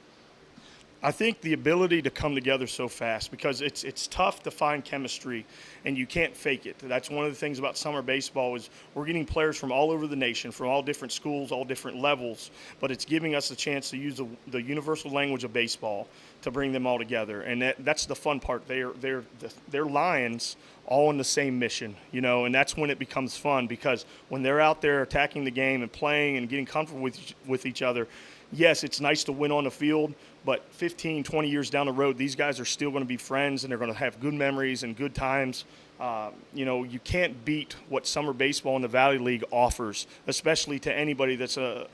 I think the ability to come together so fast, because it's tough to find chemistry and you can't fake it. That's one of the things about summer baseball is we're getting players from all over the nation, from all different schools, all different levels, but it's giving us a chance to use the universal language of baseball to bring them all together. And that's the fun part. They're Lions all in the same mission, you know, and that's when it becomes fun, because when they're out there attacking the game and playing and getting comfortable with each other, yes, it's nice to win on the field, but 15, 20 years down the road, these guys are still going to be friends, and they're going to have good memories and good times. You know, you can't beat what summer baseball in the Valley League offers, especially to anybody that's a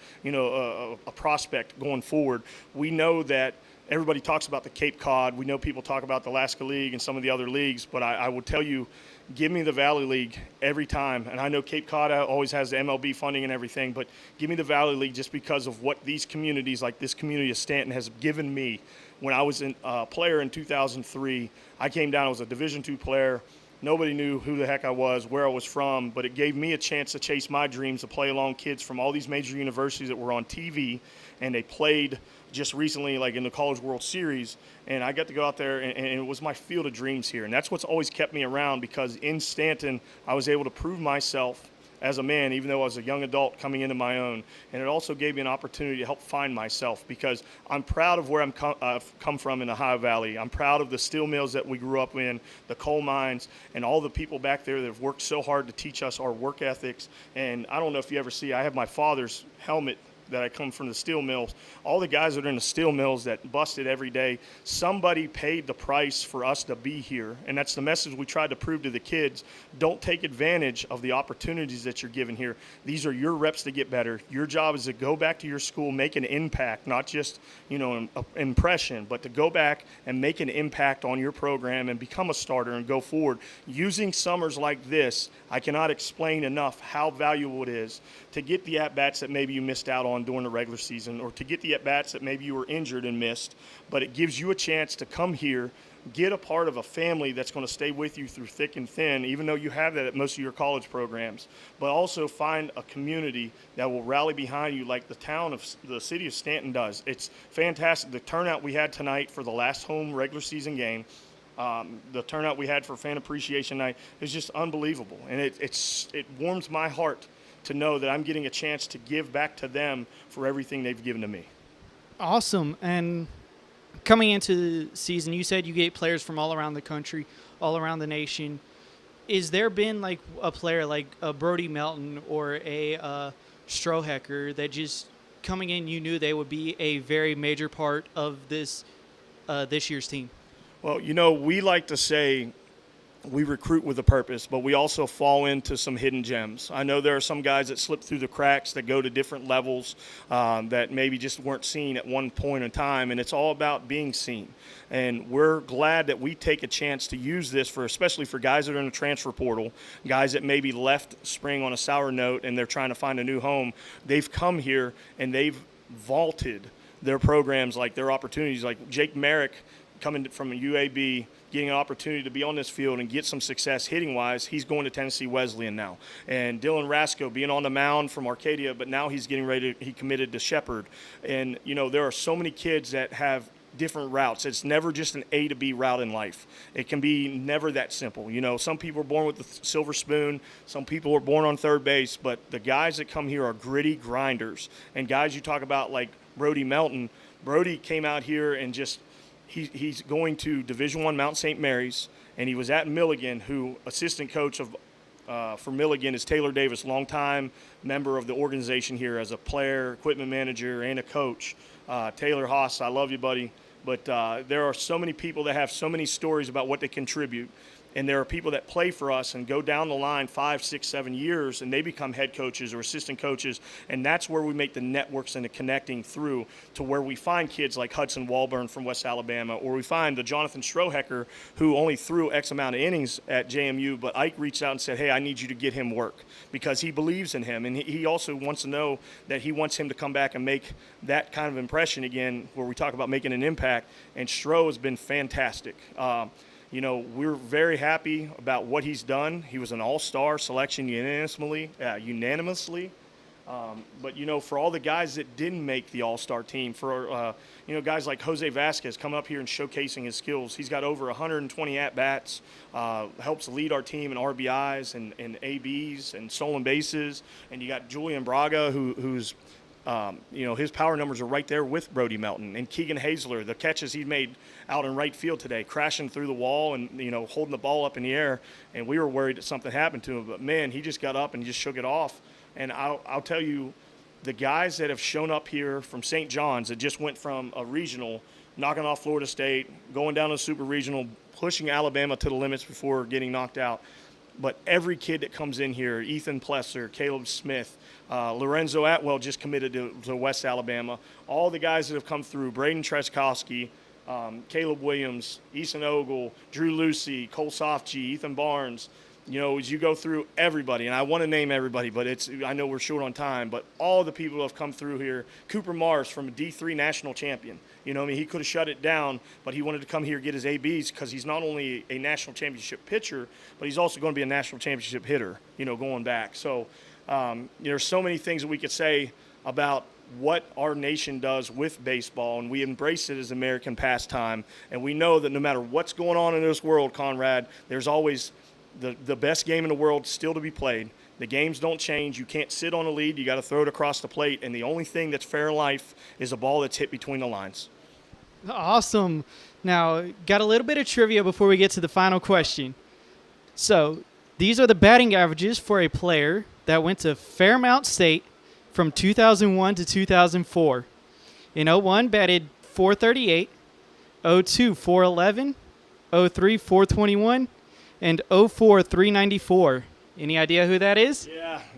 prospect going forward. We know that everybody talks about the Cape Cod. We know people talk about the Alaska League and some of the other leagues, but I will tell you, give me the Valley League every time. And I know Cape Cod always has the MLB funding and everything, but give me the Valley League just because of what these communities, like this community of Staunton, has given me. When I was a player in 2003, I came down as a Division II player. Nobody knew who the heck I was, where I was from, but it gave me a chance to chase my dreams, to play along kids from all these major universities that were on TV, and they played just recently, like in the College World Series, and I got to go out there, and it was my field of dreams here. And that's what's always kept me around, because in Staunton, I was able to prove myself as a man, even though I was a young adult coming into my own. And it also gave me an opportunity to help find myself, because I'm proud of where I've come from in the Ohio Valley. I'm proud of the steel mills that we grew up in, the coal mines, and all the people back there that have worked so hard to teach us our work ethics. And I don't know if you ever see, I have my father's helmet that I come from the steel mills. All the guys that are in the steel mills that busted every day, somebody paid the price for us to be here. And that's the message we tried to prove to the kids. Don't take advantage of the opportunities that you're given here. These are your reps to get better. Your job is to go back to your school, make an impact, not just, you know, an impression, but to go back and make an impact on your program and become a starter and go forward. Using summers like this, I cannot explain enough how valuable it is to get the at-bats that maybe you missed out on during the regular season, or to get the at-bats that maybe you were injured and missed. But it gives you a chance to come here, get a part of a family that's going to stay with you through thick and thin, even though you have that at most of your college programs, but also find a community that will rally behind you like the city of Staunton does. It's fantastic. The turnout we had tonight for the last home regular season game, the turnout we had for Fan Appreciation Night is just unbelievable. And it warms my heart to know that I'm getting a chance to give back to them for everything they've given to me. Awesome. And coming into the season, you said you get players from all around the country, all around the nation. Is there been like a player like a Brody Melton or a Strohecker that just coming in, you knew they would be a very major part of this year's team? Well, you know, we like to say we recruit with a purpose, but we also fall into some hidden gems. I know there are some guys that slip through the cracks that go to different levels that maybe just weren't seen at one point in time, and it's all about being seen. And we're glad that we take a chance to use this especially for guys that are in the transfer portal, guys that maybe left spring on a sour note and they're trying to find a new home. They've come here and they've vaulted their programs, like their opportunities, like Jake Merrick coming from a UAB, getting an opportunity to be on this field and get some success hitting-wise. He's going to Tennessee Wesleyan now. And Dylan Rasco being on the mound from Arcadia, but now he's getting ready he committed to Shepherd. And, you know, there are so many kids that have different routes. It's never just an A to B route in life. It can be never that simple. You know, some people are born with the silver spoon. Some people are born on third base. But the guys that come here are gritty grinders. And guys you talk about like Brody Melton. Brody came out here and just he's going to Division I Mount St. Mary's, and he was at Milligan, who assistant coach of for Milligan is Taylor Davis, longtime member of the organization here as a player, equipment manager, and a coach. Taylor Haas, I love you, buddy. But there are so many people that have so many stories about what they contribute. And there are people that play for us and go down the line 5, 6, 7 years, and they become head coaches or assistant coaches. And that's where we make the networks and the connecting through to where we find kids like Hudson Walburn from West Alabama, or we find the Jonathan Strohecker, who only threw X amount of innings at JMU, but Ike reached out and said, hey, I need you to get him work, because he believes in him. And he also wants to know that he wants him to come back and make that kind of impression again, where we talk about making an impact. And Stro has been fantastic. You know, we're very happy about what he's done. He was an all-star selection unanimously. But, you know, for all the guys that didn't make the all-star team, for, you know, guys like Jose Vasquez coming up here and showcasing his skills. He's got over 120 at-bats, helps lead our team in RBIs and ABs and stolen bases. And you got Julian Braga, who's you know, his power numbers are right there with Brody Melton. And Keegan Hazler, the catches he made out in right field today, crashing through the wall and, you know, holding the ball up in the air. And we were worried that something happened to him. But, man, he just got up and just shook it off. And I'll tell you, the guys that have shown up here from St. John's that just went from a regional, knocking off Florida State, going down to a super regional, pushing Alabama to the limits before getting knocked out. But every kid that comes in here, Ethan Plesser, Caleb Smith, Lorenzo Atwell just committed to West Alabama. All the guys that have come through, Braden Treskowski, Caleb Williams, Eason Ogle, Drew Lucy, Cole Softgee, Ethan Barnes. You know, as you go through everybody, and I want to name everybody, but I know we're short on time, but all the people who have come through here. Cooper Mars from a D3 national champion. You know, I mean, he could have shut it down, but he wanted to come here and get his ABs because he's not only a national championship pitcher, but he's also going to be a national championship hitter, you know, going back. So there's so many things that we could say about what our nation does with baseball, and we embrace it as American pastime. And we know that no matter what's going on in this world, Conrad, there's always the best game in the world still to be played. The games don't change. You can't sit on a lead. You got to throw it across the plate. And the only thing that's fair in life is a ball that's hit between the lines. Awesome. Now, got a little bit of trivia before we get to the final question. So, these are the batting averages for a player that went to Fairmount State from 2001 to 2004. In 01, batted .438, 02, .411, 03, .421, and 04, .394. Any idea who that is?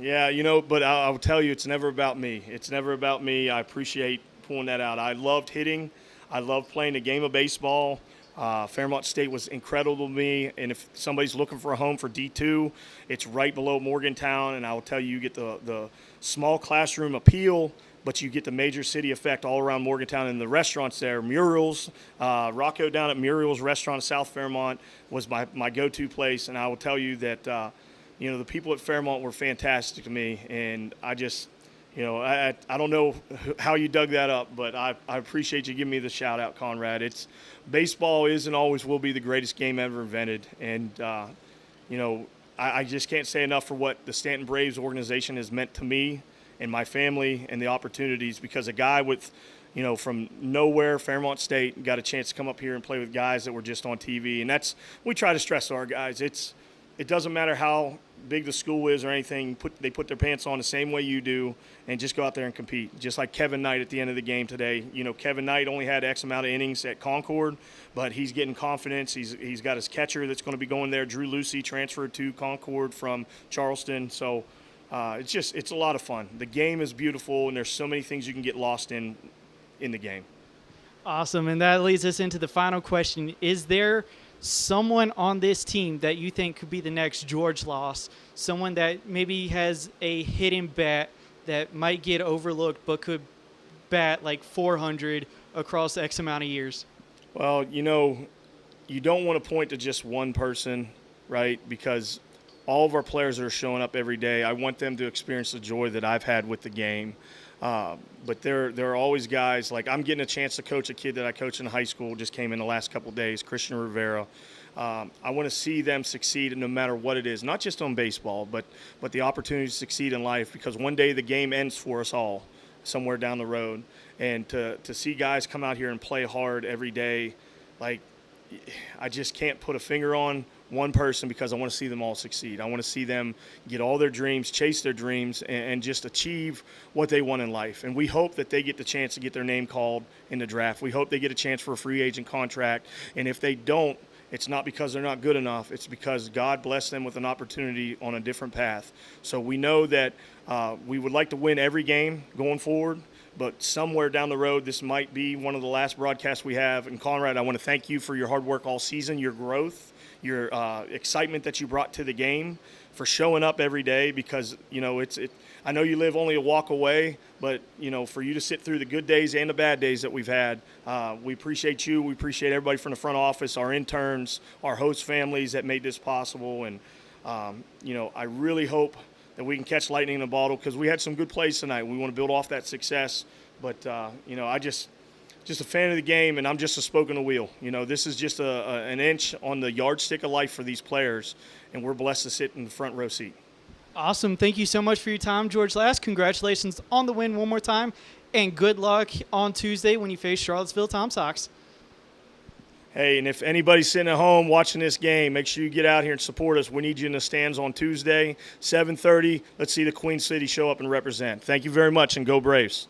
Yeah, you know, but I'll tell you, it's never about me. It's never about me. I appreciate pulling that out. I loved hitting. I loved playing the game of baseball. Fairmont State was incredible to me, and if somebody's looking for a home for D2, it's right below Morgantown, and I will tell you, you get the small classroom appeal, but you get the major city effect all around Morgantown, and the restaurants there. Muriel's, Rocco down at Muriel's Restaurant in South Fairmont was my go-to place, and I will tell you that you know, the people at Fairmont were fantastic to me, and I just, you know, I don't know how you dug that up, but I appreciate you giving me the shout-out, Conrad. It's baseball is and always will be the greatest game ever invented, and, you know, I just can't say enough for what the Staunton Braves organization has meant to me and my family and the opportunities, because a guy with, you know, from nowhere, Fairmont State, got a chance to come up here and play with guys that were just on TV, and that's we try to stress to our guys. It doesn't matter how big the school is or anything. They put their pants on the same way you do and just go out there and compete. Just like Kevin Knight at the end of the game today. You know, Kevin Knight only had X amount of innings at Concord, but he's getting confidence. He's got his catcher that's going to be going there. Drew Lucy transferred to Concord from Charleston. So it's a lot of fun. The game is beautiful, and there's so many things you can get lost in the game. Awesome, and that leads us into the final question. Is there someone on this team that you think could be the next George Loss, someone that maybe has a hidden bat that might get overlooked but could bat like 400 across X amount of years? Well, you know, you don't want to point to just one person, right? Because all of our players that are showing up every day, I want them to experience the joy that I've had with the game. But there are always guys, like I'm getting a chance to coach a kid that I coached in high school, just came in the last couple of days, Christian Rivera. I want to see them succeed no matter what it is, not just on baseball, but the opportunity to succeed in life, because one day the game ends for us all. somewhere down the road. And to see guys come out here and play hard every day, like, I just can't put a finger on one person because I want to see them all succeed. I want to see them get all their dreams, chase their dreams, and just achieve what they want in life. And we hope that they get the chance to get their name called in the draft. We hope they get a chance for a free agent contract. And if they don't, it's not because they're not good enough. It's because God blessed them with an opportunity on a different path. So we know that we would like to win every game going forward, but somewhere down the road, this might be one of the last broadcasts we have. And Conrad, I want to thank you for your hard work all season, your growth, your excitement that you brought to the game, for showing up every day, because, you know, I know you live only a walk away, but, you know, for you to sit through the good days and the bad days that we've had, we appreciate you. We appreciate everybody from the front office, our interns, our host families that made this possible. And, you know, I really hope that we can catch lightning in a bottle, because we had some good plays tonight. We want to build off that success. But, you know, I just a fan of the game, and I'm just a spoke in the wheel. You know, this is just an inch on the yardstick of life for these players, and we're blessed to sit in the front row seat. Awesome. Thank you so much for your time, George Last. Congratulations on the win one more time, and good luck on Tuesday when you face Charlottesville Tom Sox. Hey, and if anybody's sitting at home watching this game, make sure you get out here and support us. We need you in the stands on Tuesday, 7:30. Let's see the Queen City show up and represent. Thank you very much, and go Braves.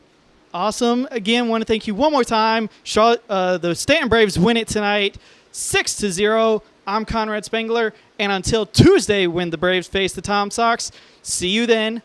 Awesome. Again, want to thank you one more time. The Staunton Braves win it tonight, 6-0. I'm Conrad Spengler, and until Tuesday when the Braves face the Tom Sox, see you then.